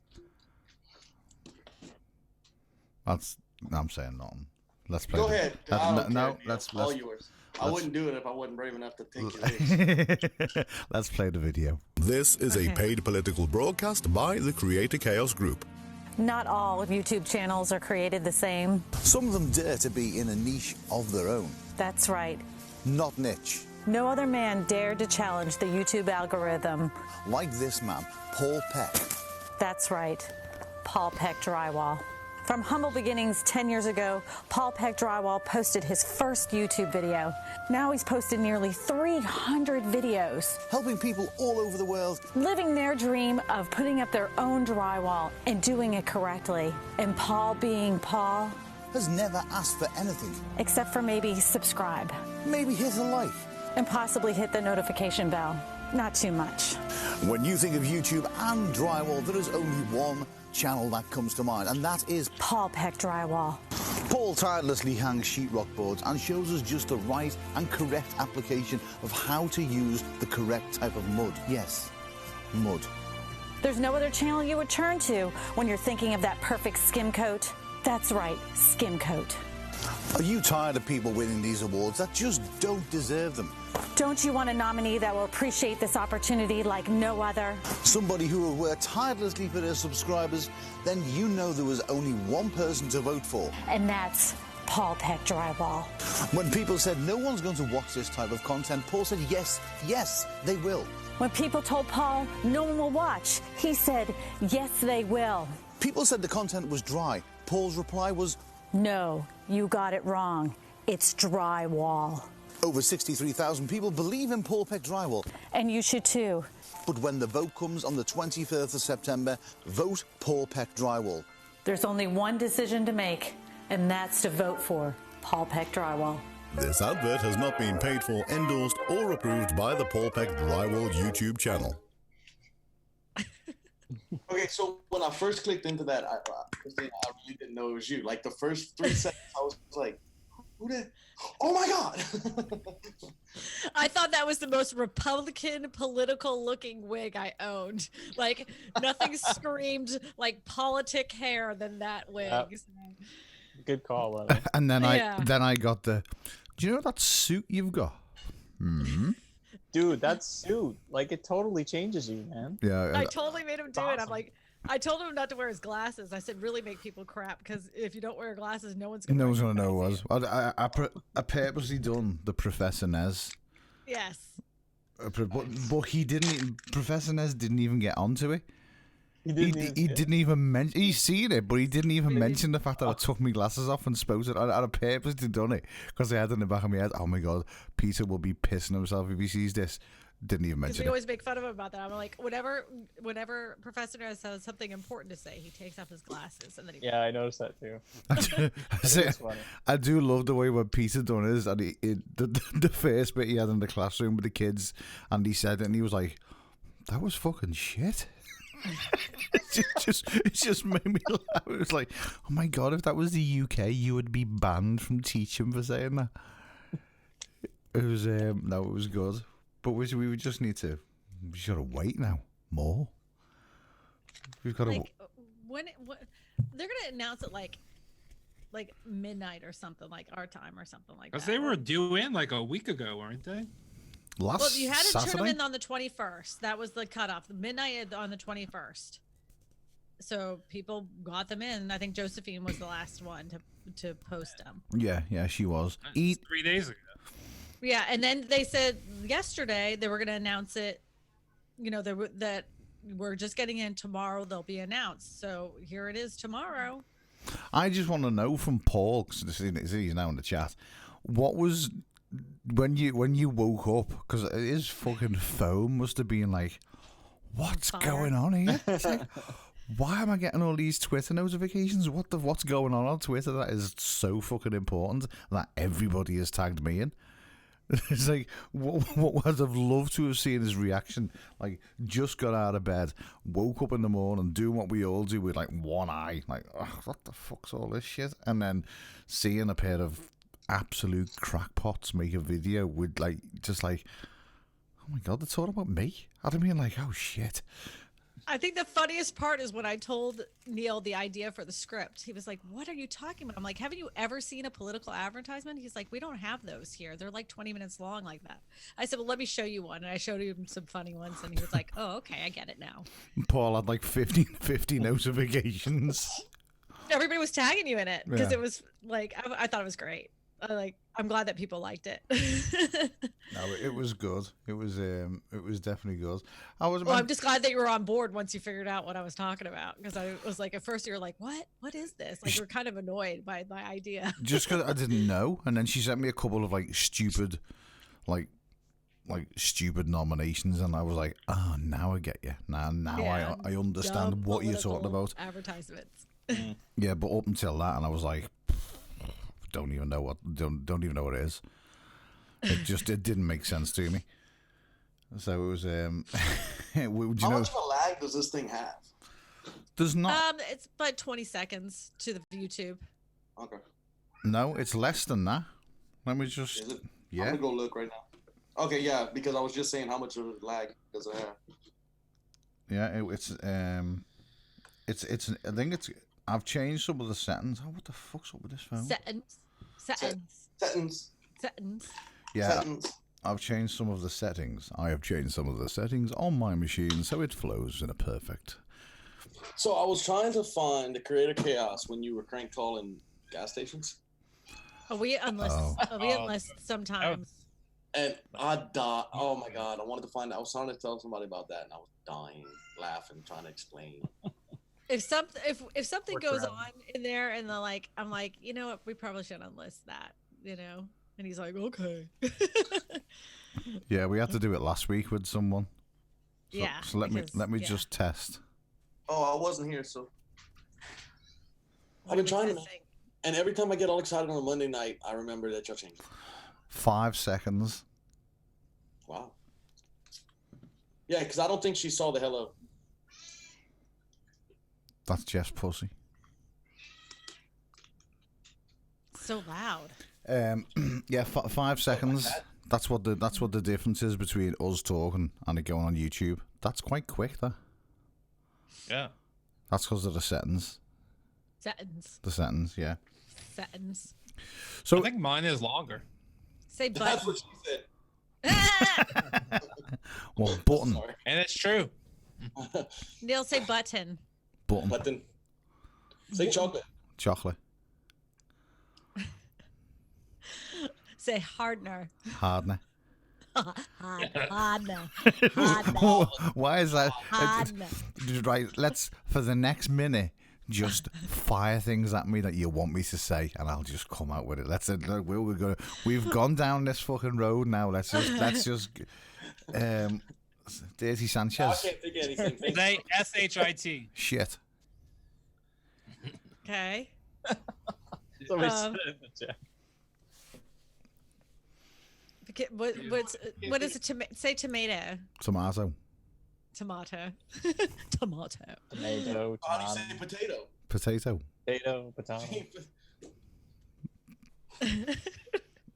I'm saying nothing. Let's play. Go ahead. I don't no, care, let's all yours. I wouldn't do it if I wasn't brave enough to take your risk. Let's play the video. This is a paid political broadcast by the Creator Chaos Group. Not all YouTube channels are created the same. Some of them dare to be in a niche of their own. That's right. Not niche. No other man dared to challenge the YouTube algorithm. Like this man, Paul Peck. That's right. Paul Peck Drywall. From humble beginnings 10 years ago, Paul Peck Drywall posted his first YouTube video. Now he's posted nearly 300 videos. Helping people all over the world. Living their dream of putting up their own drywall and doing it correctly. And Paul being Paul. Has never asked for anything. Except for maybe subscribe. Maybe hit a like. And possibly hit the notification bell. Not too much. When you think of YouTube and drywall, there is only one channel that comes to mind, and that is Paul Peck Drywall. Paul tirelessly hangs sheetrock boards and shows us just the right and correct application of how to use the correct type of mud. Yes, mud. There's no other channel you would turn to when you're thinking of that perfect skim coat. That's right, skim coat. Are you tired of people winning these awards that just don't deserve them? Don't you want a nominee that will appreciate this opportunity like no other? Somebody who will work tirelessly for their subscribers, then you know there was only one person to vote for. And that's Paul Peck Drywall. When people said no one's going to watch this type of content, Paul said yes, yes, they will. When people told Paul no one will watch, he said yes, they will. People said the content was dry. Paul's reply was, no, you got it wrong. It's drywall. Over 63,000 people believe in Paul Peck Drywall. And you should too. But when the vote comes on the 21st of September, vote Paul Peck Drywall. There's only one decision to make, and that's to vote for Paul Peck Drywall. This advert has not been paid for, endorsed, or approved by the Paul Peck Drywall YouTube channel. Okay, so when I first clicked into that, I really didn't know it was you. Like the first 3 seconds, I was like, who the? Oh my God! I thought that was the most Republican political looking wig I owned. Like nothing screamed like politic hair than that wig. Good call, Lenny. And then I got the. Do you know that suit you've got? Mm-hmm. Dude, that suit, like, it totally changes you, man. Yeah. I totally made him do it. I'm like, I told him not to wear his glasses. I said, really make people crap, because if you don't wear glasses, no one's gonna. No one's gonna know what it was. I purposely done the Professor Nez. Yes. But he didn't. Professor Nez didn't even get onto it. He didn't even mention. He's seen it, but he didn't even mention the fact that I took my glasses off and spoke it. I'd have purposely done it because I had in the back of my head, oh my God, Peter will be pissing himself if he sees this. Didn't even mention it. We always make fun of him about that. I'm like, whenever Professor Nez has something important to say, he takes off his glasses and then he. Yeah, I noticed that too. I do love the way when Peter done is, and the first bit he had in the classroom with the kids, and he said it, and he was like, "That was fucking shit." it just made me laugh. It was like, oh my God, if that was the UK, you would be banned from teaching for saying that. It was no, it was good, but we would just need to. We just gotta wait now more. We've got to. Like, when they're gonna announce it like midnight or something, like our time or something like that. Because they were due in like a week ago, weren't they? Well, you had to Saturday? turn them in on the 21st. That was the cutoff. Midnight on the 21st. So people got them in. I think Josephine was the last one to post them. Yeah, she was. 3 days ago. Yeah, and then they said yesterday they were going to announce it. You know, that we're just getting in tomorrow. They'll be announced. So here it is tomorrow. I just want to know from Paul, because he's now in the chat, what was when you woke up, because his fucking phone must have been like, what's going on here? It's like, why am I getting all these Twitter notifications? What's going on Twitter that is so fucking important that everybody has tagged me in? It's like, what I'd have loved to have seen his reaction. Like, just got out of bed, woke up in the morning, doing what we all do with like one eye, like, oh, what the fuck's all this shit? And then seeing a pair of absolute crackpots make a video with like, just like, oh my god, they're talking about me. I'd have been like, oh shit. I think the funniest part is when I told Neil the idea for the script. He was like, what are you talking about? I'm like, haven't you ever seen a political advertisement? He's like, we don't have those here. They're like 20 minutes long like that. I said, well, let me show you one. And I showed him some funny ones. And he was like, oh, okay, I get it now. Paul had like 50 notifications. Everybody was tagging you in it because Yeah. it was like, I thought it was great. I'm glad that people liked it. No, it was good. It was definitely good. Well, I'm just glad that you were on board once you figured out what I was talking about, because I was like, at first you were like, what is this? Like, you were kind of annoyed by my idea. Just because I didn't know, and then she sent me a couple of like stupid nominations, and I was like, oh, now I get you. Now Yeah, I understand what you're talking about. Advertisements. Yeah, but up until that, and I was like, don't even know what it is. It didn't make sense to me. So it was. How much of a lag does this thing have? There's not. It's about 20 seconds to the YouTube. Okay. No, it's less than that. Let me just. Is it? Yeah. I'm gonna go look right now. Okay, yeah, because I was just saying how much of a lag does it have. Yeah, it's. I think it's. I've changed some of the settings. Oh, what the fuck's up with this phone? Settings. Yeah, Settings. I've changed some of the settings. I have changed some of the settings on my machine so it flows in a perfect. So I was trying to find the Creator Chaos when you were crank calling gas stations. We enlist sometimes. And I died. Oh my god! I wanted to find. I was trying to tell somebody about that, and I was dying, laughing, trying to explain. If something Or goes crap. on in there and I'm like, you know what, we probably should enlist that, you know? And he's like, okay. Yeah, we had to do it last week with someone. So, Yeah, So let me yeah. just test. Oh, I wasn't here, so I've been trying to. And every time I get all excited on a Monday night, I remember that you're changing. 5 seconds. Wow. Yeah, because I don't think she saw the hello. That's Jeff's pussy. So loud. Yeah, 5 seconds. That's what the difference is between us talking and it going on YouTube. That's quite quick, though. Yeah. That's because of the settings. Settings. The settings, yeah. Settings. So I think mine is longer. Say That's button. what she said. Well, button. And it's true. Neil, say button. Button. Button. Say chocolate. Chocolate. Say hardener. Hardner. Hardener. Why is that? Hardner. Right, let's, for the next minute, just fire things at me that you want me to say, and I'll just come out with it. We've gone down this fucking road now. Let's just. Dirty Sanchez. I can't think of anything. Say S-H-I-T. Shit. Okay. Somebody said it in the chat. What is it? Say tomato. Tomato. Tomato. Tomato. Tomato. How do you say potato? Potato. Potato. Potato.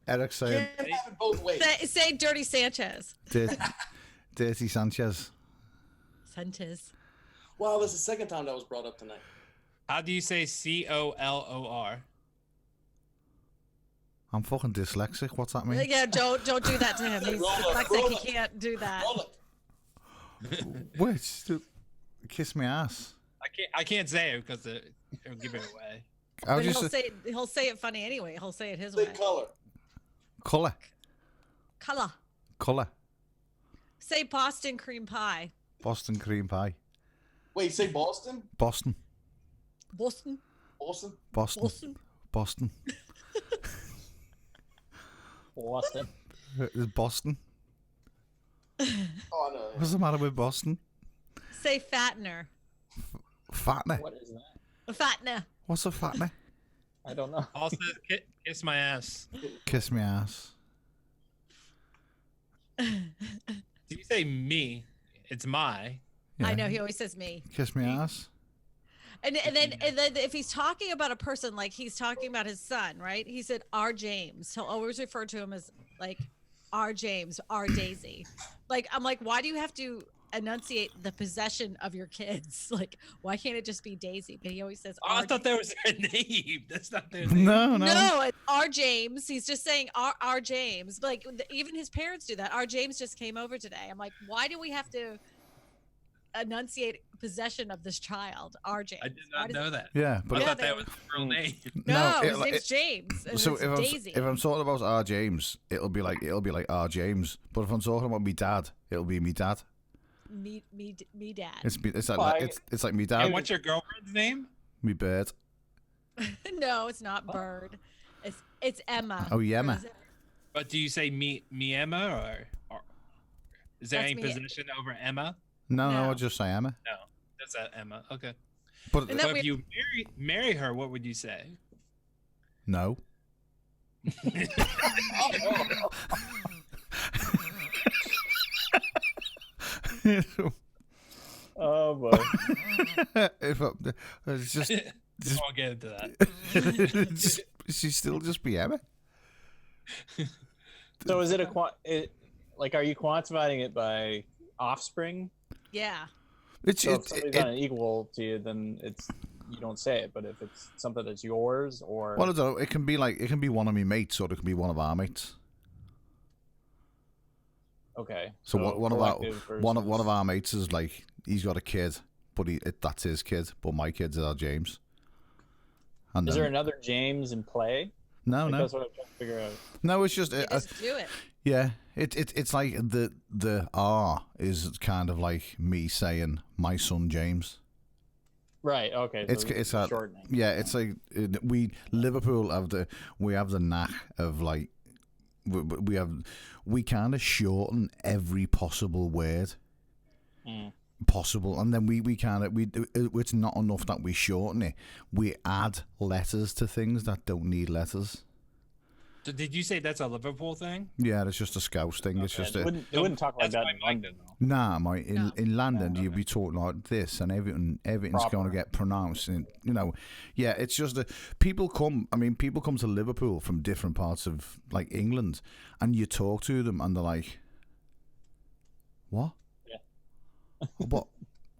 Eric saying. Can't have it both ways. Say Dirty Sanchez. Dirty Sanchez. Sanchez. Wow, that's the second time that was brought up tonight. How do you say C-O-L-O-R? I'm fucking dyslexic. What's that mean? Yeah, don't do that to him. He's Roll up, dyslexic. roll He up. can't do that. Roll it. Which? Kiss me ass. I can't say it because it'll give it away. How But do you he'll say it funny anyway. He'll say it his Say way. color. Colour. Color. Colour. Say Boston cream pie. Boston cream pie. Wait, say Boston? Boston. Boston. Boston? Boston. Boston. Boston. Boston. Is Boston? Oh no. What's the matter with Boston? Say fattener. Fattener. What is that? A fattener. What's a fattener? I don't know. Also, kiss my ass. Kiss me ass. Did you say me? It's my. Yeah. I know he always says me. Kiss me ass. And then if he's talking about a person, like he's talking about his son, right? He said R. James. He'll always refer to him as like R. James, R. Daisy. Like I'm like, why do you have to enunciate the possession of your kids? Like, why can't it just be Daisy? But he always says Oh, I R. thought that was their name. That's not their name. No, it's R. James. He's just saying R. James. Like even his parents do that. R. James just came over today. I'm like, why do we have to enunciate possession of this child, R. James? I did not know that. Yeah, but I thought that was the real name. No, his name's James. And So it's Daisy. if I'm talking about R. James, it'll be like R. James. But if I'm talking about me dad, it'll be me dad. Me dad. It's like me dad. And what's your girlfriend's name? Me bird. No, it's not Bird. It's Emma. Oh, yeah, Emma. But do you say me Emma or is there That's any me. position over Emma? No, I'll just say Emma. No, that's Emma. Okay. But But if you marry her, what would you say? no. Oh boy. It's just I'll get into that. She'd still just be Emma. So is it like, are you quantifying it by offspring? Yeah. So if somebody's not equal to you, then you don't say it. But if it's something that's yours, or Well, I don't know. It can be one of my mates, or it can be one of our mates. okay. So one of our mates is like, he's got a kid, but that's his kid. But my kids are James. And Is there another James in play? No, Like, no. That's what I'm trying to figure out. No, it's just Just do it. yeah. It's like the R is kind of like me saying my son James. Right. Okay. So It's a shortening. yeah. It's like Liverpool have the knack of like we kind of shorten every possible word possible, and then we kind of it's not enough that we shorten it. We add letters to things that don't need letters. So did you say that's a Liverpool thing? Yeah, it's just a Scouse thing. It's just They wouldn't talk like that in London, though. Nah, mate. In London, you'd be talking like this, and everything's going to get pronounced. And yeah, it's just that people come. I mean, people come to Liverpool from different parts of like England, and you talk to them, and they're like, "What? Yeah. But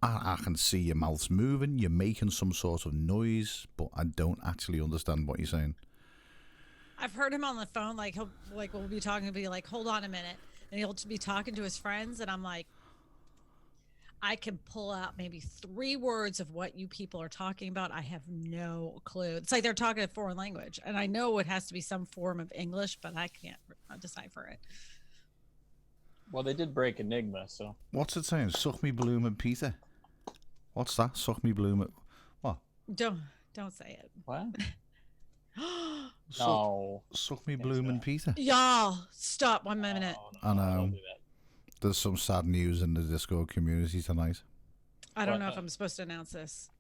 I can see your mouth's moving. You're making some sort of noise, but I don't actually understand what you're saying." I've heard him on the phone, like we'll be talking, and be like, hold on a minute, and he'll be talking to his friends, and I'm like, I can pull out maybe 3 words of what you people are talking about. I have no clue. It's like they're talking a foreign language, and I know it has to be some form of English, but I can't decipher it. Well, they did break Enigma, so. What's it saying? Suck me, bloom, and Peter. What's that? Suck me, bloom, and what? Don't say it. What? No. Suck me, bloom, and Peter. Y'all, stop 1 minute. I know. There's some sad news in the Discord community tonight. I don't know if I'm supposed to announce this.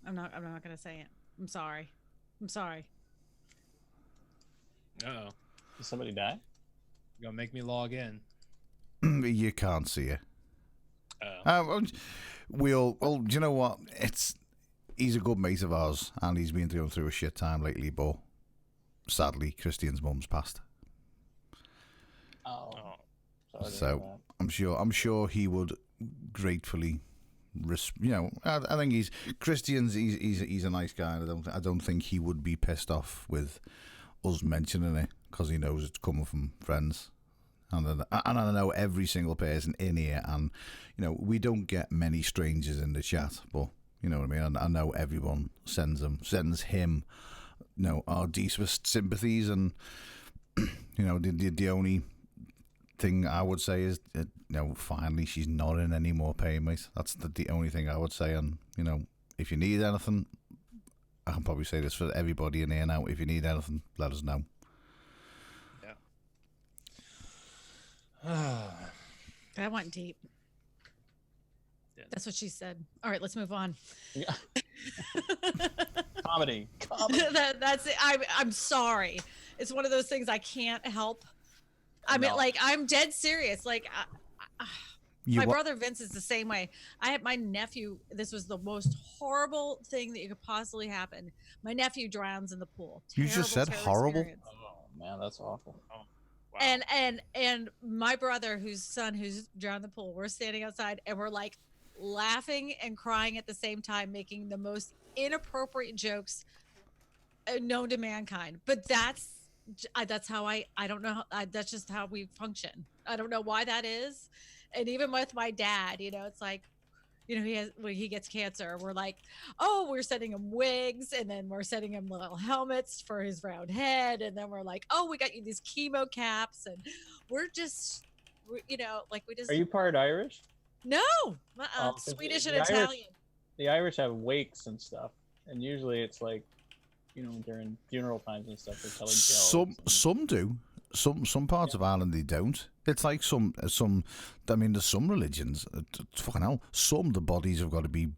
I'm not going to say it. I'm sorry. Uh-oh. Did somebody die? You're gonna make me log in. You can't see it. Well, do you know what? He's a good mate of ours, and he's been going through a shit time lately, but sadly, Christian's mum's passed. Oh. So I'm sure he would gratefully, I think Christian's he's a nice guy. And I don't think he would be pissed off with us mentioning it because he knows it's coming from friends. And I know every single person in here, and we don't get many strangers in the chat, but you know what I mean. I know everyone sends him, our deepest sympathies, and the only thing I would say is, finally she's not in any more pain, mate. That's the only thing I would say. And if you need anything, I can probably say this for everybody in here now. If you need anything, let us know. That went deep. That's what she said. All right, let's move on. Yeah. Comedy. That's it. I'm sorry. It's one of those things I can't help. I mean, like, I'm dead serious. Like, my brother Vince is the same way. I had my nephew. This was the most horrible thing that could possibly happen. My nephew drowns in the pool. You just said horrible. Oh man, that's awful. Oh, wow. And my brother, who's drowned in the pool, we're standing outside and we're like laughing and crying at the same time, making the most inappropriate jokes known to mankind. But that's how I don't know. That's just how we function. I don't know why that is. And even with my dad, you know, it's like, you know, when he gets cancer, we're like, oh, we're sending him wigs, and then we're sending him little helmets for his round head, and then we're like, oh, we got you these chemo caps, and you know, like we just. Are you part Irish? No, Swedish and Italian. The Irish have wakes and stuff, and usually it's like, you know, during funeral times and stuff, they're telling jokes. Some do. Some parts of Ireland they don't. It's like some. I mean, there's some religions. Fucking hell. Some the bodies have got to be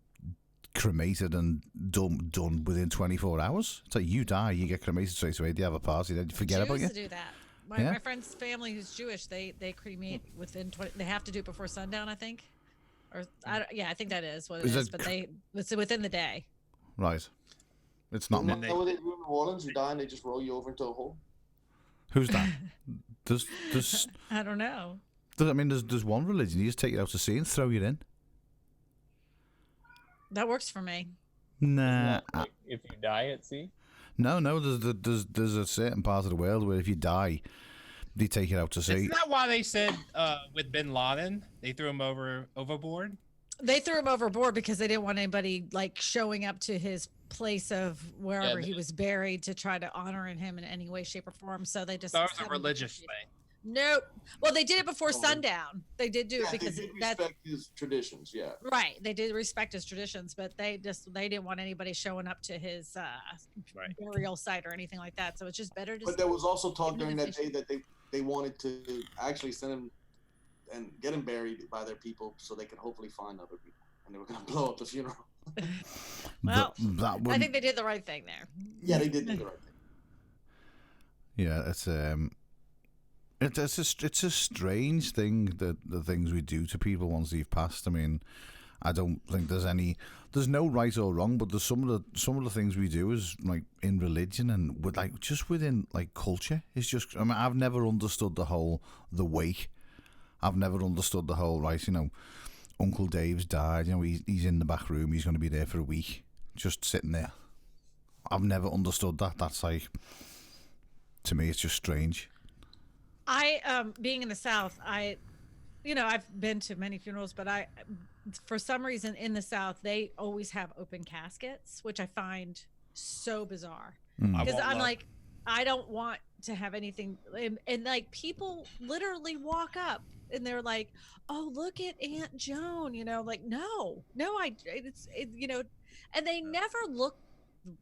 cremated and done within 24 hours. It's like you die, you get cremated straight away. They have a party, then you forget about you. Jews do that. My friend's family, who's Jewish, they cremate within 20. They have to do it before sundown, I think. Or I think that is what it is. But it's within the day. Right. It's not. What they do in New Orleans? You die and they just roll you over into a hole. Who's that? Does I don't know. I mean, there's one religion. You just take it out to sea and throw you in. That works for me. Nah. Like if you die at sea. No. There's a certain part of the world where if you die, they take it out to sea. Isn't that why they said with Bin Laden they threw him overboard? They threw him overboard because they didn't want anybody like showing up to his place of wherever he was buried to try to honor him in any way, shape, or form. So they just. That was a religious thing. Nope. Well, they did it before sundown. They did do it because they respect his traditions. Yeah. Right. They did respect his traditions, but they didn't want anybody showing up to his burial site or anything like that. So it's just better to. But there was also talk during that day that they wanted to actually send him and get him buried by their people so they could hopefully find other people, and they were going to blow up the funeral. Well, I think they did the right thing there. Yeah, they did do the right thing. Yeah, it's a strange thing that the things we do to people once they've passed. I mean, I don't think there's no right or wrong, but there's some of the things we do is like in religion and with like just within like culture. It's just, I mean, I've never understood the wake. I've never understood the whole, right, you know, Uncle Dave's died, you know, he's in the back room, he's going to be there for a week, just sitting there. I've never understood that. That's like, to me, it's just strange. Being in the South, I've been to many funerals, but for some reason in the South, they always have open caskets, which I find so bizarre. Because I'm like, I don't want to have anything, and like people literally walk up and they're like, oh, look at Aunt Joan, you know, like, no, you know, and they never look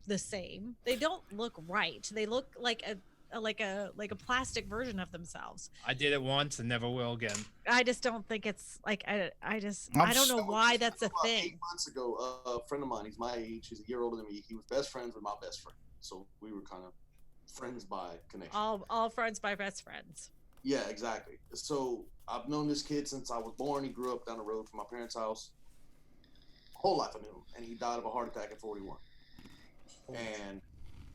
the same. They don't look right. They look like a plastic version of themselves. I did it once and never will again. I just don't think it's like, I don't know why that's a thing. 8 months ago, a friend of mine, he's my age, he's a year older than me. He was best friends with my best friend. So we were kind of friends by connection. All friends by best friends. Yeah, exactly. So I've known this kid since I was born. He grew up down the road from my parents' house. Whole life I knew him, and he died of a heart attack at 41. And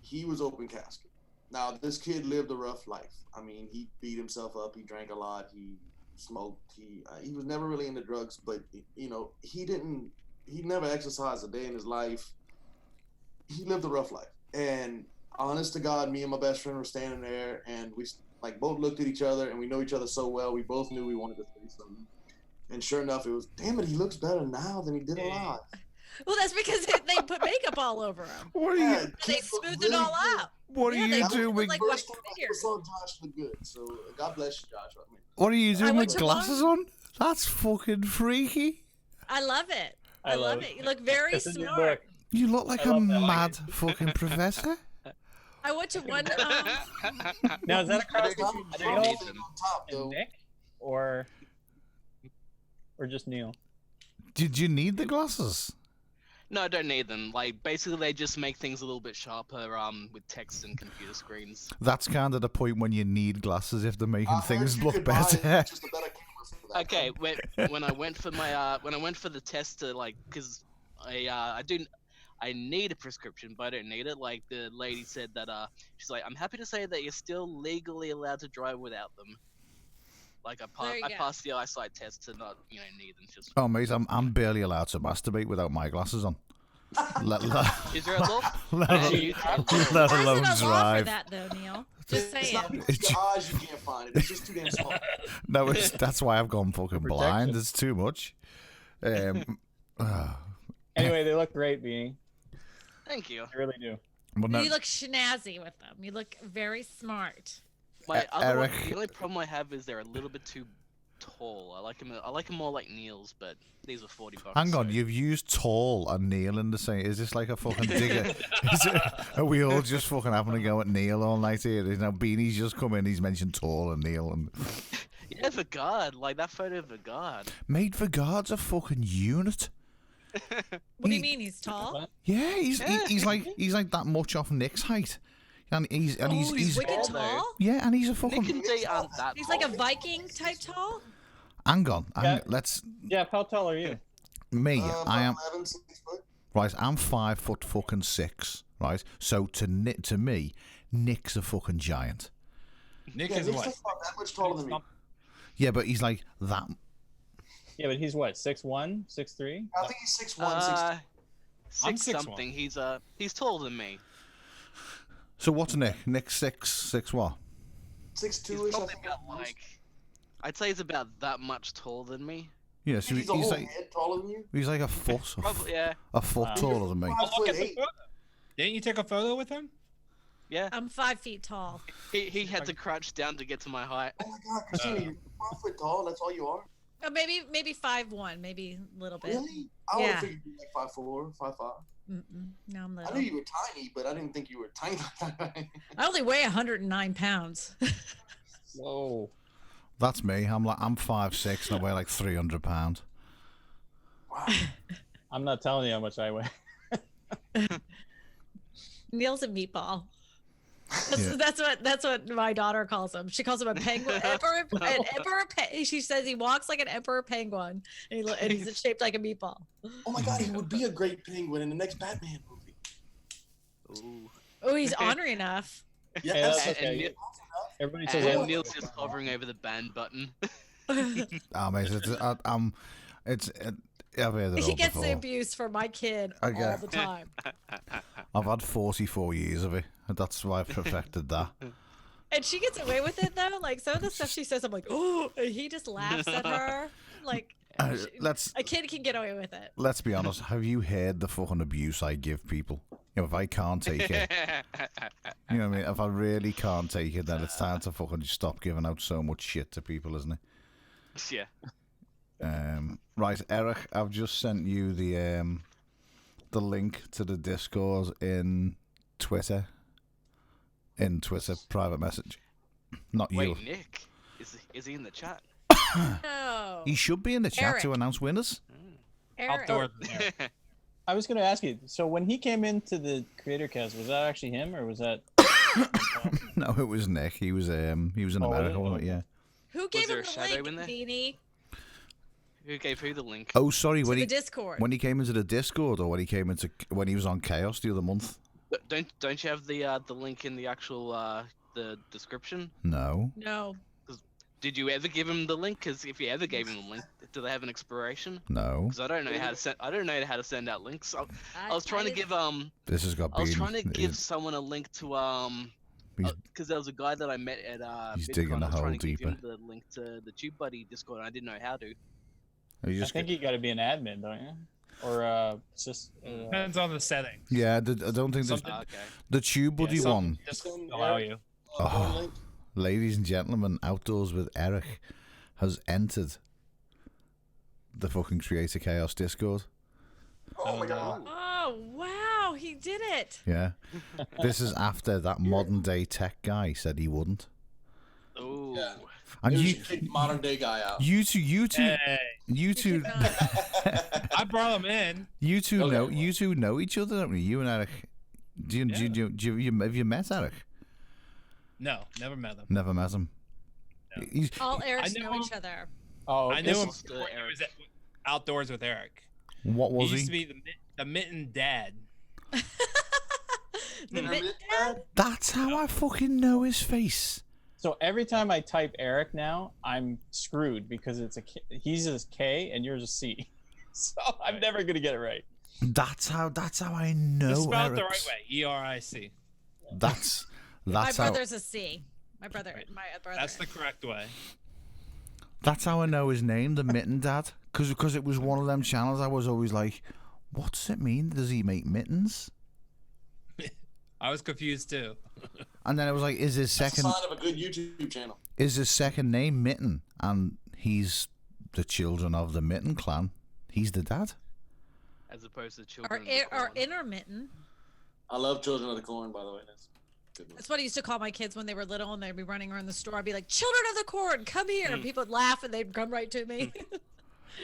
he was open casket. Now this kid lived a rough life. I mean, he beat himself up. He drank a lot. He smoked. He was never really into drugs, but you know, he never exercised a day in his life. He lived a rough life. And honest to God, me and my best friend were standing there, and we like both looked at each other, and we know each other so well. We both knew we wanted to say something. And sure enough, it was, damn it, he looks better now than he did alive. Well, that's because they put makeup all over him. What are you? They smoothed it all out. What are you doing? Like first time I saw Josh look good, so God bless you, Josh. I mean, what are you doing with glasses on? That's fucking freaky. I love it. I love it. You look very smart. You look like a mad fucking professor. I went to one. Now is that a cross on top, though. Nick? or just Neil? Did you need the glasses? No, I don't need them. Like, basically, they just make things a little bit sharper with text and computer screens. That's kind of the point when you need glasses if they're making things you look could buy better. just a better camera for that. Okay, when I went for my when I went for the test to because I need a prescription, but I don't need it. Like the lady said that she's like, I'm happy to say that you're still legally allowed to drive without them. Like I passed the eyesight test to not need them. Just Oh mate, I'm barely allowed to masturbate without my glasses on. Is there a law? let There's alone no law for drive. that though, Neil. Just It's saying. not because your eyes, you can't find it. It's just too damn small. No, that's why I've gone fucking blind. It's too much. Anyway, they look great, Beanie. Thank you. They really do. Well, no, You look snazzy with them. You look very smart. My other one, Eric. the only problem I have is they're a little bit too tall. I like them more like Neil's, but these are $40. hang on, so- you've used tall and Neil in the same. Is this like a fucking digger? Are we all just fucking having to go at Neil all night here? Now Beanie's just come in. He's mentioned tall and Neil and Yeah, Vigard, like that photo of Vigard. mate. Vigard's a fucking unit. What do you mean he's tall? Yeah, he's like that much off Nick's height, and he's wicked tall. yeah, and he's a fucking. Nick and Dee aren't that He's like a tall. Viking type tall. Hang on, let's. Yeah, how tall are you? Me, I am 11, 6 foot. right. I'm 5'6", right. So to me, Nick's a fucking giant. Nick Yeah, is Nick's what? just not that much taller than me. Yeah, but he's like that. Yeah, but he's what, 6'1", 6'3"? I think he's 6'1", 6'2". Six 6'1". something. He's taller than me. So what's Nick? Nick's six what? 6'2", He's ish. I probably think. about I'd say he's about that much taller than me. Yeah, so He's a he's whole like head taller than you. he's like a foot, Probably, yeah. a foot taller than me. 5'8". Didn't you take a photo with him? Yeah. I'm 5 feet tall. He had to crouch down to get to my height. Oh my God, Christina, you're 5 foot tall. That's all you are. Maybe 5'1", maybe a little bit. Really? I would Yeah. have figured you were like 5'4", 5'5". No, I'm I little. knew you were tiny, but I didn't think you were tiny. I only weigh 109 pounds. Whoa. That's me. I'm 5'6" and I weigh like 300 pounds. Wow. I'm not telling you how much I weigh. Neil's a meatball. Yeah. That's what my daughter calls him. She calls him a penguin. She says he walks like an emperor penguin, and he's shaped like a meatball. Oh my God, he would be a great penguin in the next Batman movie. Ooh. Oh, he's ornery enough. Yeah, Yeah, that's And, okay. Neil- Everybody says and that. Neil's just hovering over the ban button. I've heard it He all gets the before. abuse from my kid I all get- the time. I've had 44 years of it. That's why I've perfected that. And she gets away with it though. Like some of the stuff she says, I'm like, oh, and he just laughs at her. Like a kid can get away with it. Let's be honest. Have you heard the fucking abuse I give people? You know, if I can't take it, you know what I mean? If I really can't take it, then it's time to fucking stop giving out so much shit to people, isn't it? Yeah. Right, Eric, I've just sent you the link to the Discord in Twitter. In Twitter private message. Not you. Wait, Nick, is he in the chat? No. He should be in the chat to Eric. announce winners. Eric. I was going to ask you, so when he came into the Creator Cast, was that actually him, or was that... No, it was Nick. He was in America, wasn't he? Yeah. Who gave there him a the shadow link, in there? Beanie? Who gave who the link? Oh, sorry. When the he Discord. when he came into the Discord, or when he was on Chaos the other month. Don't you have the link in the actual the description? No. No. Did you ever give him the link? Because if you ever gave him the link, do they have an expiration? No. Because I don't know how to send. I don't know how to send out links. I was trying to give This has got. I was Bean- trying to give someone a link to because there was a guy that I met at He's VidCon. digging a I was hole trying to give deeper. him the link to the TubeBuddy Discord, and I didn't know how to. I think you got to be an admin, don't you? Or it's just... Depends on the settings. Yeah, I don't think the TubeBuddy one. Just allow you. Oh, ladies and gentlemen, Outdoors with Eric has entered the fucking Creator Chaos Discord. Oh my God. Oh wow, he did it. Yeah. This is after that modern day tech guy said he wouldn't. Oh. And Maybe we you, should kick the modern day guy out. you two, Hey. I brought him in. you two Okay. know each other, don't you? You and Eric. Have you met Eric? No, never met him. Never met him. No. All Erics knew know him. each other. Oh, I knew him This is before he Eric. was outdoors with Eric. What was he? Used he? to be the Mitten Dad. The Mitten Dad? That's how I fucking know his face. So every time I type Eric now, I'm screwed because he's a K and yours a C. So I'm never gonna get it right. That's how I know. It's spelled Eric's. the right way. ERIC. That's My how. brother's a C. My brother. That's the correct way. That's how I know his name, the Mitten Dad, because it was one of them channels. I was always like, what does it mean? Does he make mittens? I was confused too. And then it was like, is his That's a second sign of a good YouTube channel. name Mitten? And he's the children of the Mitten clan. He's the dad. As opposed to Or, children. or intermittent. I love Children of the Corn, by the way. That's a good one. That's what I used to call my kids when they were little and they'd be running around the store. I'd be like, "Children of the Corn, come here!" And people would laugh and they'd come right to me.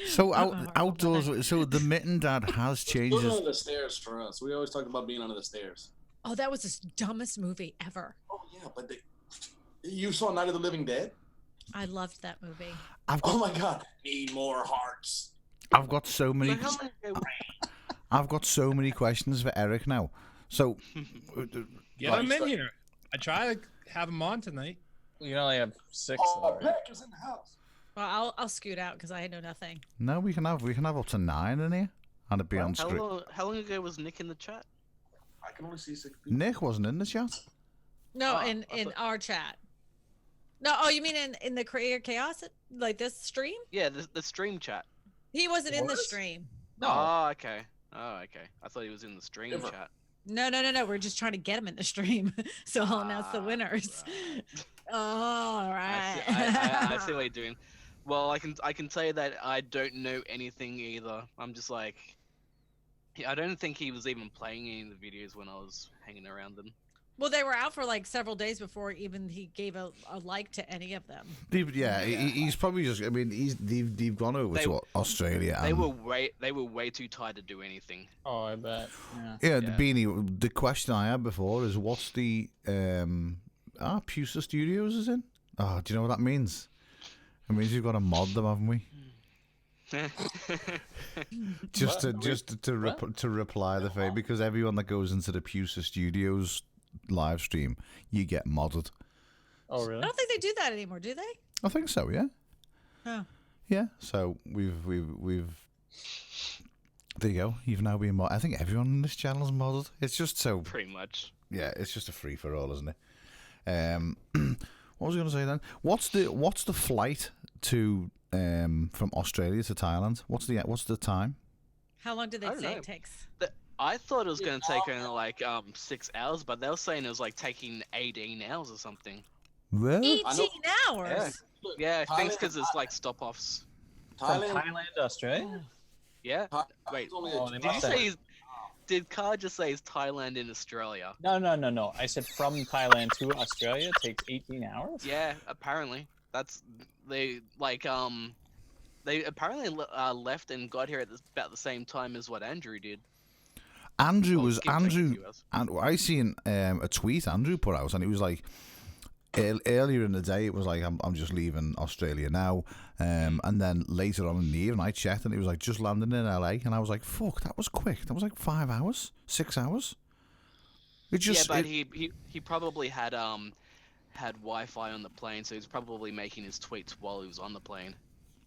So I'm a horrible outdoors. So the Mitten Dad has changed. Children His, under the stairs for us. We always talk about being under the stairs. Oh, that was the dumbest movie ever. Oh yeah, but you saw Night of the Living Dead? I loved that movie. Oh my God! Need more hearts. I've got so many. The hell is- I've got so many questions for Eric now. So, Get him in here. I try to have him on tonight. You only have 6. Oh, Peck is in the house. Well, I'll scoot out because I know nothing. no, we can have up to 9 in here, and it'd be on How screen. long ago was Nick in the chat? I can only see 6 people. Nick wasn't in the chat. No, Oh, in our chat. No, oh, you mean in the Creator Chaos, like this stream? Yeah, the stream chat. He wasn't in the Was? stream. No. Oh, okay. Oh, okay. I thought he was in the stream Never. chat. No. We're just trying to get him in the stream, so I'll announce the winners. Right. All right. I see what you're doing. Well, I can tell you that I don't know anything either. I'm just like, I don't think he was even playing any of the videos when I was hanging around them. Well, they were out for like several days before even he gave a like to any of them. Yeah, he's probably just. I mean, they've gone over to Australia. They and, were way too tired to do anything. Oh, I bet. Yeah, the Beanie. The question I had before is, what's the Pusa Studios is in? Oh, do you know what that means? It means we've got to mod them, haven't we? Just to reply the favor, because everyone that goes into the Pusa Studios live stream, you get modded. Oh, I really? don't think they do that anymore, do they? I think so. Yeah. Oh. Yeah. So we've. There you go. You've now been modded. I think everyone on this channel is modded. It's just so. Pretty much. Yeah, it's just a free for all, isn't it? What was I going to say then? What's the flight to from Australia to Thailand? What's the time? How long did they I don't say know. it takes? I thought it was going to take only like 6 hours, but they were saying it was like taking 18 hours or something. Well, 18 hours? Yeah, I think because it's like stop-offs. From Thailand to Australia? Yeah. Wait. Oh, they Did you must have- say? Did Carl just say it's Thailand in Australia? No. I said from Thailand to Australia takes 18 hours? Yeah, apparently. That's they like they apparently left and got here at about the same time as what Andrew did. Andrew Well, was give or take a Andrew. few hours. And I seen a tweet Andrew put out, and it was like earlier in the day. It was like I'm just leaving Australia now, and then later on in the evening I checked, and it was like just landing in LA, and I was like, "Fuck, that was quick. That was like 5 hours, 6 hours." It just yeah, but he probably had Wi-Fi on the plane, so he's probably making his tweets while he was on the plane.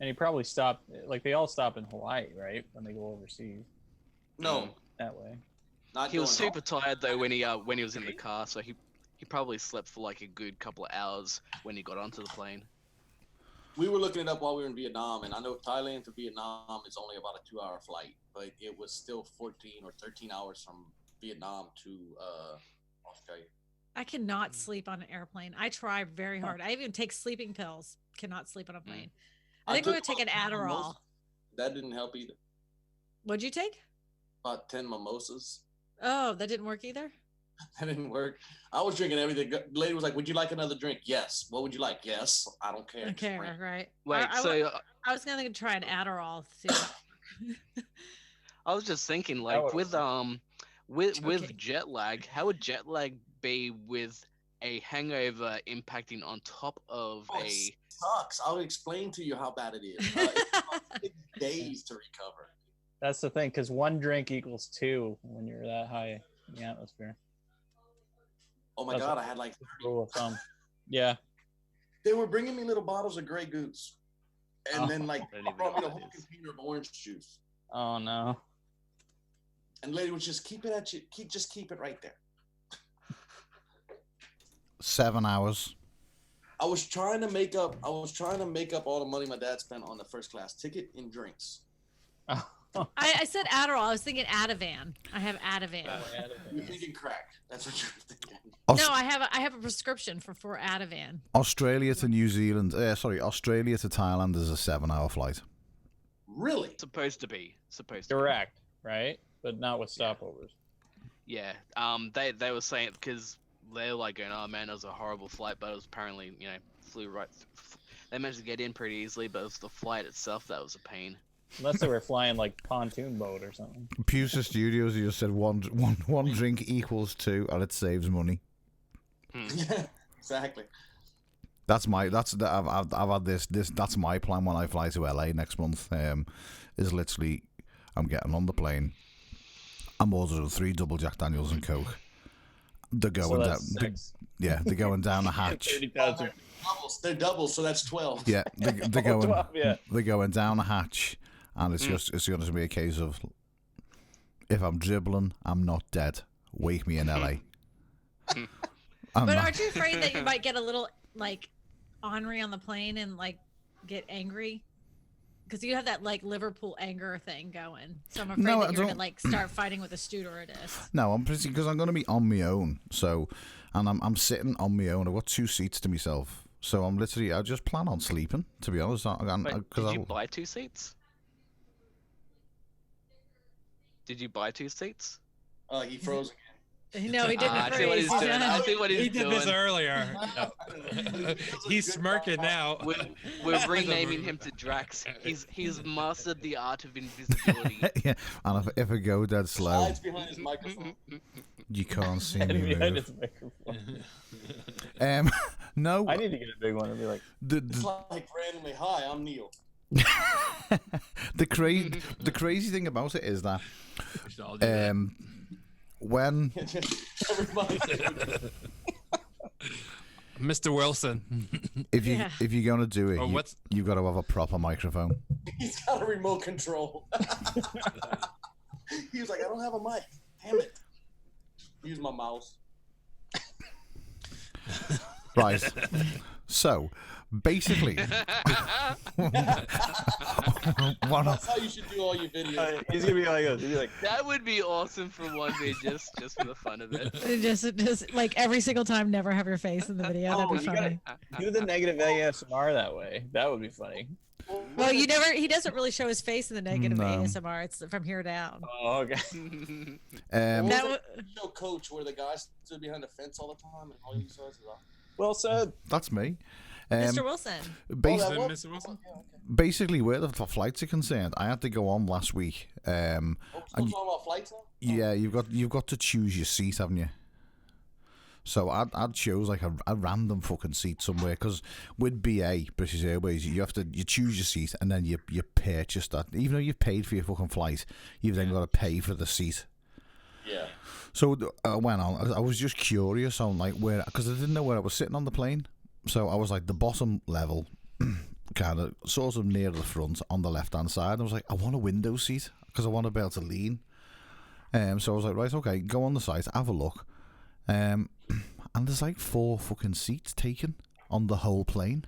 And he probably stopped, like they all stop in Hawaii, right? When they go overseas. No. That way. Not He was doing super tired though when he was in the car, so he probably slept for like a good couple of hours when he got onto the plane. We were looking it up while we were in Vietnam, and I know Thailand to Vietnam is only about a 2-hour flight, but it was still 14 or 13 hours from Vietnam to Australia. I cannot sleep on an airplane. I try very hard. I even take sleeping pills. Cannot sleep on a plane. I think I'm going to take an Adderall. That didn't help either. What'd you take? About 10 mimosas. Oh, that didn't work either? That didn't work. I was drinking everything. The lady was like, "Would you like another drink?" Yes. What would you like? Yes. I don't care. I care, right? Wait, I was gonna try an Adderall too. I was just thinking, like, with jet lag, how would jet lag be with a hangover impacting on top of It sucks. I'll explain to you how bad it is. It takes days to recover. That's the thing, because 1 drink equals 2 when you're that high in the atmosphere. Oh my God, I had like 30. Rule of thumb. Yeah. They were bringing me little bottles of Grey Goose, and then like brought me the whole container of orange juice. Oh no. And the lady was just keep it at you. Keep it right there. 7 hours. I was trying to make up all the money my dad spent on the first class ticket and drinks. I said Adderall. I was thinking Ativan. I have Ativan. You're thinking crack. That's what you're thinking. No, I have a prescription for Ativan. Australia to New Zealand. Australia to Thailand is a 7-hour flight. Really? Supposed to be. Correct, right? But not with stopovers. Yeah. They were saying, because they were like going, "Oh man, it was a horrible flight," but it was apparently, flew right. They managed to get in pretty easily, but it was the flight itself that was a pain. Unless they were flying like pontoon boat or something. Pusa Studios, you just said one drink equals 2, and it saves money. Yeah, exactly. I've had this. That's my plan when I fly to LA next month. Is literally, I'm getting on the plane. I'm ordering 3 double Jack Daniels and Coke. They're going down. They're going down a hatch. They're doubles, so that's 12. Yeah, they're going. 12, yeah. They're going down a hatch, and it's going to be a case of, if I'm dribbling, I'm not dead. Wake me in LA. But aren't you afraid that you might get a little like ornery on the plane and like get angry? Because you have that like Liverpool anger thing going. So I'm afraid that you're gonna like start fighting with a stewardess. No, I'm pretty, because I'm going to be on my own. So, and I'm sitting on my own. I've got 2 seats to myself. So I just plan on sleeping. To be honest, did you buy 2 seats? Did you buy 2 seats? He froze again. No, he didn't. I see what he's doing. I see what he's He doing. did this earlier. He's smirking now. We're renaming him to Drax. He's mastered the art of invisibility. Yeah, and if I go dead slow, Hides behind his microphone. you can't see me Behind move. his microphone. No. I need to get a big one and be like, It's like randomly, "Hi, I'm Neil." The crazy thing about it is that when Mr. Wilson, if you're gonna do it, you've got to have a proper microphone. He's got a remote control. He was like, "I don't have a mic. Damn it." Use my mouse. Right. So, basically, That's how you should do all your videos. he's gonna be like, he'll be like, That would be awesome for one day, just for the fun of it. Just like every single time, never have your face in the video. That'd be you funny. do the negative ASMR that way. That would be funny. Well, he doesn't really show his face in the negative No. ASMR. It's from here down. Oh, okay. Show Coach where the guy stood behind the fence all the time and all you saw is his eye. Well said. That's me. Mr. Wilson. Mr. Wilson. Basically, where the flights are concerned, I had to go on last week. Still talking about flights now? Yeah, you've got to choose your seat, haven't you? So I'd chose like a random fucking seat somewhere, because with BA, British Airways, you choose your seat and then you purchase that. Even though you've paid for your fucking flight, you've then got to pay for the seat. Yeah. So I went on. I was just curious on like where, because I didn't know where I was sitting on the plane. So I was like the bottom level, kind of sort of near the front on the left hand side. I was like, I want a window seat because I want to be able to lean. So I was like, right, okay, go on the site, have a look. And there's like 4 fucking seats taken on the whole plane.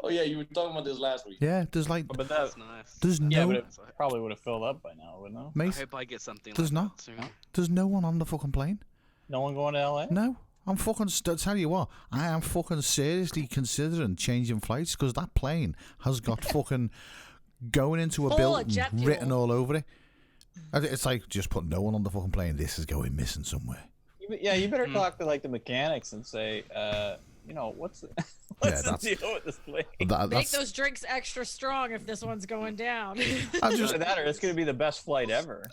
Oh yeah, you were talking about this last week. Yeah, there's like, But that's nice. there's yeah, no, but it probably would have filled up by now, wouldn't it? mate, I hope I get something there's like not. that soon. There's no one on the fucking plane. No one going to LA? No, I'm fucking. Tell you what, I am fucking seriously considering changing flights, because that plane has got fucking going into a Full of building jet fuel. written all over it. It's like, just put no one on the fucking plane. This is going missing somewhere. Yeah, you better talk to like the mechanics and say, what's the, what's the deal with this place? Make those drinks extra strong if this one's going down. Either that or it's going to be the best flight ever.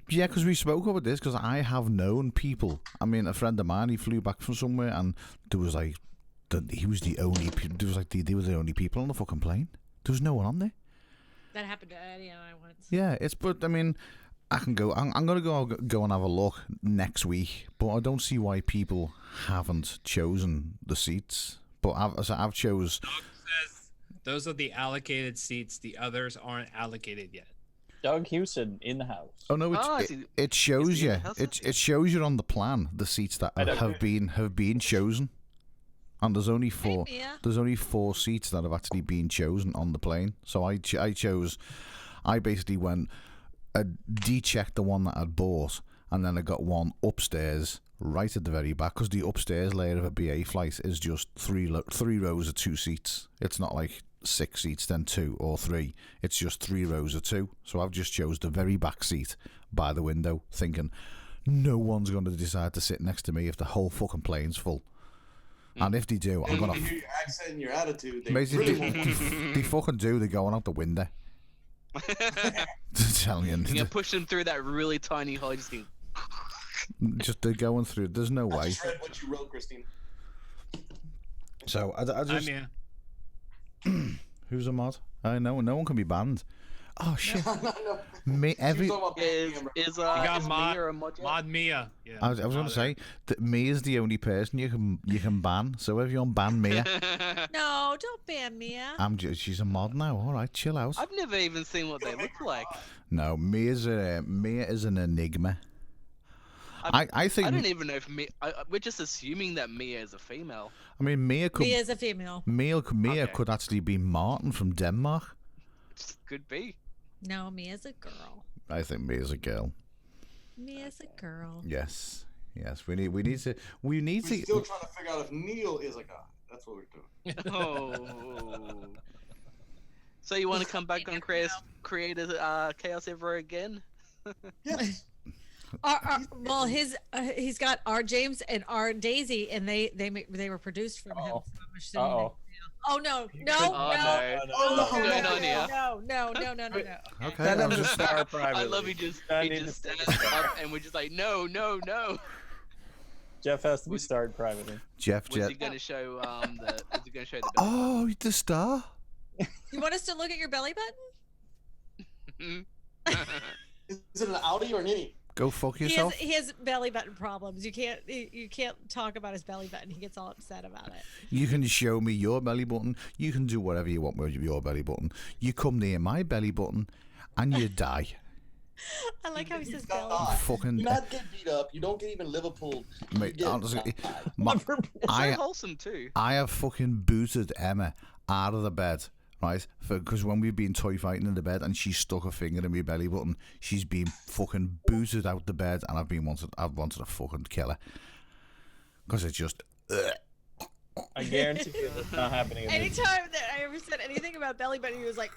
Yeah, because we spoke about this, because I have known people. I mean, a friend of mine, he flew back from somewhere, and there was like, he was the only. There was like they were the only people on the fucking plane. There was no one on there. That happened to Eddie and I once. Yeah, but I mean, I can go. I'm gonna go and have a look next week, but I don't see why people haven't chosen the seats. But I've chose. Doug says those are the allocated seats. The others aren't allocated yet. Doug Houston in the house. Oh no, it shows you. It shows you on the plan the seats that have been chosen, and there's only four. There's only 4 seats that have actually been chosen on the plane. So I chose. I basically went. De-checked the one that I'd bought, and then I got one upstairs right at the very back, because the upstairs layer of a BA flight is just three rows of 2 seats. It's not like 6 seats then 2 or 3. It's just 3 rows of 2. So I've just chose the very back seat by the window, thinking no one's going to decide to sit next to me if the whole fucking plane's full. And if they do, I'm gonna. Your accent and your attitude. They Basically, really won't. they fucking do. They're going out the window. Telling you, You're pushing through that really tiny hole. just they're going through. There's no way. I just read what you wrote, Christine. So I just. Who's a mod? I know. No one can be banned. Oh shit! Me every. Is Mod Mia? Yeah. I was going to say that Mia is the only person you can ban. So everyone ban Mia. No, don't ban Mia. She's a mod now. All right, chill out. I've never even seen what they look like. No, Mia is an enigma. I think I don't even know if Mia. We're just assuming that Mia is a female. I mean, Mia is a female. Mia could actually be Martin from Denmark. Could be. No, Mia's a girl. I think Mia's a girl. Mia's a girl. Yes. We need to. We're still trying to figure out if Neil is a guy. That's what we're doing. Oh. So you want to come back on create a Chaos ever again? Yes. Well, he's got R. James and R. Daisy, and they were produced from him. So I'm assuming Oh no! No! Okay, Send him to Star privately. I love he just stands up and we're just like no. Jeff has to be starred privately. Jeff. Is he going to show the? Is he going to show the? Oh, the star. You want us to look at your belly button? Is it an Audi or an innie? Go fuck yourself. He has belly button problems. You can't talk about his belly button. He gets all upset about it. You can show me your belly button. You can do whatever you want with your belly button. You come near my belly button, and you die. I like how he says belly. Fucking. You not get beat up. You don't get even Liverpool. Mate, honestly, wholesome too. I have fucking booted Emma out of the bed. Right, because when we've been toy fighting in the bed and she stuck her finger in my belly button, she's been fucking booted out the bed, and I've wanted to fucking kill her because it's just. I guarantee you it's not happening. Anytime that I ever said anything about belly button, he was like,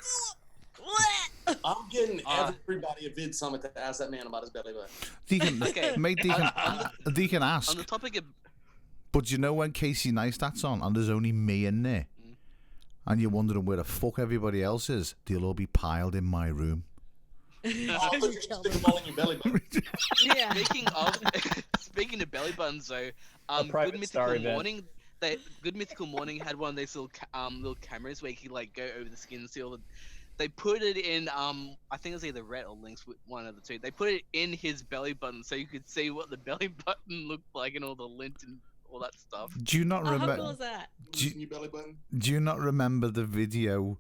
I'm getting everybody at Vid Summit to ask that man about his belly button. Deacon ask. On the topic of. But you know when Casey Neistat's on and there's only me in there? And you're wondering where the fuck everybody else is, they'll all be piled in my room. Yeah. Speaking of belly buttons, though, Good Mythical Morning had one of these little cameras where you could like go over the skin and see all the. They put it in I think it was either Rhett or Lynx, one of the two. They put it in his belly button so you could see what the belly button looked like and all the lint and all that stuff. Do you not remember? How cool is that? Do you not remember the video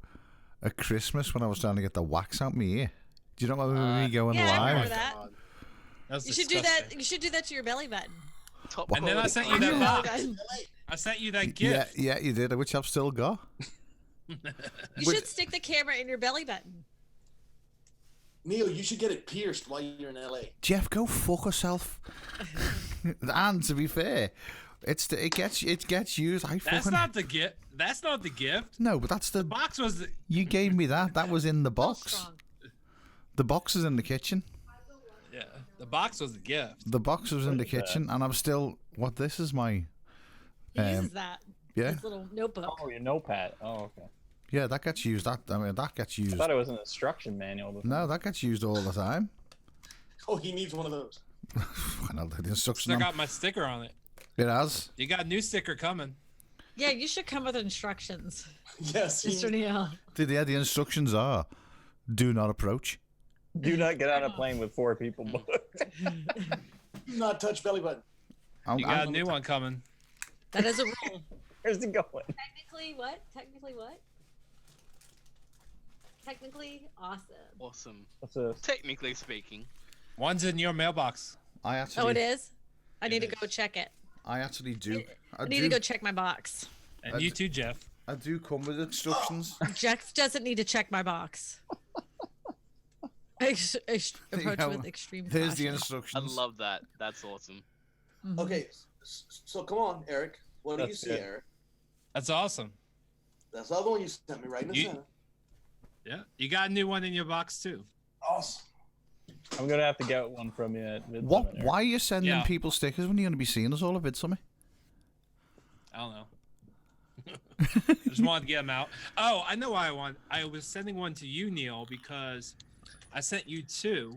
at Christmas when I was trying to get the wax out my ear? Do you not remember me going live? I remember that. That's you should do that. You should do that to your belly button. And then I sent you that box. I sent you that gift. Yeah, you did, which I've still got. You should stick the camera in your belly button. Neil, you should get it pierced while you're in LA. Jeff, go fuck yourself. And to be fair, it gets used. That's not the gift. That's not the gift. No, but that's the box was. You gave me that. That was in the box. The box is in the kitchen. Yeah, The box was a gift. The box was in the kitchen, and I'm still. What? This is my. He uses that. Yeah. His little notebook. Oh, your notepad. Oh, okay. Yeah, that gets used. That gets used. I thought it was an instruction manual. Before. No, that gets used all the time. Oh, he needs one of those. Well, the instruction. Still got my sticker on it. It has. You got a new sticker coming. Yeah, you should come with instructions. Yes, Mr. Neil. The instructions are: do not approach. Do not get on a plane with 4 people. Do not touch belly button. You got a new one coming. That is a rule. Where's it going? Technically what? Technically awesome. Awesome. What's this? Technically speaking. One's in your mailbox. I actually. Oh, it is? I need to go check it. I actually do. I need to go check my box. And you too, Jeff. I do come with instructions. Jeff doesn't need to check my box. Approach with extreme Here's caution. the instructions. I love that. That's awesome. Okay, so come on, Eric. What do you see, Eric? That's awesome. That's the other one you sent me right in the center. Yeah, you got a new one in your box too. Awesome. I'm gonna have to get one from you at Vid What? Summit, Eric. Why are you sending Yeah. people stickers when you're going to be seeing us all a bit, Summit? I don't know. I just wanted to get them out. Oh, I know why I was sending one to you, Neil, because I sent you 2.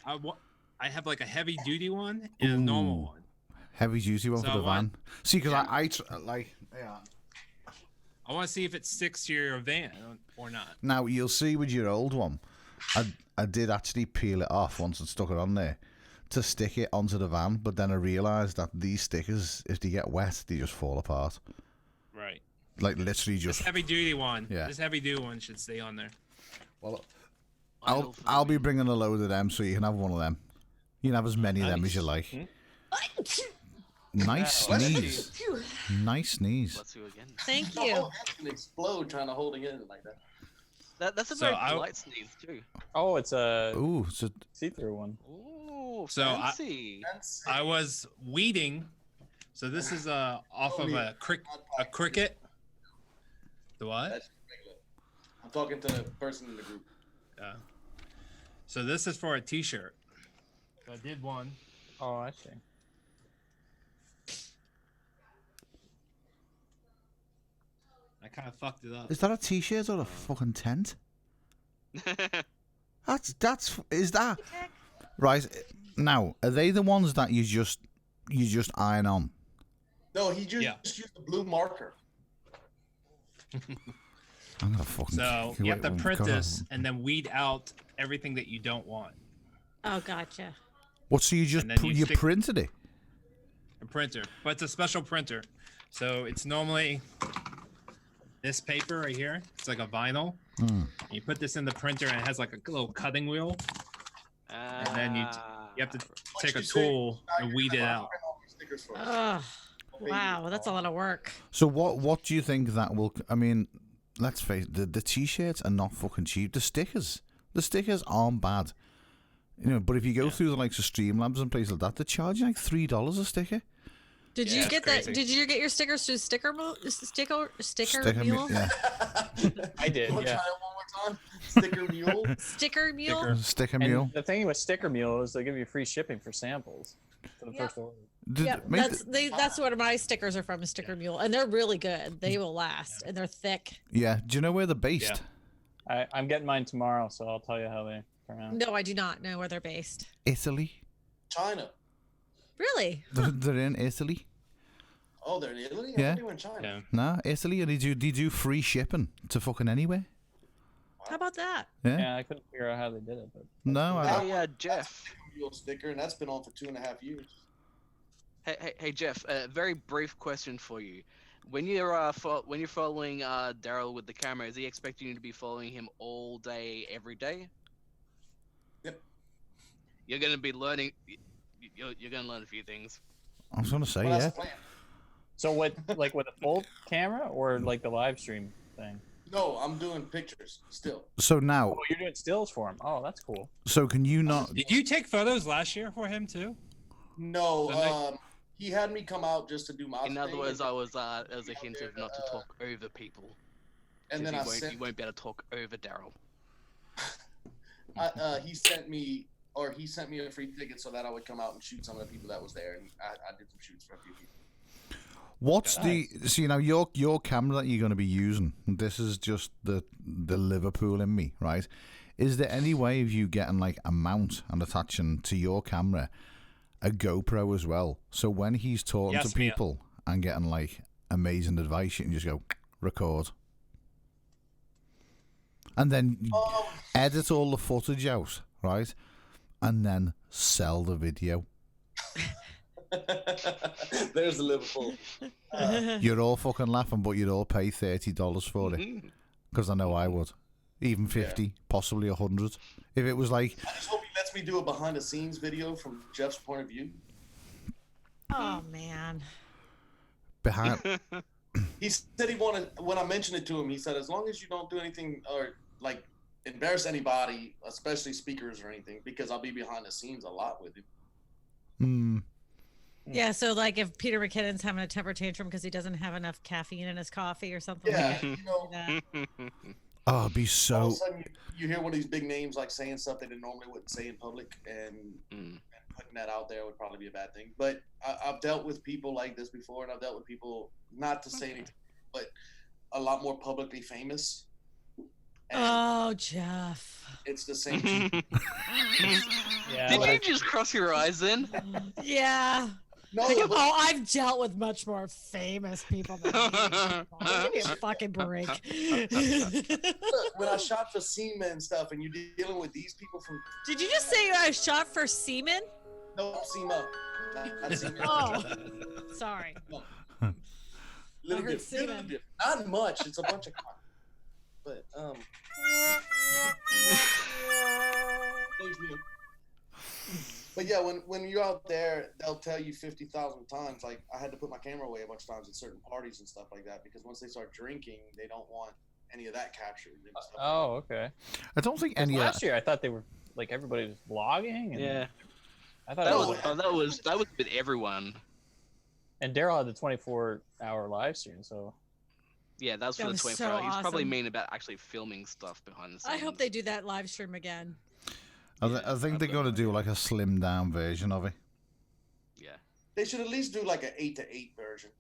I have like a heavy duty one and a normal one. Heavy duty one So for the I van. want- See, because I like. Yeah. I want to see if it sticks to your van or not. Now you'll see with your old one, I did actually peel it off once and stuck it on there to stick it onto the van, but then I realised that these stickers, if they get wet, they just fall apart. Right. Like literally just. This heavy duty one. Yeah. This heavy duty one should stay on there. Well, I'll be bringing a load of them, so you can have one of them. You can have as many of them as you like. Nice sneeze. Nice sneeze. Bless you again. Thank My you. whole head can explode trying to hold it in like that. That's a So very I- polite sneeze too. Oh, it's a Ooh, it's a see-through one. Ooh, So fancy. I was weeding. So this is off of a cricket. The what? That's regular. I'm talking to the person in the group. Yeah. So this is for a T-shirt. I did one. Oh, I see. I kind of fucked it up. Is that a t-shirt or a fucking tent? That's is that right? Now, are they the ones that you just iron on? No, he just used the blue marker. I'm gonna fucking. So you have to print this and then weed out everything that you don't want. Oh, gotcha. What? So you just And then you stick- printed it? A printer, but it's a special printer. So it's normally this paper right here. It's like a vinyl. You put this in the printer and it has like a little cutting wheel. And then you have to take a tool and weed it out. Oh, wow, that's a lot of work. So what do you think that will? I mean, let's face it, the t-shirts are not fucking cheap. The stickers aren't bad. You know, but if you go through the likes of Streamlabs and places like that, they charge you like $3 a sticker. Did you get that? Did you get your stickers through Sticker Mule? Yeah. I did. Wanna Yeah. try it one more time? Sticker Mule. Sticker Mule. Sticker And Mule. the thing with Sticker Mule is they give you free shipping for samples for the first order. Yep, that's what my stickers are from, is Sticker Mule, and they're really good. They will last, and they're thick. Yeah. Do you know where they're based? I'm getting mine tomorrow, so I'll tell you how they turn out. No, I do not know where they're based. Italy. China. Really? They're in Italy. Oh, they're in Italy? Yeah. They were in China. Nah, Italy, and they do free shipping to fucking anywhere. How about that? Yeah. I couldn't figure out how they did it, but No, Hey, Jeff. Mule sticker, and that's been on for 2.5 years. Hey, Jeff. A very brief question for you. When you're following Daryl with the camera, is he expecting you to be following him all day, every day? Yep. You're gonna be learning. You're gonna learn a few things. I was gonna say Well, that's yeah. the plan. So what, like with a full camera or like the live stream thing? No, I'm doing pictures still. So now, Oh, you're doing stills for him. Oh, that's cool. so can you not? Did you take photos last year for him too? No, he had me come out just to do my In other thing, words, and it was a hint of not to talk over people. And 'Cause then you I won't be able to talk over Daryl. he sent me or he sent me a free ticket so that I would come out and shoot some of the people that was there, and I did some shoots for a few people. What's see now your camera that you're going to be using? This is just the Liverpool in me, right? Is there any way of you getting like a mount and attaching to your camera a GoPro as well? So when he's talking to people and getting like amazing advice, you can just go record, and then edit all the footage out, right? And then sell the video. There's the Liverpool. You're all fucking laughing, but you'd all pay $30 for it. Because I know I would. Even 50, possibly 100. If it was like... I just hope he lets me do a behind-the-scenes video from Jeff's point of view. Oh, man. Behind... He said he wanted... When I mentioned it to him, he said, as long as you don't do anything or, like, embarrass anybody, especially speakers or anything, because I'll be behind the scenes a lot with him. Yeah, so like if Peter McKinnon's having a temper tantrum because he doesn't have enough caffeine in his coffee or something like that. You know, Oh, it'd be all so... of a sudden you hear one of these big names like saying stuff that they normally wouldn't say in public, and putting that out there would probably be a bad thing. But I've dealt with people like this before, and I've dealt with people, not to say anything, but a lot more publicly famous. Oh, Jeff. It's the same thing. Did you just cross your eyes then? Yeah. No, oh, I've dealt with much more famous people than you. Give me a fucking break. Look, when I shot for SEMA and stuff, and you're dealing with these people from... Did you just say I shot for semen? No, SEMA. Not SEMA. Oh, sorry. No. I Little heard bit. semen. Not much. It's a bunch of... But, But yeah, when you're out there, they'll tell you 50,000 times. Like, I had to put my camera away a bunch of times at certain parties and stuff like that, because once they start drinking, they don't want any of that captured. And stuff Oh, okay. I don't think any last year I thought they were like everybody was vlogging. And Yeah. I thought that was with everyone. And Daryl had the 24-hour live stream, so. Yeah, that's for That the was 24 so hour. He was probably awesome. mean about actually filming stuff behind the scenes. I hope they do that live stream again. I think they're going to do like a slimmed down version of it. Yeah. They should at least do like an 8 to 8 version.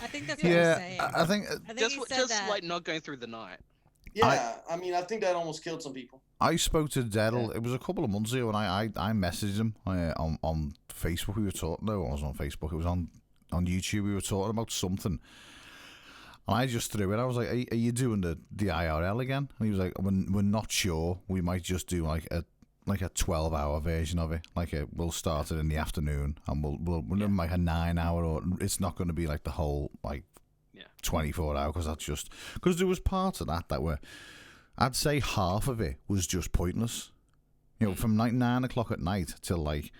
I think that's what Yeah, I'm saying. I think he said just that. like not going through the night. Yeah, I mean, I think that almost killed some people. I spoke to Daryl. It was a couple of months ago, and I messaged him on Facebook. We were talking. No, it wasn't on Facebook. It was on YouTube. We were talking about something, and I just threw it. I was like, "Are you doing the IRL again?" And he was like, "We're not sure. We might just do like a 12-hour version of it. Like we'll start it in the afternoon, and we'll do like a 9-hour, or it's not going to be like the whole like 24 hour, because that's just because there was parts of that were, I'd say half of it was just pointless. You know, from like 9 o'clock at night till like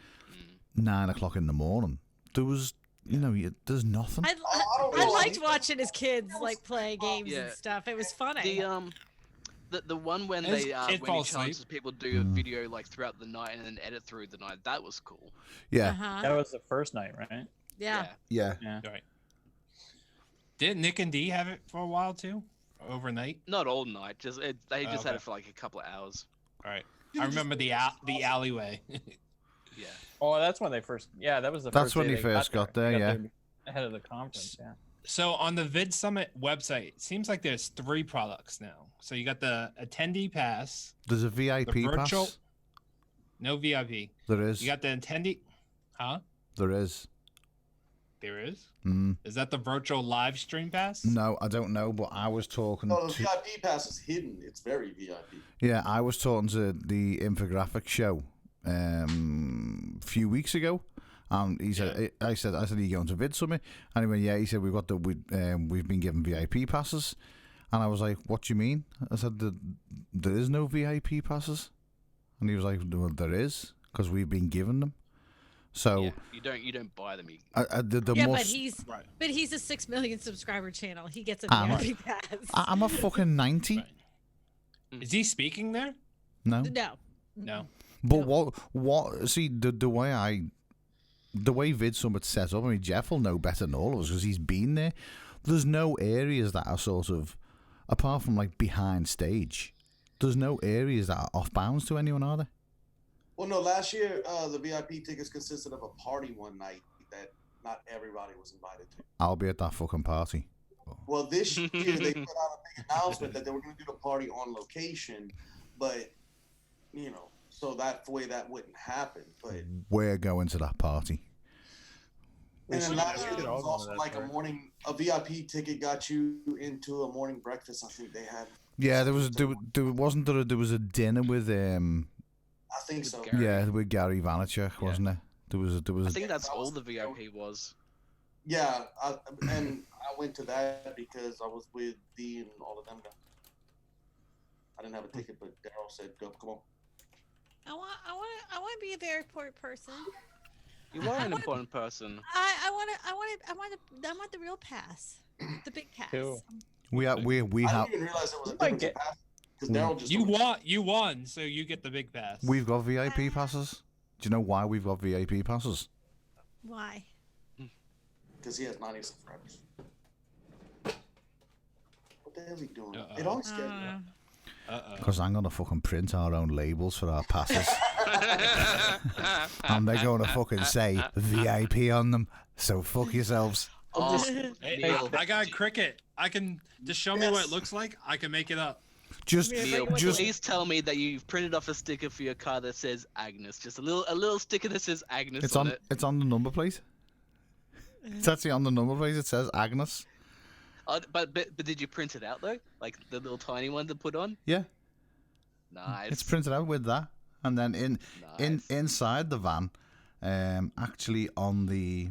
9 o'clock in the morning, there was there's nothing. I liked watching his kids like play games and stuff. It was funny. The one when His they kid when he falls asleep. challenges people to do a video like throughout the night and then edit through the night, that was cool. Yeah. That was the first night, right? Yeah. Yeah. Right. Did Nick and D have it for a while too? Overnight? Not all night. They just had okay. it for like a couple of hours. All right. I remember the alleyway. Yeah. Oh, that's when they first. Yeah, that was the. That's first when day he they first got there, yeah. Ahead of the conference, yeah. So on the Vid Summit website, it seems like there's 3 products now. So you got the attendee pass. There's a VIP the virtual, pass. No VIP. There is. You got the attendee. Huh? There is. There is. Mm. Is that the virtual live stream pass? No, I don't know, but I was talking No, the to. VIP pass is hidden. It's very VIP. Yeah, I was talking to the infographic show a few weeks ago, and he said, I said, are you going to Vid Summit? And he went, yeah. He said, we've been given VIP passes, and I was like, what do you mean? I said, there is no VIP passes, and he was like, well, there is, because we've been given them. So you don't buy them. But he's a 6 million subscriber channel. He gets a VIP pass. I'm a fucking 90. Is he speaking there? No. No. But what? See, the way Vid Summit's set up. I mean, Jeff will know better than all of us because he's been there. There's no areas that are sort of, apart from like behind stage. There's no areas that are off bounds to anyone, are there? Well, no, last year the VIP tickets consisted of a party one night that not everybody was invited to. I'll be at that fucking party. Well, this year they put out a big announcement that they were going to do the party on location, but so that way that wouldn't happen. But We're going to that party. and then last year there was also like a VIP ticket got you into a morning breakfast. I think they had. Yeah, there was a dinner with I think so. Yeah, with Gary Vaynerchuk, wasn't it? There was I think that's all the VIP was. Yeah, and I went to that because I was with D and all of them. I didn't have a ticket, but Daryl said, "Go, come on." I want to be a very important person. You are an important person. I want the real pass, the big pass. Cool. we have. I didn't even realize it was a different pass because Daryl just. You won, so you get the big pass. We've got VIP passes. Do you know why we've got VIP passes? Why? Because he has 90 subscribers. What the hell is he doing? It always scares me. Because I'm gonna fucking print our own labels for our passes, and they're gonna fucking say VIP on them. So fuck yourselves. Hey, I got Cricket. I can just show me what it looks like. I can make it up. Neil, please tell me that you've printed off a sticker for your car that says Agnes. Just a little sticker that says Agnes It's on on. it. It's on the number plate. It's actually on the number plate. It says Agnes. But did you print it out though? Like the little tiny one to put on? Yeah. Nice. It's printed out with that, and then inside the van, actually on the.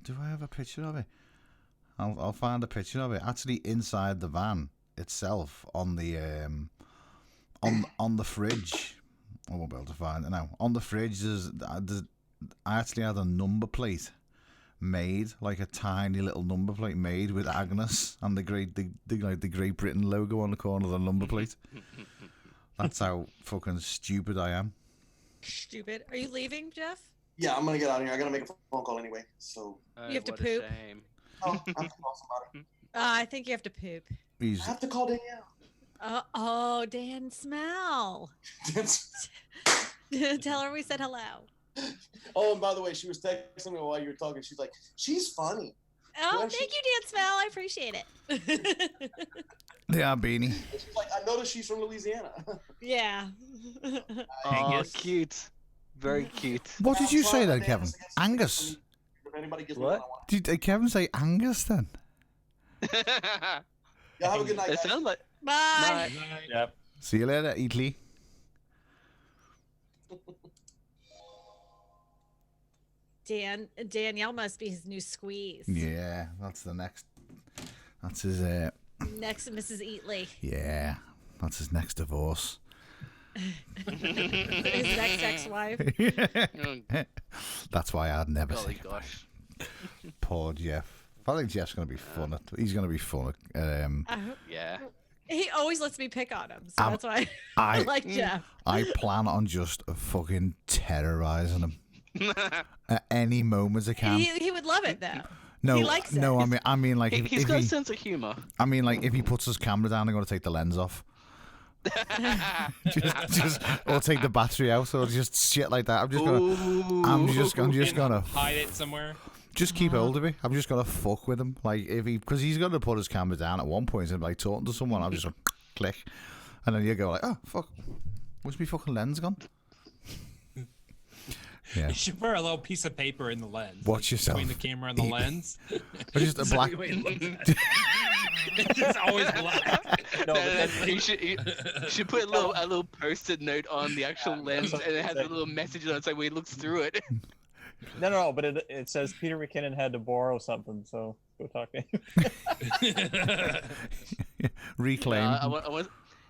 Do I have a picture of it? I'll find a picture of it. Actually, inside the van itself, on the on the fridge. I won't be able to find it now. On the fridge, I actually had a number plate made, like a tiny little number plate made with Agnes and the Great Britain logo on the corner of the number plate. That's how fucking stupid I am. Stupid. Are you leaving, Jeff? Yeah, I'm gonna get out of here. I gotta make a phone call anyway. So You have to what a poop. shame. I have to call somebody. I think you have to poop. I have to call Danielle. Oh, Dan Smell. Tell her we said hello. Oh, and by the way, she was texting me while you were talking. She's like, "She's funny." Oh, thank you, Dan Smell. I appreciate it. Yeah, Beanie. She's like, "I noticed she's from Louisiana." Yeah. Oh, cute. Very cute. What did you say then, Kevin? Angus. If anybody gives What? me what Did Kevin say Angus then? Y'all have a good night, It guys. sounds like. Bye. Yep. See you later, Eatly. Danielle must be his new squeeze. Yeah, that's the next. That's his. Next to Mrs. Eatley. Yeah, that's his next divorce. His next ex-wife. That's why I'd never Golly say gosh. poor Jeff. I think Jeff's gonna be fun. He's gonna be fun. Yeah. He always lets me pick on him, so that's why I I like Jeff. I plan on just fucking terrorizing him at any moment I can. He would love it though. No, he likes it. no, I mean, like He's if got a he, sense of humor. I mean, like if he puts his camera down, I'm gonna take the lens off. or take the battery out, or just shit like that. I'm just gonna hide it somewhere. Just keep hold of it. I'm just gonna fuck with him, like because he's gonna put his camera down at one point and like talking to someone. I'm just gonna click, and then you go like, oh fuck, where's my fucking lens gone? Yeah. You should wear a little piece of paper in the lens. Watch yourself. Between the camera and the lens. Or just a black. It's just always black. No, you should put a little post-it note on the actual lens, and it has a little message on it, so when he looks through it. No, but it says Peter McKinnon had to borrow something, so go talk to him. Reclaim. I want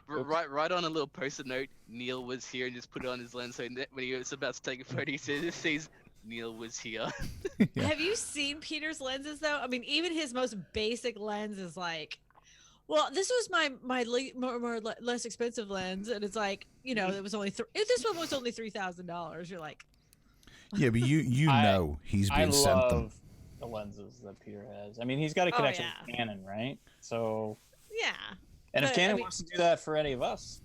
write on a little post-it note. Neil was here, and just put it on his lens. So when he was about to take a photo, he says Neil was here. Have you seen Peter's lenses though? I mean, even his most basic lens is like, well, this was my less expensive lens, and it's like, you know, it was only this one was only $3,000. You're like, yeah, but you know he's been sent them. The lenses that Peter has. I mean, he's got a connection with Canon, right? So yeah. And if Canon wants to do that for any of us,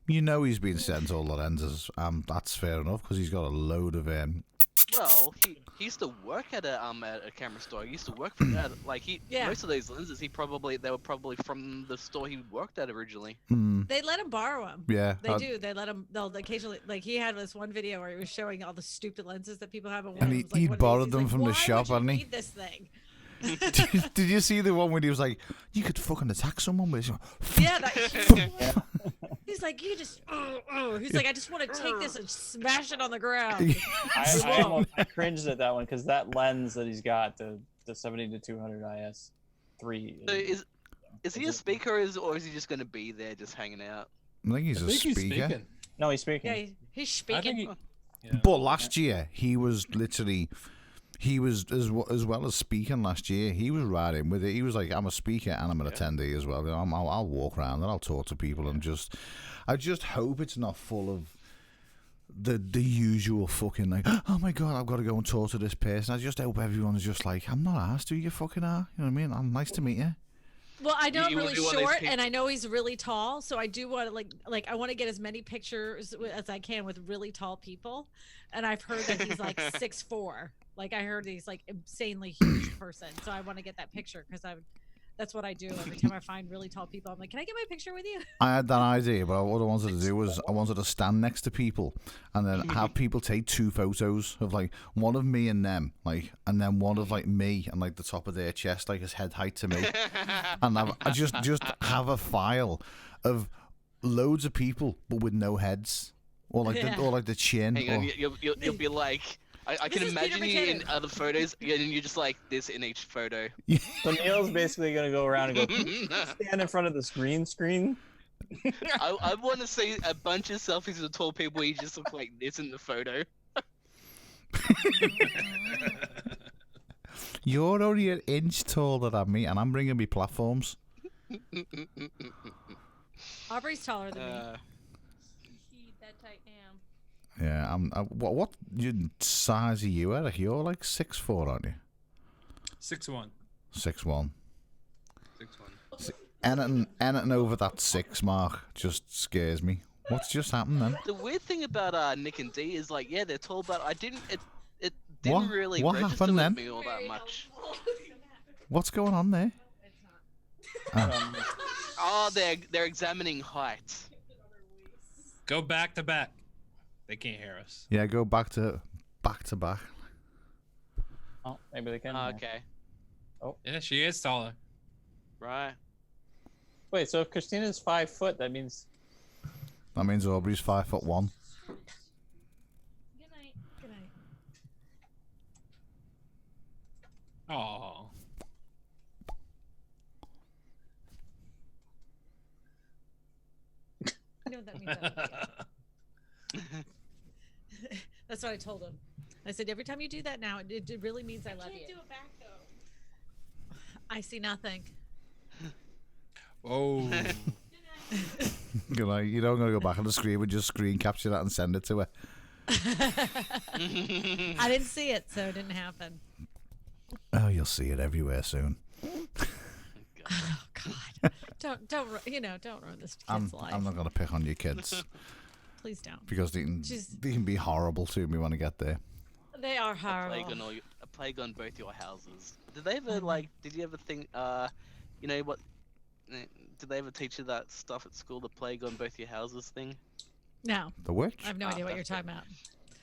You know he's been sent all the lenses. That's fair enough because he's got a load of Well, he used to work at a camera store. He used to work for that. Like most of those lenses, they were probably from the store he worked at originally. They let him borrow them. Yeah, they do. They let him. They'll occasionally, like he had this one video where he was showing all the stupid lenses that people have. And he'd borrowed them from the shop, hadn't he? Need this thing. Did you see the one where he was like, "You could fucking attack someone with this"? Yeah, he's like, you just. He's like, I just want to take this and smash it on the ground. I cringed at that one because that lens that he's got, the 70-200 IS3. So is he a speaker or is he just going to be there just hanging out? I think he's a speaker. No, he's speaking. Yeah, he's speaking. But last year he was literally. He was as well as speaking last year. He was right in with it. He was like, "I'm a speaker and I'm an attendee as well. I'll walk around and I'll talk to people and I just hope it's not full of the usual fucking like, oh my god, I've got to go and talk to this person. I just hope everyone's just like, I'm not asked who you fucking are. You know what I mean? I'm nice to meet you." Well, I know I'm really short, and I know he's really tall, so I do want to like I want to get as many pictures as I can with really tall people. And I've heard that he's like 6'4". Like I heard he's like insanely huge person, so I want to get that picture because that's what I do every time I find really tall people. I'm like, can I get my picture with you? I had that idea, but what I wanted to do was I wanted to stand next to people and then have people take 2 photos of like one of me and them, like, and then one of like me and like the top of their chest, like his head height to me, and I just have a file of loads of people but with no heads, or like the chin. Hang on, you'll be like. I can imagine you in other photos, and you're just like this in each photo. So Neil's basically gonna go around and go, "Can you stand in front of the screen." I want to see a bunch of selfies with tall people where you just look like this in the photo. You're only an inch taller than me, and I'm bringing me platforms. Aubrey's taller than me. That tight am. Yeah, what size are you, Eric? You're like 6'4", aren't you? 6'1". 6'1". 6'1". Anything over that 6 mark just scares me. What's just happened then? The weird thing about Nick and Dee is like, yeah, they're tall, but it didn't really what register happened with then? me all that much. What's going on there? Oh, they're examining height. Go back to back. They can't hear us. Yeah, go back to back. Oh, maybe they can. Okay. Oh. Yeah, she is taller. Right. Wait, so if Christina's 5 foot, that means Aubrey's 5'1". Good night. Good night. Oh. You know what that means. That's what I told him. I said, every time you do that now, it really means I love you. Can't do it back though. I see nothing. Oh. You know, you don't gotta go back on the screen and just screen capture that and send it to her. I didn't see it, so it didn't happen. Oh, you'll see it everywhere soon. Oh God! Don't ruin this kid's life. I'm not gonna pick on your kids. Please don't. Because they can be horrible to me when I get there. They are horrible. A plague on both your houses. Did they ever Did you ever think? You know what? Did they ever teach you that stuff at school? The plague on both your houses thing. No. The witch? I have no idea what you're talking about.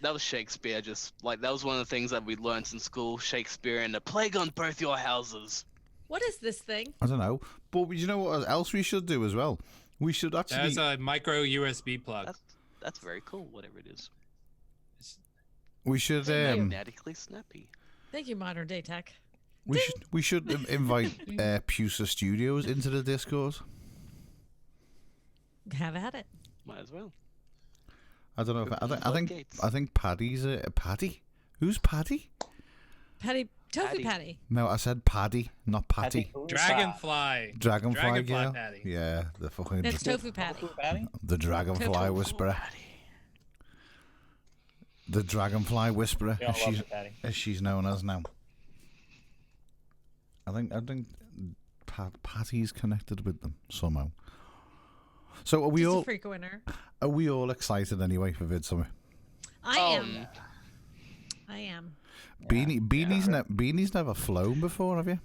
That was Shakespeare. Just like that was one of the things that we learnt in school. Shakespeare and the plague on both your houses. What is this thing? I don't know. But you know what else we should do as well? We should actually... That's a micro USB plug. That's very cool, whatever it is. We should... magnetically snappy. Thank you, Modern Day Tech. We should invite Pusa Studios into the Discord. Have at it. Might as well. I don't know if I think Paddy's Paddy. Who's Paddy? Tofu Patty. No, I said Paddy, not Patty. Dragonfly. Dragonfly girl. Patty. Yeah, the fucking. That's Tofu Patty. The Dragonfly Whisperer. The Dragonfly Whisperer, as she's known as now. I think Patty's connected with them somehow. So are we She's all? a freak winner. Are we all excited anyway for VidSummit? I am. Beanie's never flown before, have you?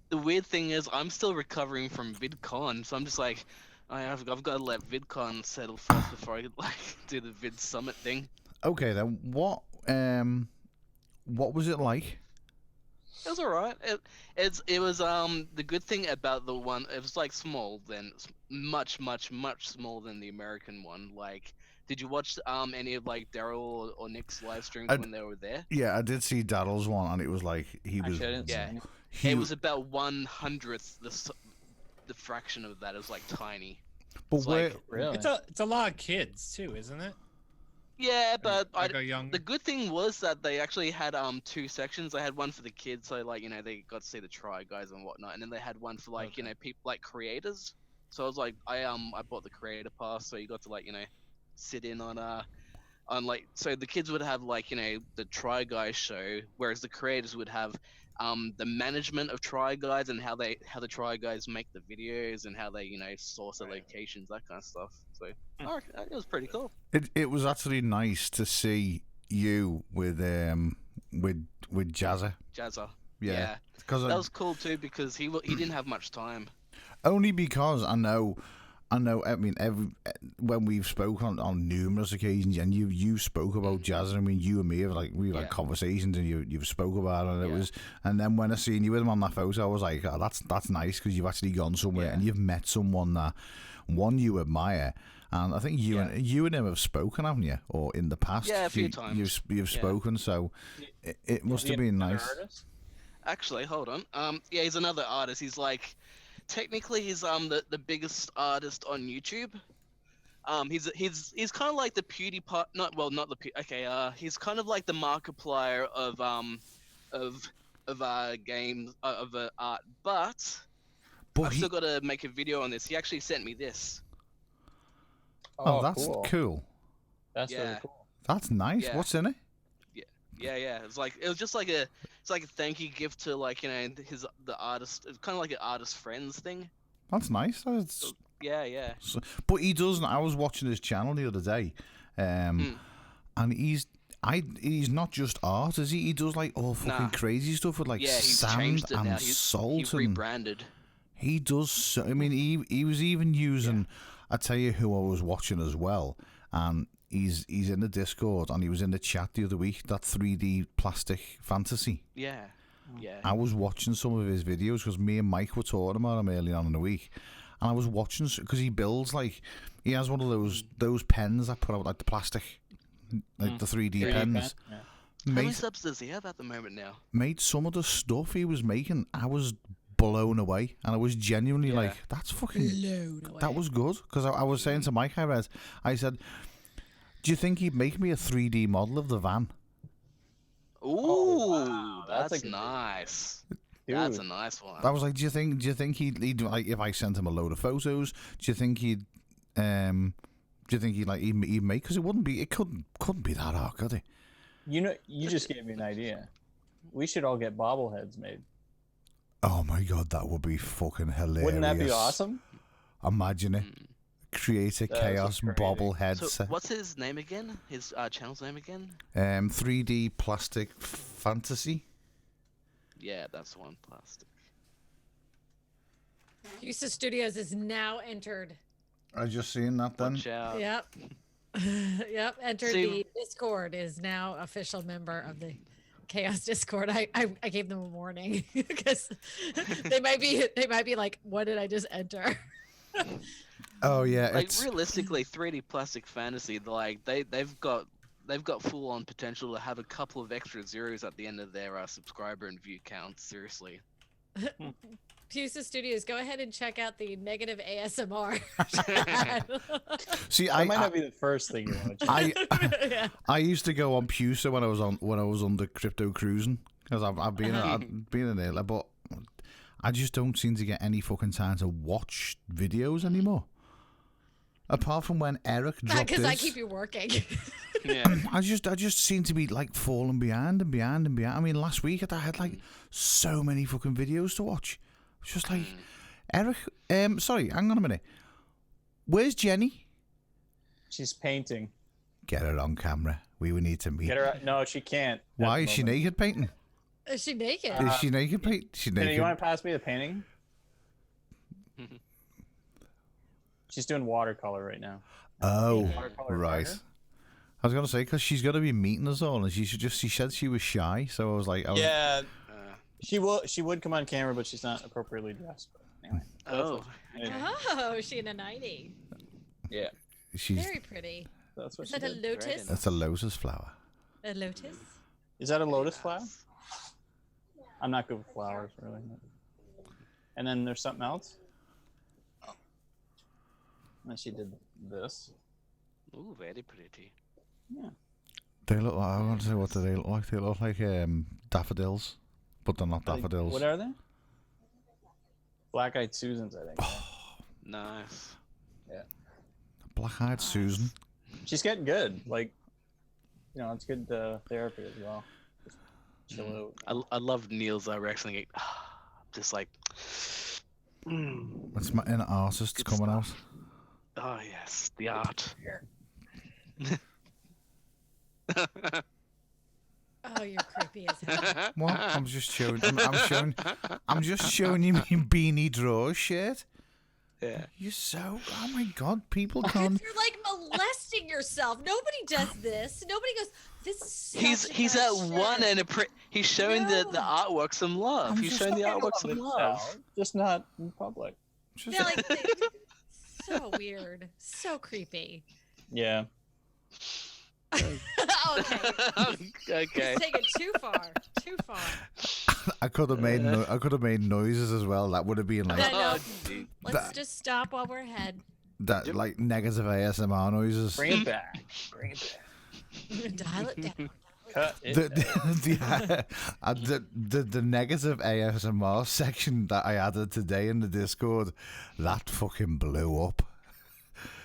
The weird thing is, I'm still recovering from VidCon, so I'm just like, I've got to let VidCon settle first before I like do the VidSummit thing. Okay, then what was it like? It was alright. It was the good thing about the one, it was like small, then much smaller than the American one. Like, did you watch any of like Daryl or Nick's live streams when they were there? Yeah, I did see Daryl's one, and it was like he was. It was about 1/100th the fraction of that. It was like tiny. But it's where? Like, really? It's a lot of kids too, isn't it? Yeah, but the good thing was that they actually had 2 sections. They had one for the kids, so like they got to see the Try Guys and whatnot, and then they had one for like people like creators. So I was like, I bought the creator pass, so you got to like sit in on like, so the kids would have like the Try Guys show, whereas the creators would have the management of Try Guys and how the Try Guys make the videos and how they source the locations, that kind of stuff. So it was pretty cool. It was actually nice to see you with Jazza. Yeah, because that was cool too, because he didn't have much time. Only because I know. I mean, when we've spoken on numerous occasions, and you spoke about Jazza. I mean, you and me have we've had conversations, and you've spoke about it. And it was, and then when I seen you with him on that photo, I was like, oh, that's nice, because you've actually gone somewhere and you've met someone that you admire. And I think you and him have spoken, haven't you? Or in the past, yeah, a few times. You've spoken, so it must have been nice. Artist? Actually, hold on. Yeah, he's another artist. He's like. Technically, he's the biggest artist on YouTube. He's kind of like the PewDiePie. He's kind of like the Markiplier of games of art. But I've still got to make a video on this. He actually sent me this. Oh, that's cool. That's really cool. That's nice. Yeah. What's in it? Yeah. It was just like a thank you gift to the artist. It's kind of like an artist friends thing. That's nice. Yeah. But he doesn't. I was watching his channel the other day, and he's not just art, is he? He does like all fucking crazy stuff with like sand and salt. He's rebranded. He does. So, I mean, he was even using. I tell you who I was watching as well, and. He's in the Discord, and he was in the chat the other week, that 3D plastic fantasy. Yeah. I was watching some of his videos, because me and Mike were talking about him early on in the week, and I was watching, because he builds, he has one of those pens that put out, the plastic, the 3D pens. Yeah. How many subs does he have at the moment now? Mate, some of the stuff he was making, I was blown away, and I was genuinely that's fucking... That was good, because I was saying to Mike, I said... Do you think he'd make me a 3D model of the van? Ooh, wow. That's nice. Dude. That's a nice one. I was like, do you think he'd like, if I sent him a load of photos? Do you think he'd make? Because it couldn't be that hard, could it? You just gave me an idea. We should all get bobbleheads made. Oh my god, that would be fucking hilarious. Wouldn't that be awesome? Imagine it. Create a chaos bobblehead. So what's his name again? His channel's name again? 3D Plastic Fantasy. Yeah, that's one. Plastic. Houston Studios is now entered. I just seen that then. Watch out. Yep. Yep. Entered the Discord. Is now official member of the Chaos Discord. I gave them a warning because they might be like, what did I just enter? Oh yeah, realistically, 3D Plastic Fantasy, they've got full on potential to have a couple of extra zeros at the end of their subscriber and view counts. Seriously. Houston Studios, go ahead and check out the negative ASMR. See, that might not be the first thing you want to check. I used to go on Pusa when I was under Crypto Cruising, because I've been in there, but I just don't seem to get any fucking time to watch videos anymore. Apart from when Eric dropped because I keep you working. Yeah. I just seem to be falling behind. I mean, last week I had so many fucking videos to watch. It's just Eric. Sorry, hang on a minute. Where's Jenny? She's painting. Get her on camera. We would need to meet. Get her. No, she can't. Why is she naked painting? Is she naked? Is she naked paint? She's naked. You want to pass me the painting? She's doing watercolor right now. Oh, Watercolor right. marker? I was gonna say because she's got to be meeting us all, and she said she was shy, so I was like, Yeah. She would come on camera, but she's not appropriately dressed. But anyway. Oh. Oh, is she in a 90? Yeah. She's. Very pretty. That's what Is she that a did. lotus? That's a lotus flower. A lotus? Is that a lotus flower? I'm not good with flowers, really. And then there's something else. Oh. And then she did this. Ooh, very pretty. Yeah. They look like, I want to say what do they look like? They look like daffodils, but they're not daffodils. What are they? Black-eyed Susans, I think. Nice. Yeah. Black-eyed Susan. She's getting good. Like, you know, it's good therapy as well. Just chill out. I love Neil's wrestling. Just like. That's my inner artist coming out. Oh yes, the art. Oh, you're creepy as hell. What? I'm just showing. I'm just showing you my beanie drawers shirt. Yeah. You're so. Oh my god, people can't. You're like molesting yourself. Nobody does this. Nobody goes. This is. Such He's a at bad one shirt." and he's showing the artwork some love. He's showing the artwork some love. Just not in public. Yeah, like so weird, so creepy. Yeah. Okay. Okay. Just take it too far. Too far. I could have made noises as well. That would have been like No. Let's just stop while we're ahead. that, like negative ASMR noises. Bring it back. Bring it back. Dial it down. Cut it The negative ASMR section that I added today in the Discord, that fucking blew up.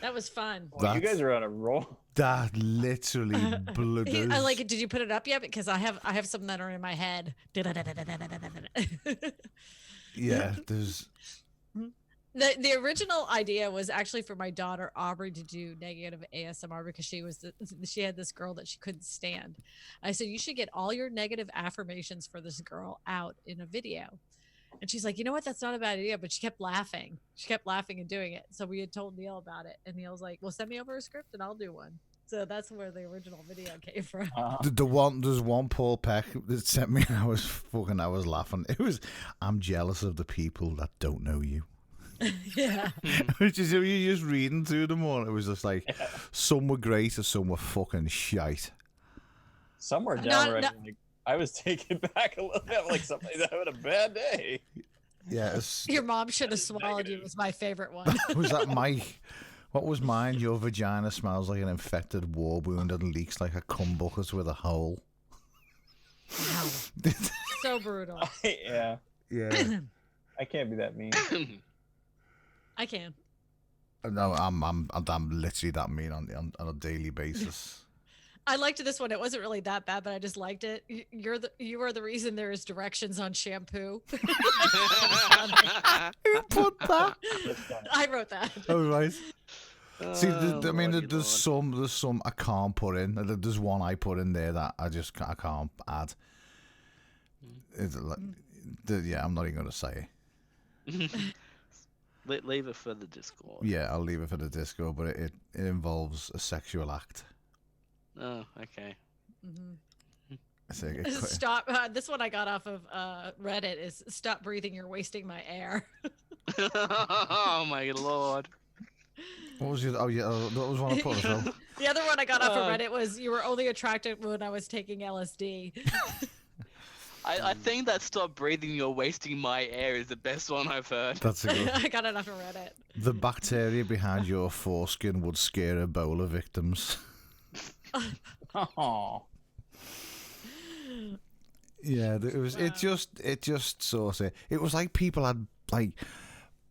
That was fun. You guys are on a roll. That literally blew. I like it. Did you put it up yet? Because I have some that are in my head. Yeah, there's. The original idea was actually for my daughter Aubrey to do negative ASMR because she had this girl that she couldn't stand. I said you should get all your negative affirmations for this girl out in a video. And she's like, you know what? That's not a bad idea. But she kept laughing. She kept laughing and doing it. So we had told Neil about it. And Neil's like, well, send me over a script and I'll do one. So that's where the original video came from. There's one Paul Peck that sent me. I was laughing. It was, I'm jealous of the people that don't know you. Yeah. Which is, you're just reading through them all. It was just like, some were great and some were fucking shite. Some were downright. Like, I was taken back a little bit. I'm like, somebody's having a bad day. Yes. Your mom should have swallowed you was my favorite one. Was that Mike? What was mine? Your vagina smells like an infected war wound and leaks like a cum bucket with a hole. Wow. So brutal. Yeah. Yeah. I can't be that mean. I can. No, I'm literally that mean on a daily basis. I liked this one. It wasn't really that bad, but I just liked it. You are the reason there is directions on shampoo. Who put that? I wrote that. Oh right. See, there's some I can't put in. There's one I put in there that I can't add. It's like, I'm not even gonna say it. Leave it for the Discord. Yeah, I'll leave it for the Discord, but it involves a sexual act. Oh, okay. Mm-hmm. Stop. This one I got off of Reddit is "Stop breathing, you're wasting my air." Oh my lord. What was your? Oh yeah, that was one I put as well. The other one I got off of Reddit was "You were only attracted when I was taking LSD." I think that "Stop breathing, you're wasting my air" is the best one I've heard. That's a good. I got it off of Reddit. The bacteria behind your foreskin would scare Ebola victims. Oh. Yeah, it was. Wow. It just sort of. It was like people had like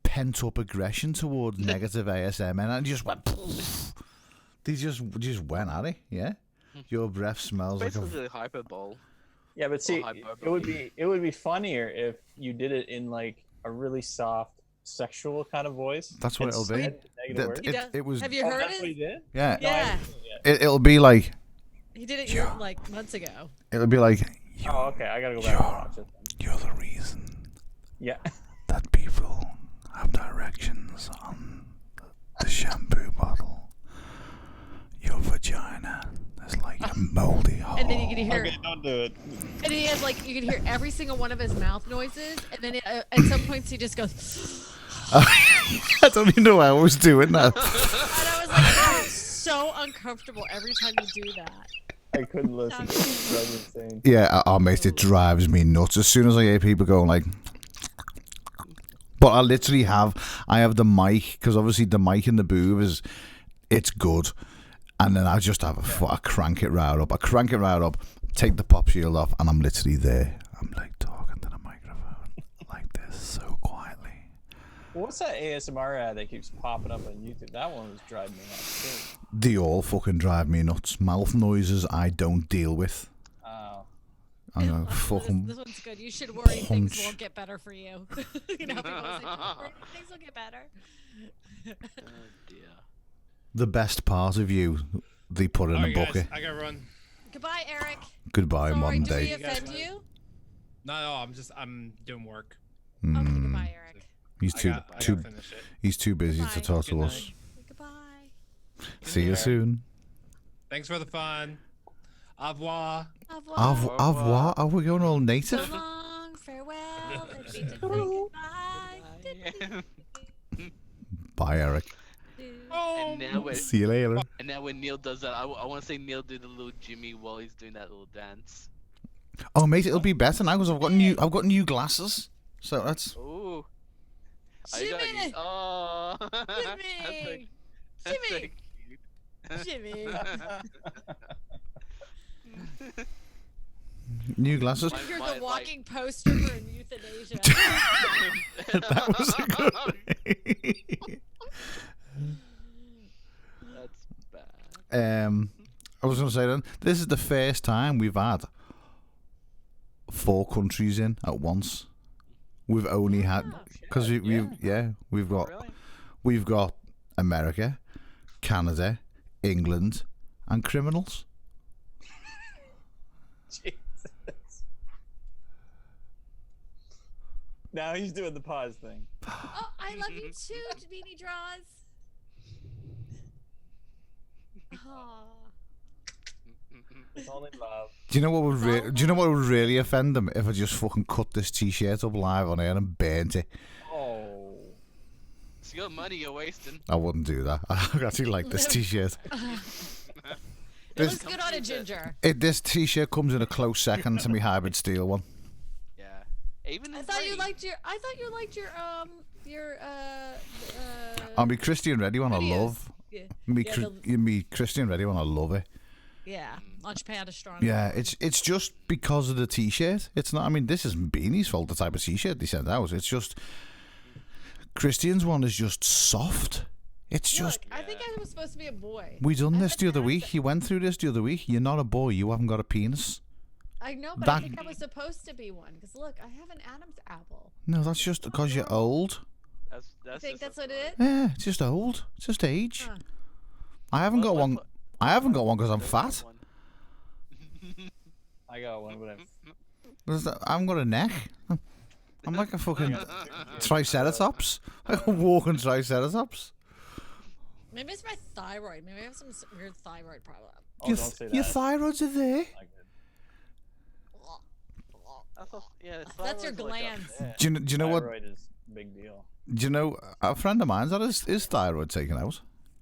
pent up aggression towards negative ASMR, and just went. Poof. They just went at it. Yeah, your breath smells basically like a hyperbole. Yeah, but see, it would be funnier if you did it in like a really soft sexual kind of voice. That's what it'll be. Negative words. It was. Have you heard that's it? what he did? Yeah. Yeah. It'll be like. He did it like months ago. It'll be like. Oh, okay. I gotta go back and watch it. Then. You're the reason. Yeah. That people have directions on the shampoo bottle. Your vagina is like a moldy hole. And then you can hear. Okay, don't do it. And he has like you can hear every single one of his mouth noises, and then at some points he just goes. I don't even know why I was doing that. And I was like, oh, so uncomfortable every time you do that. I couldn't listen. That's insane. Yeah, oh mate, it drives me nuts. As soon as I hear people going like, but I literally have the mic because obviously the mic in the booth it's good, and then I just have I crank it right up. I crank it right up, take the pop shield off, and I'm literally there. I'm like talking to the microphone like this so quietly. What's that ASMR ad that keeps popping up on YouTube? That one was driving me nuts too. They all fucking drive me nuts. Mouth noises I don't deal with. Oh. I know, fucking. This one's good. You should worry things won't get better for you. You know, people say, don't worry, things will get better. Oh dear. The best part of you, they put in a bucket. I gotta run. Goodbye, Eric. Goodbye, Sorry, modern did we day. offend you? No, I'm doing work. Okay, goodbye, Eric. He's I gotta finish it. He's too busy to Goodbye. talk to Good us. Goodbye. See you soon. Thanks for the fun. Au revoir. Au revoir. Au revoir. Are we going all native? So long, farewell. Let's be goodbye. Bye, Eric. And now when, See you later. And now when Neil does that, I want to say Neil do the little Jimmy while he's doing that little dance. Oh, mate, it'll be better now because I've got new glasses. So that's. Ooh. Jimmy. Oh. Jimmy. Jimmy. Jimmy. New glasses. You're the walking poster for euthanasia. That was a good one. That's bad. I was going to say then, this is the first time we've had 4 countries in at once. We've only had because we've got America, Canada, England, and criminals. Jesus. Now he's doing the pause thing. Oh, I love you too, Beanie Draws. Oh. It's only love. Do you know what would really offend them if I just fucking cut this T-shirt up live on air and burnt it? Oh. It's your money you're wasting. I wouldn't do that. I actually like this T-shirt. It looks good on a ginger. This T-shirt comes in a close second to me hybrid steel one. Yeah. Even I thought you liked your I'll be Christian Ready one. I videos. love. Yeah. Me Christian Ready one. I love it. Yeah, Launchpad is strong. Yeah, it's just because of the T-shirt. It's not. I mean, this isn't Beanie's fault. The type of T-shirt they sent out. It's just Christian's one is just soft. It's just. I think I was supposed to be a boy. We done this the other week. He went through this the other week. You're not a boy. You haven't got a penis. I know, but I think I was supposed to be one. Because look, I have an Adam's apple. No, that's just because you're old. You think that's what it is? Yeah, it's just old. It's just age. I haven't got one. I haven't got one because I'm fat. I got one, but I haven't got a neck. I'm like a fucking triceratops. I got walking triceratops. Maybe it's my thyroid. Maybe I have some weird thyroid problem. Oh, don't say that. Your thyroids are there. That's your glands. Do you know what? Thyroid is a big deal. Do you know a friend of mine's had his thyroid taken out?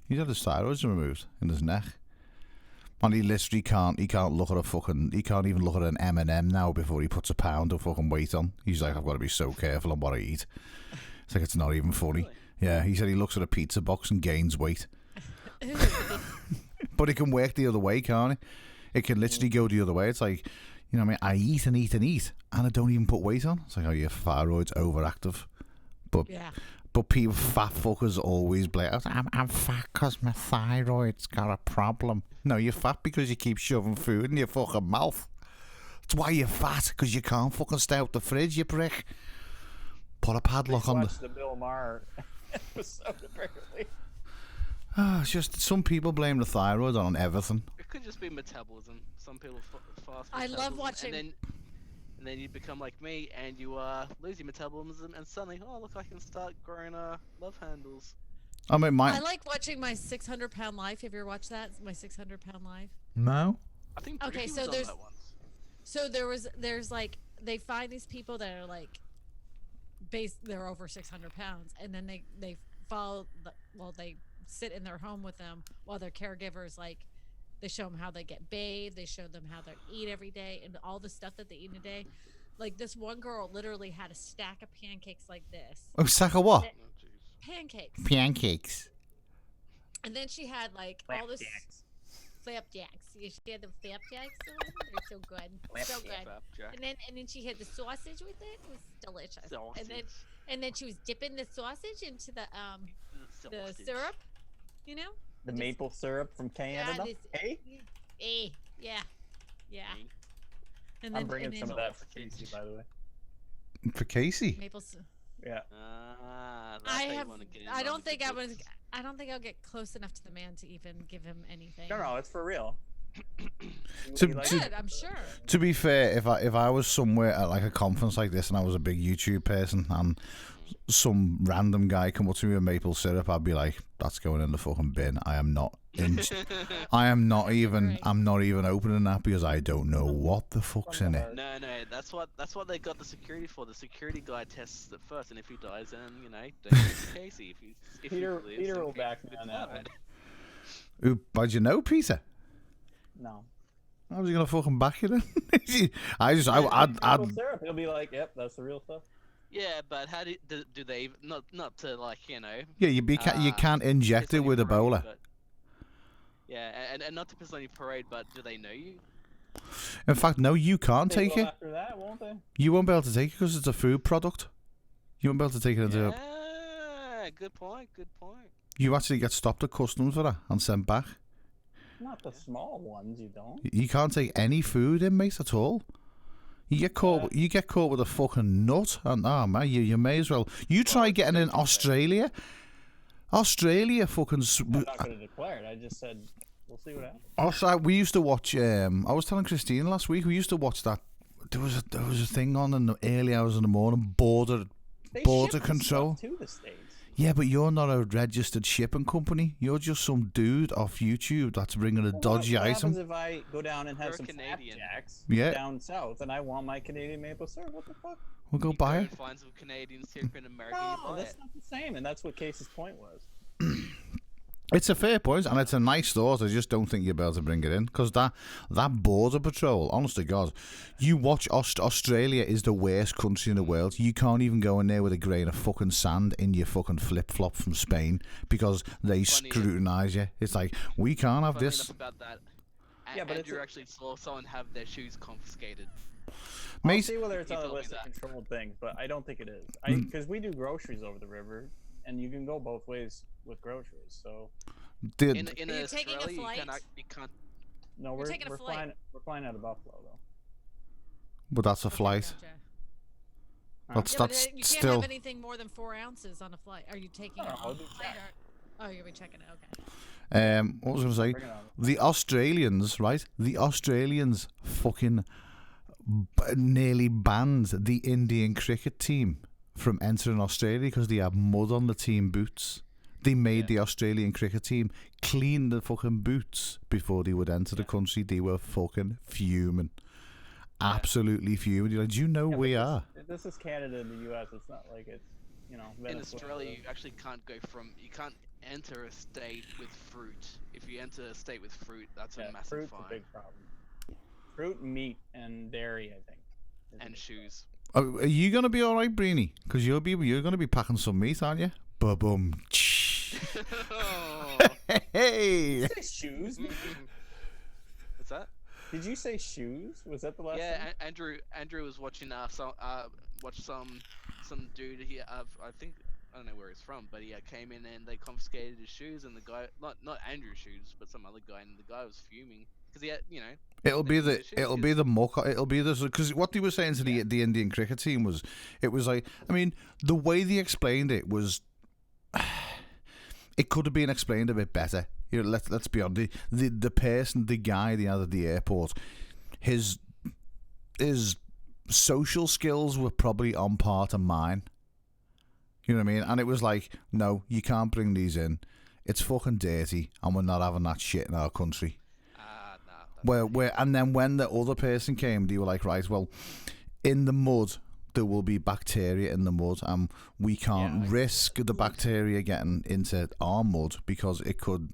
He's had his thyroids removed in his neck. And he literally can't look at he can't even look at an M&M now before he puts a pound of fucking weight on. He's like, I've got to be so careful on what I eat. It's like, it's not even funny. Really? Yeah, he said he looks at a pizza box and gains weight. But it can work the other way, can't it? It can literally go the other way. It's like, you know what I mean? I eat and eat and eat, and I don't even put weight on. It's like, oh, your thyroid's overactive. But people, fat fuckers always blame, I'm fat because my thyroid's got a problem. No, you're fat because you keep shoving food in your fucking mouth. That's why you're fat, because you can't fucking stay out the fridge, you prick. Put a padlock on Watch the Bill Maher episode apparently. It's just some people blame the thyroid on everything. It could just be metabolism. Some people fast. I love watching. And then you become like me, and you lose your metabolism, and suddenly, oh look, I can start growing love handles. I mean, I like watching my 600-pound life. Have you ever watched that? My 600-pound life. No. I think. Okay, so there's like they find these people that are like, they're over 600 pounds, and then they follow. They sit in their home with them while their caregivers they show them how they get bathed, they show them how they eat every day, and all the stuff that they eat in a day. Like this one girl literally had a stack of pancakes like this. Oh, stack of what? Pancakes. Pancakes. And then she had all this flapjacks. She had the flapjacks. They're so good, so good. And then she had the sausage with it. It was delicious. Sausage. And then she was dipping the sausage into the syrup. You know. The maple syrup from Canada. Hey. Yeah. And I'm bringing some of that for Casey, by the way. For Casey. Maple. Yeah. I don't think I'll get close enough to the man to even give him anything. No, it's for real. Good, I'm sure. To be fair, if I was somewhere at like a conference like this and I was a big YouTube person and some random guy come up to me with maple syrup, I'd be like, that's going in the fucking bin. I'm not even opening that because I don't know what the fuck's in it. No, that's what they got the security for. The security guy tests it first, and if he dies, then don't give Casey. If Peter he lives, will back me on that one. Ooh, how'd you know, Peter? No. How's he gonna fucking back you then? I'd syrup. He'll be like, "Yep, that's the real stuff." Yeah, but how do they not to Yeah, you can't inject it with Ebola. Yeah, and not to piss on your parade, but do they know you? In fact, no, you can't take it. After that, won't they? You won't be able to take it because it's a food product. You won't be able to take it into. Yeah, good point. You actually get stopped at customs for that and sent back. Not the small ones, you don't. You can't take any food in, mate, at all. You get caught. You get caught with a fucking nut, and man, you may as well. You try getting in Australia. Australia, fucking. I'm not going to declare it. I just said we'll see what happens. Also, we used to watch. I was telling Christine last week. We used to watch that. There was a thing on in the early hours in the morning. Border control. To the States. Yeah, but you're not a registered shipping company. You're just some dude off YouTube that's bringing a dodgy what item. What happens if I go down and have some flapjacks down south and I want my Canadian maple syrup? What the fuck? We'll go buy it. Find some Canadians here in America. No, that's not the same, and that's what Casey's point was. It's a fair point, and it's a nice thought. I just don't think you'll be able to bring it in because that border patrol. Honest to God, you watch Australia is the worst country in the world. You can't even go in there with a grain of fucking sand in your fucking flip flop from Spain because they scrutinise you. It's like we can't have this. About that. Yeah, but Andrew actually saw someone have their shoes confiscated. I'll see whether it's on the list of controlled things, but I don't think it is. Because we do groceries over the river, and you can go both ways with groceries. So in Are you taking a flight? You can't. No, we're flying out of Buffalo though. But that's a flight. That's you can't have anything more than 4 ounces on a flight. Are you taking it on a flight? Oh, you'll be checking it. Okay. What was I going to say? The Australians, right? The Australians fucking nearly banned the Indian cricket team from entering Australia because they had mud on the team boots. They made the Australian cricket team clean the fucking boots before they would enter the country. They were fucking fuming. Absolutely fuming. You're like, do you know we are? This is Canada and the US. It's not like it's, Venezuela. In Australia, you actually can't you can't enter a state with fruit. If you enter a state with fruit, that's a massive fruit's fine. A big problem. Fruit, meat, and dairy, I think. And shoes. Oh, are you gonna be all right, Breeny? Because you're gonna be packing some meat, aren't you? Ba-boom. Hey. Did you say shoes? What's that? Did you say shoes? Was that the last? Yeah, thing? Andrew was watching some dude here. I think I don't know where he's from, but he came in and they confiscated his shoes, and the guy, not Andrew's shoes, but some other guy, and the guy was fuming because he had, It'll be the muck. It'll be the, because what they were saying to the Indian cricket team was, it was like, I mean, the way they explained it was, it could have been explained a bit better. Let's be honest. The guy they had at the airport, his social skills were probably on par to mine. You know what I mean? And it was like, no, you can't bring these in. It's fucking dirty, and we're not having that shit in our country. And then when the other person came, they were like, right, well, in the mud there will be bacteria in the mud, and we can't risk the bacteria getting into our mud because it could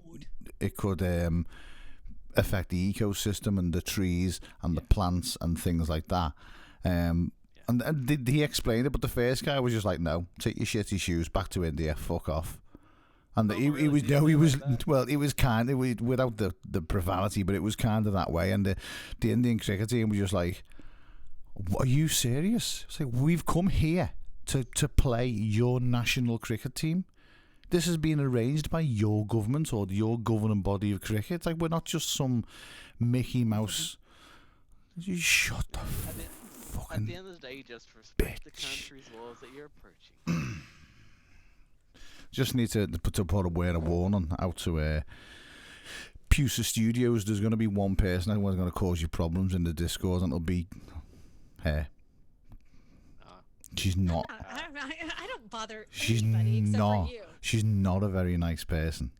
affect the ecosystem and the trees and the plants and things like that. And he explained it, but the first guy was just like, no, take your shitty shoes back to India, fuck off. And he was kind of, without the profanity, but it was kind of that way. And the Indian cricket team was just like, are you serious? It's like, we've come here to play your national cricket team. This has been arranged by your government or your governing body of cricket. It's like, we're not just some Mickey Mouse. You shut the fucking. At the end of the day, you just respect the country's laws that you're approaching. Just need to put a word of warning out to Pusa Studios. There's going to be one person who's going to cause you problems in the Discord, and it'll be her. She's not. I don't bother She's anybody except not. for you. She's not a very nice person.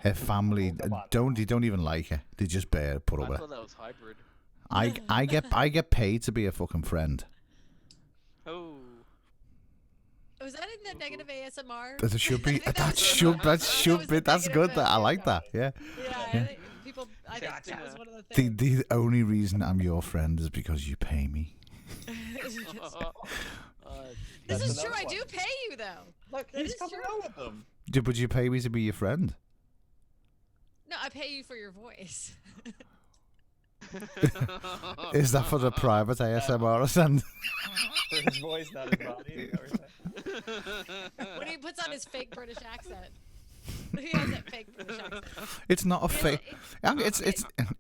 Her family don't even like her. They just put up with her. I thought that was hybrid. I get paid to be a fucking friend. Oh. Was that in the negative ASMR? That should be. That should be. That's good. I like that. Yeah. Yeah. I think people. I think that was one of the things. The only reason I'm your friend is because you pay me. This is true. I do pay you though. Look, he's coming out with them. Would you pay me to be your friend? No, I pay you for your voice. Is that for the private ASMR or something? For his voice, not his body. When he puts on his fake British accent. He has that fake British accent. It's not a fake.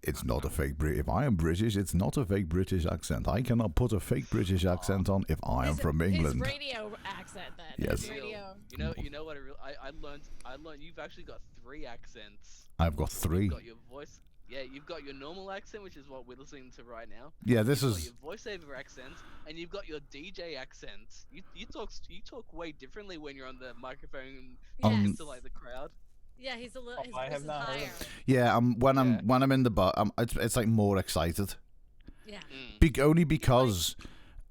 It's not a fake British. If I am British, it's not a fake British accent. I cannot put a fake British accent on if I am from England. His radio accent, then. Yes. His radio. You know what? I learned. You've actually got 3 accents. I've got 3. You've got your voice. Yeah, you've got your normal accent, which is what we're listening to right now. Yeah, this you've is got your voiceover accent, and you've got your DJ accent. You talk way differently when you're on the microphone next to like the crowd. Yeah, he's a little. His I voice have is not heard higher. of it. yeah. When I'm in the bar, it's like more excited. Yeah.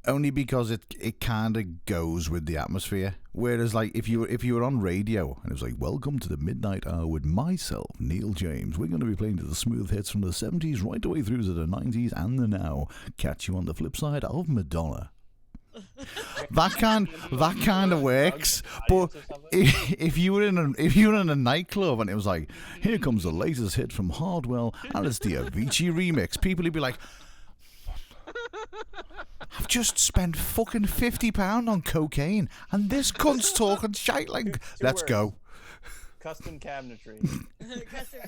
Only because it kind of goes with the atmosphere. Whereas, like, if you were on radio and it was like, welcome to the Midnight Hour with myself, Neil James. We're going to be playing to the smooth hits from the 70s right the way through to the 90s and the now. Catch you on the flip side of Madonna. that kind of works. But if you were in a nightclub and it was like, here comes the latest hit from Hardwell and it's the Avicii remix, people would be like, I've just spent fucking £50 on cocaine and this cunt's talking shite like, let's go. Custom cabinetry. Custom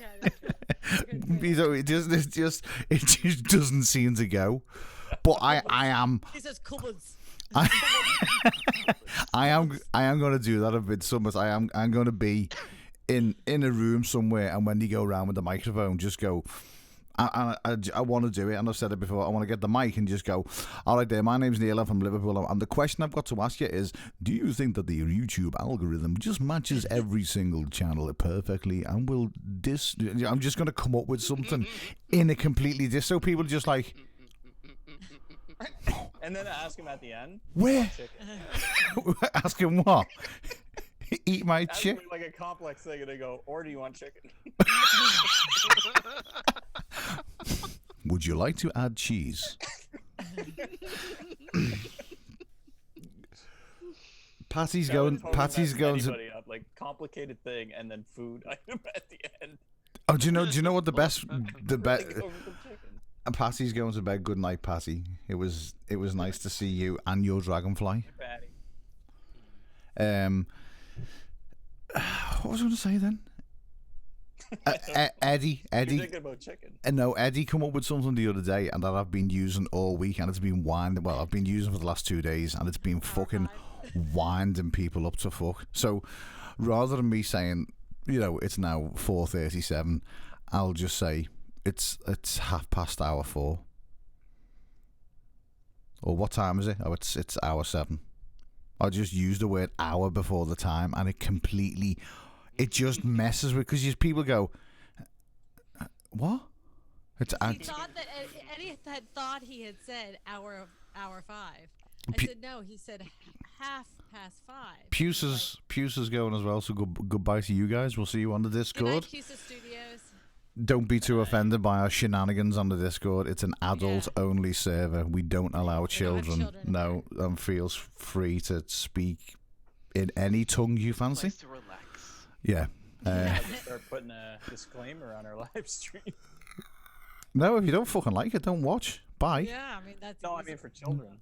cabinetry. It just doesn't seem to go. But I am. He says cupboards. I am going to do that a bit. I'm going to be in a room somewhere, and when you go around with the microphone, just go. I want to do it, and I've said it before. I want to get the mic and just go, all right there, my name's Neil, I'm from Liverpool, and the question I've got to ask you is, do you think that the YouTube algorithm just matches every single channel perfectly, and will I'm just going to come up with something in a completely so people are just like, and then I ask him at the end, where? Ask him what? Eat my chicken? Like a complex thing, and they go, or do you want chicken? Would you like to add cheese? Patty's going to up, like complicated thing, and then food item at the end. Oh, do you know what the best Patty's going to bed. Good night, Patty. It was nice to see you and your dragonfly. Patty. What was I going to say then? Eddie. You're thinking about chicken. No, Eddie come up with something the other day, and that I've been using all week, and it's been winding. Well, I've been using for the last 2 days, and it's been fucking winding people up to fuck. So, rather than me saying, it's now 4:37, I'll just say it's 4:30. Or what time is it? Oh, it's 7:00. I just use the word hour before the time, and it just messes with, because people go, what? He thought that Eddie had thought he had said hour 5. I said no. He said 5:30. Puce is going as well. So goodbye to you guys. We'll see you on the Discord. Good night, Puce Studios. Don't be too offended by our shenanigans on the Discord. It's an adult-only server. We don't allow children. No, feels free to speak in any tongue you fancy. To relax. Yeah. Start putting a disclaimer on our live stream. No, if you don't fucking like it, don't watch. Bye. Yeah, I mean that's. No, I mean for children.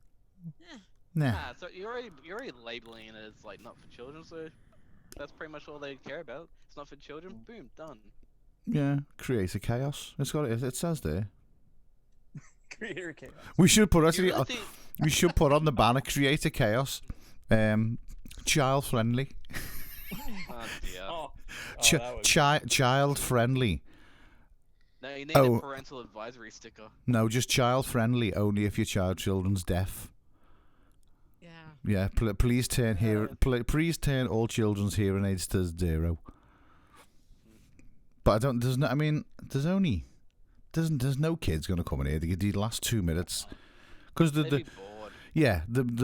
Nah. So you're already labeling it as like not for children, so that's pretty much all they care about. It's not for children. Boom, done. Yeah, creator chaos. It says there. Creator chaos. We should put we should put on the banner creator chaos, child friendly. Oh dear. Child friendly. No, you need a parental advisory sticker. No, just child friendly. Only if your children's deaf. Yeah. Yeah. Please turn all children's hearing aids to 0. But there's no kids going to come in here. The last 2 minutes, because the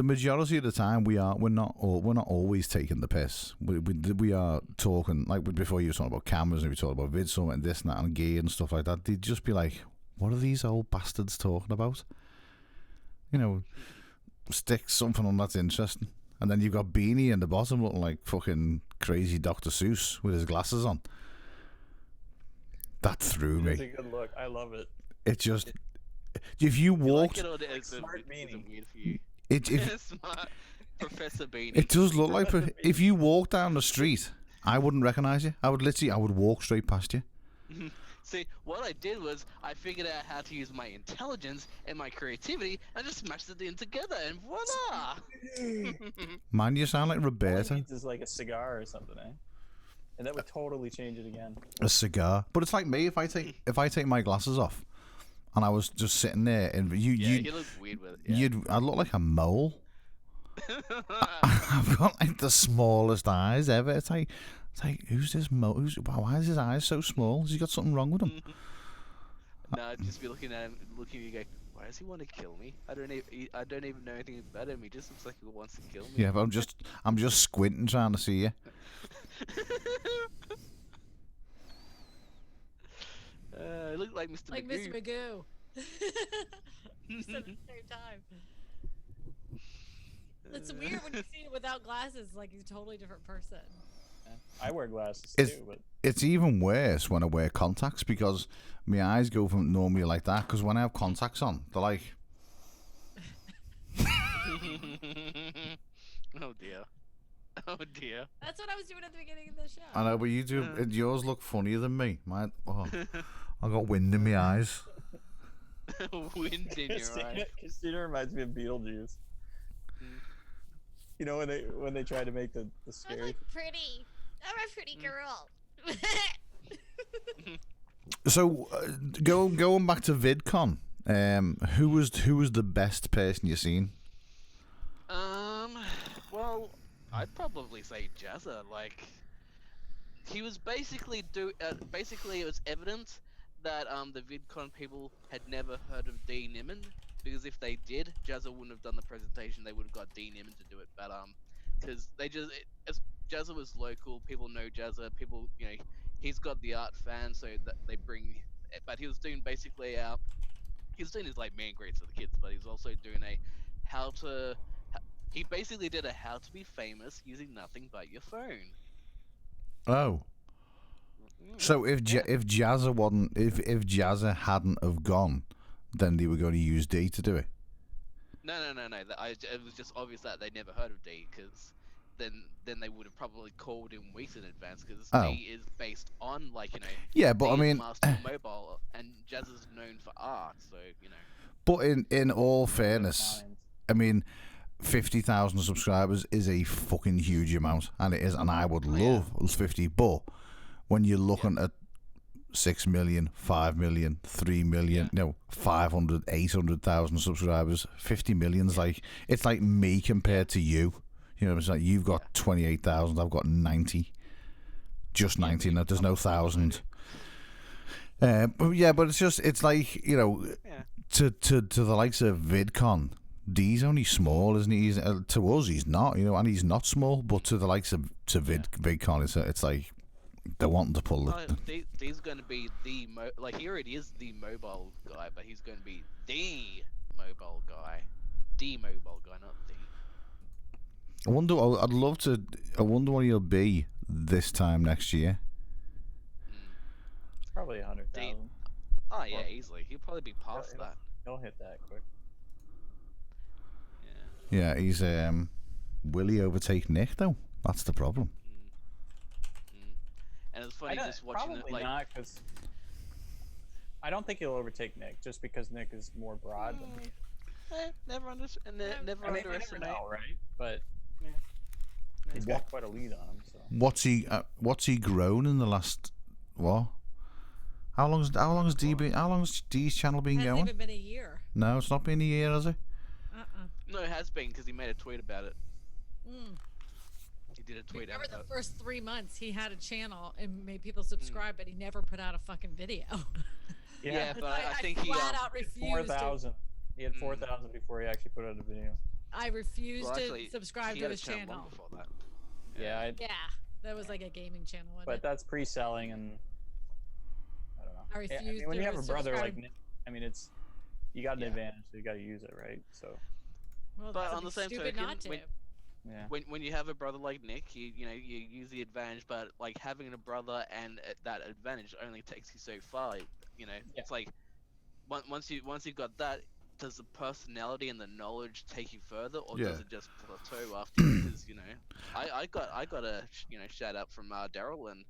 majority of the time we're not always taking the piss. We are talking, like before you were talking about cameras and we talked about VidSummit and this and that and gear and stuff like that. They'd just be like, "What are these old bastards talking about?" Stick something on that's interesting, and then you've got Beanie in the bottom looking like fucking crazy Dr. Seuss with his glasses on. That threw me. It's a good look. I love it. It just, if you walked, smart Beanie. Professor Beanie. It does look like if you walk down the street, I wouldn't recognize you. I would walk straight past you. See, what I did was I figured out how to use my intelligence and my creativity and just smashed it in together, and voila! Man, you sound like Roberto. It is like a cigar or something, eh? And that would totally change it again. A cigar, but it's like me if I take my glasses off, and I was just sitting there, and you look weird with it. Yeah. I'd look like a mole. I've got like the smallest eyes ever. It's like who's this mole? Why is his eyes so small? Has he got something wrong with him? No, I'd just be looking at him, looking at you, go, why does he want to kill me? I don't even know anything about him. He just looks like he wants to kill me. Yeah, but I'm just squinting trying to see you. I look like Mr. Like Magoo. Mr. Magoo. Just at the same time. It's weird when you see it without glasses, like he's a totally different person. I wear glasses too, but it's even worse when I wear contacts, because my eyes go from normally like that, because when I have contacts on, they're like... Oh dear. Oh dear. That's what I was doing at the beginning of the show. I know, but you do. Yours look funnier than me. I got wind in my eyes. Wind in your eyes. Christina reminds me of Beetlejuice. You know when they try to make the scary. I'm like pretty. I'm a pretty girl. So going back to VidCon, who was the best person you've seen? Well, I'd probably say Jazza. Like, he was basically basically it was evident that the VidCon people had never heard of D. Niman, because if they did, Jazza wouldn't have done the presentation. They would have got D. Niman to do it, but because Jazza was local, people know Jazza. People, he's got the art fan, so that they bring. But he was doing basically he was doing his like man greets for the kids, but he was also doing he basically did a how to be famous using nothing but your phone. Oh. So if Jazza wasn't, if Jazza hadn't have gone, then they were going to use D to do it. No. It was just obvious that they never heard of D, because then they would have probably called in weeks in advance because Oh. D is based on like Yeah, but I D is mean- Master Mobile and Jazz is known for art, so But in all fairness, I mean, 50,000 subscribers is a fucking huge amount, and it is, and I would love 50. But when you're looking at 6 million, 5 million, 3 million, 500, 800,000 subscribers, 50 million's like, it's like me compared to you. You know, it's like you've got 28,000, I've got 90, just 90. Now there's no 1,000. But it's just, it's like, to the likes of VidCon, D's only small, isn't he? To us, he's not, and he's not small. But to the likes of VidCon, it's like they're wanting to pull it. D's going to be he already is the mobile guy, but he's going to be the mobile guy, not the. I wonder what he'll be this time next year. Probably 100,000. Oh yeah, easily. He'll probably be past that. He'll hit that quick. Yeah, he's will he overtake Nick though? That's the problem. And it's funny just watching probably it like. not, because I don't think he'll overtake Nick just because Nick is more broad than me. Never underestimate. You never know, right? But he's got quite a lead on him. So What's he grown in the last what? How long has D's channel been Hasn't going? even been a year. No, it's not been a year, has it? No, it has been because he made a tweet about it. Mm. He did a tweet Remember out about the first 3 months he had a channel and made people subscribe, but he never put out a fucking video. Yeah, but I think I he flat out refused. 4,000. He had 4,000 before he actually put out a video. I refused Well, actually, to subscribe he to had a his channel long channel. before that. Yeah, Yeah, that was like a gaming channel. Wasn't but it? that's pre-selling, and I don't know. I Yeah, refused when you to have a brother like subscribe. Nick, you got an advantage, so you got to use it, right? So. Well, But that's on the same stupid token, not to. when you have a brother like Nick, you use the advantage. But like having a brother and that advantage only takes you so far. It's like once you've got that, does the personality and the knowledge take you further, or does it just plateau after? Because I got a shout out from Daryl, and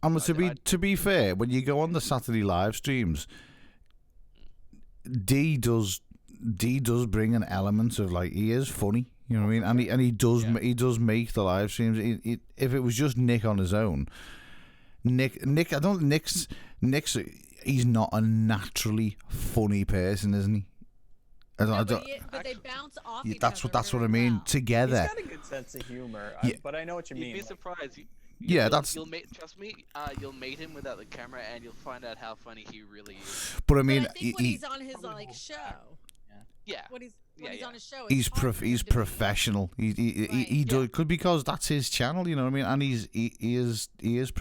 And to be fair, when you go on the Saturday live streams, D does bring an element of like, he is funny, you know what I mean, and he does make the live streams. If it was just Nick on his own, Nick, I don't. Nick's he's not a naturally funny person, isn't he? But they bounce off each other. That's what I mean. Together, He's got a good sense of humor, Yeah. but I know what you mean. You'd be surprised. You'll meet. Trust me. You'll meet him without the camera, and you'll find out how funny he really is. But I mean, But I think when he's on his show. Yeah. When he's on his show, he's it's hard for him he's to be- professional. He does could because that's his channel, you know what I mean. And he is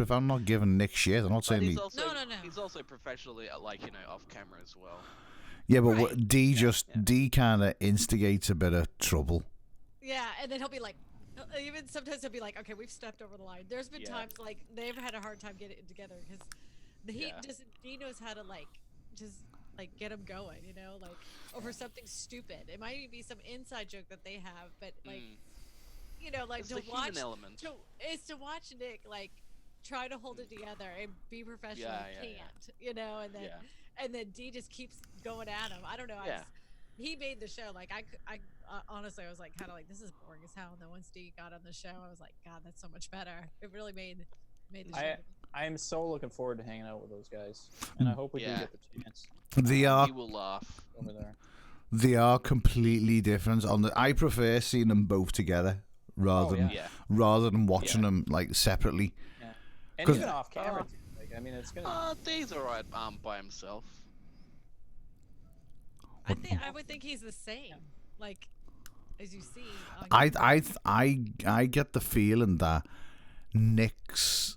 I'm not giving Nick shit. I'm not But saying he's he. also, He's also professionally off camera as well. Yeah, but what D kind of instigates a bit of trouble. Yeah, and then he'll be like, even sometimes he'll be like, okay, we've stepped over the line. There's been times like they've had a hard time getting it together because he knows how to just get him going, over something stupid. It might even be some inside joke that they have, but It's to the watch human element. to watch Nick try to hold it together and be professional and can't, and then D just keeps going at him. I don't know. He made the show. I honestly, I was kind of this is boring as hell. And then once D got on the show, I was like, God, that's so much better. It really made the show. I am so looking forward to hanging out with those guys, and I hope we can get the chance. They are. You will laugh over there. They are completely different. I prefer seeing them both together rather than watching them separately. Yeah. And even off camera, too. It's gonna. D's alright by himself. I would think he's the same. As you see. I get the feeling that Nick's.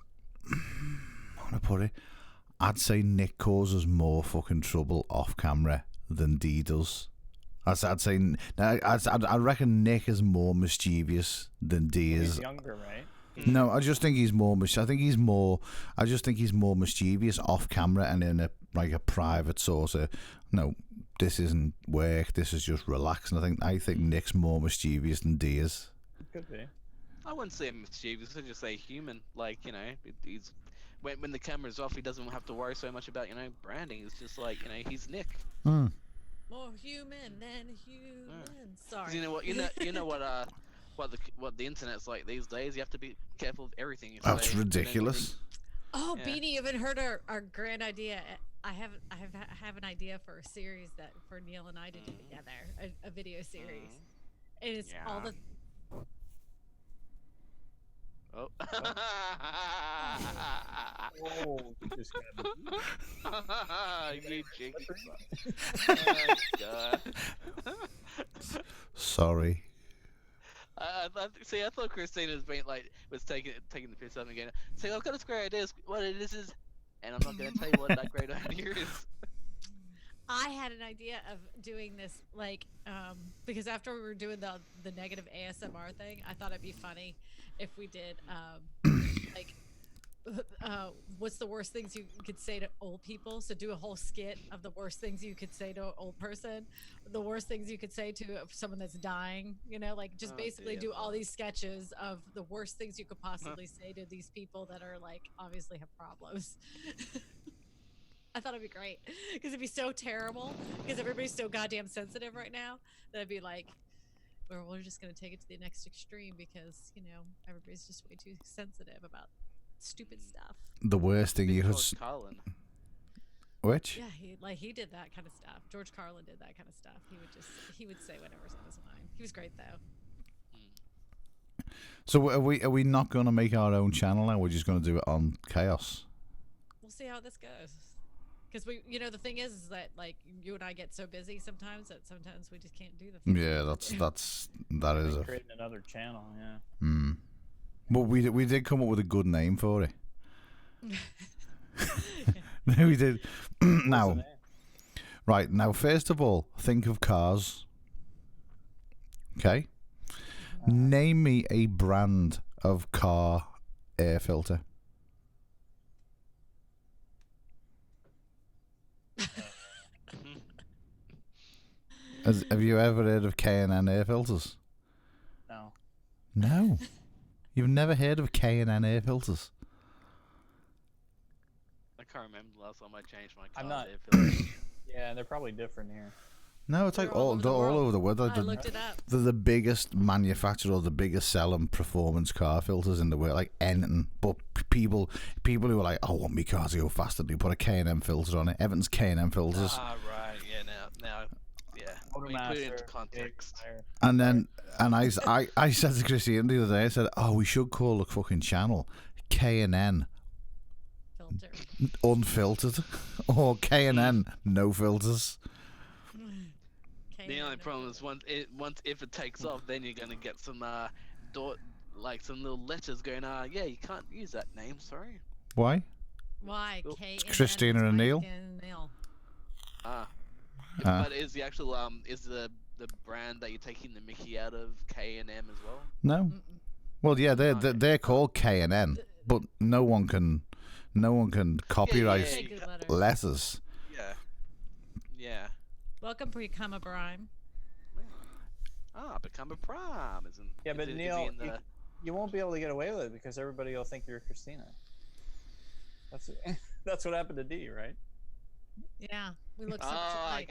How do I put it? I'd say Nick causes more fucking trouble off camera than D does. I'd say. I reckon Nick is more mischievous than D is. He's younger, right? No, I just think he's more. I just think he's more mischievous off camera and in a private sort of. No, this isn't work. This is just relaxing. I think Nick's more mischievous than D is. Could be. I wouldn't say mischievous. I'd just say human. Like, you know, he's when the camera's off, he doesn't have to worry so much about, you know, branding. It's just like, you know, he's Nick. Hmm. More human than human. Sorry. 'Cause you know what? You know what the internet's like these days. You have to be careful of everything. You That's say, you know, ridiculous. Oh, Yeah. Beanie, you haven't heard our grand idea. I have an idea for a series that for Neil and I to do together, a video series, and it's all the. Oh. Oh, you just You jiggy son. Oh, God. Sorry. I thought Christina was taking the piss out of me again. See, I've got this great idea. What it is, and I'm not going to tell you what that great idea is. I had an idea of doing this, like, because after we were doing the negative ASMR thing, I thought it'd be funny if we did, like, what's the worst things you could say to old people? So do a whole skit of the worst things you could say to an old person, the worst things you could say to someone that's dying, you know, like just basically do all these sketches of the worst things you could possibly say to these people that are like obviously have problems. I thought it'd be great because it'd be so terrible because everybody's so goddamn sensitive right now that I'd be like, well, we're just going to take it to the next extreme because, you know, everybody's just way too sensitive about stupid stuff. The worst thing you could. George Carlin. Which? Yeah, he did that kind of stuff. George Carlin did that kind of stuff. He would say whatever's on his mind. He was great though. So are we not going to make our own channel now? We're just going to do it on Chaos. We'll see how this goes. Because the thing is that like you and I get so busy sometimes that sometimes we just can't do the thing. Yeah, that is it. Creating another channel, yeah. Hmm. But we did come up with a good name for it. We did. Now, right now, first of all, think of cars. Okay. Name me a brand of car air filter. Have you ever heard of K&N air filters? No. No. You've never heard of K&N air filters? I can't remember the last time I changed my car. I'm not. air filter. Yeah, they're probably different here. No, it's like all over the world. I looked it up. They're the biggest manufacturer, the biggest selling performance car filters in the world, like anything. But people who are like, I want my car to go faster, they put a K&N filter on it. Everton's K&N filters. Ah, right. Yeah, now, yeah. When you put it into context. And then, I said to Christine the other day, I said, oh, we should call the fucking channel K&N Filter. Unfiltered, or K&N no filters. The only problem is once if it takes off, then you're gonna get some like some little letters going, yeah, you can't use that name, sorry. Why? Why? Christina and Neil. But is the actual is the brand that you're taking the Mickey out of K&M as well? No. Well, yeah, they're called K&N, but no one can copyright letters. Yeah. Yeah. Welcome, Become a Prime. Become a Prime, isn't? Yeah, but is Neil, you won't be able to get away with it because everybody will think you're Christina. That's what happened to Dee, right? Yeah, we look. Right.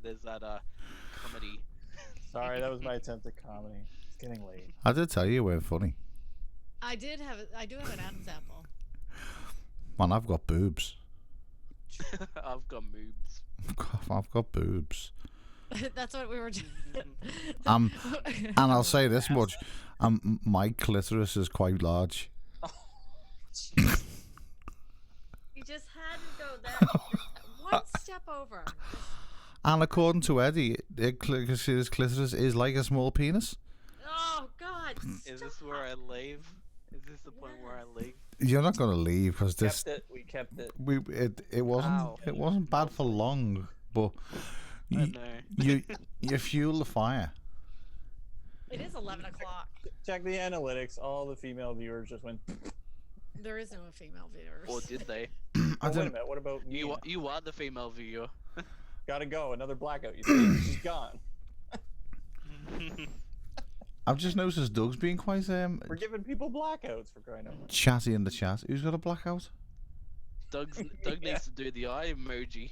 There's that comedy. Sorry, that was my attempt at comedy. It's getting late. I did tell you we're funny. I do have an Adam's apple. Man, I've got boobs. I've got moobs. I've got boobs. That's what we were doing. And I'll say this much: my clitoris is quite large. Oh, you just had to go that one step over. And according to Eddie, his clitoris is like a small penis. Oh God! Is this where I leave? Is this the point where I leave? You're not going to leave because this. We kept it. It wasn't bad for long, but you fuel the fire. It is 11 o'clock. Check the analytics. All the female viewers just went. There is no female viewers. Or did they? Wait a minute. What about you? You are the female viewer. Gotta go. Another blackout. You see, she's gone. I've just noticed Doug's being quite We're giving people blackouts for crying out loud. chatty in the chat. Who's got a blackout? Doug needs to do the eye emoji.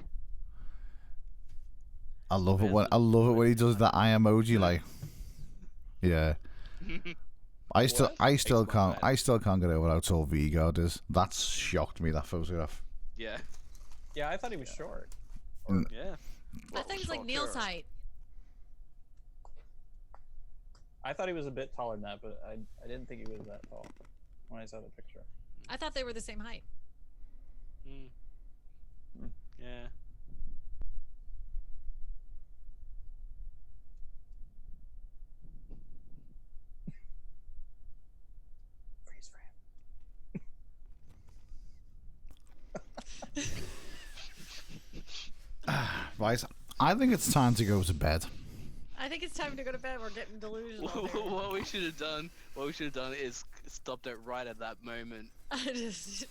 I love it when he does the eye emoji. Like, yeah. I still can't get over how tall V-Guard is. That's shocked me, that photograph. Yeah. Yeah, I thought he was short. Yeah. I think it's like Neil's height. I thought he was a bit taller than that, but I didn't think he was that tall when I saw the picture. I thought they were the same height. Yeah. Freeze frame. Right, I think it's time to go to bed. I think it's time to go to bed. We're getting delusional. What we should have done is stopped it right at that moment. just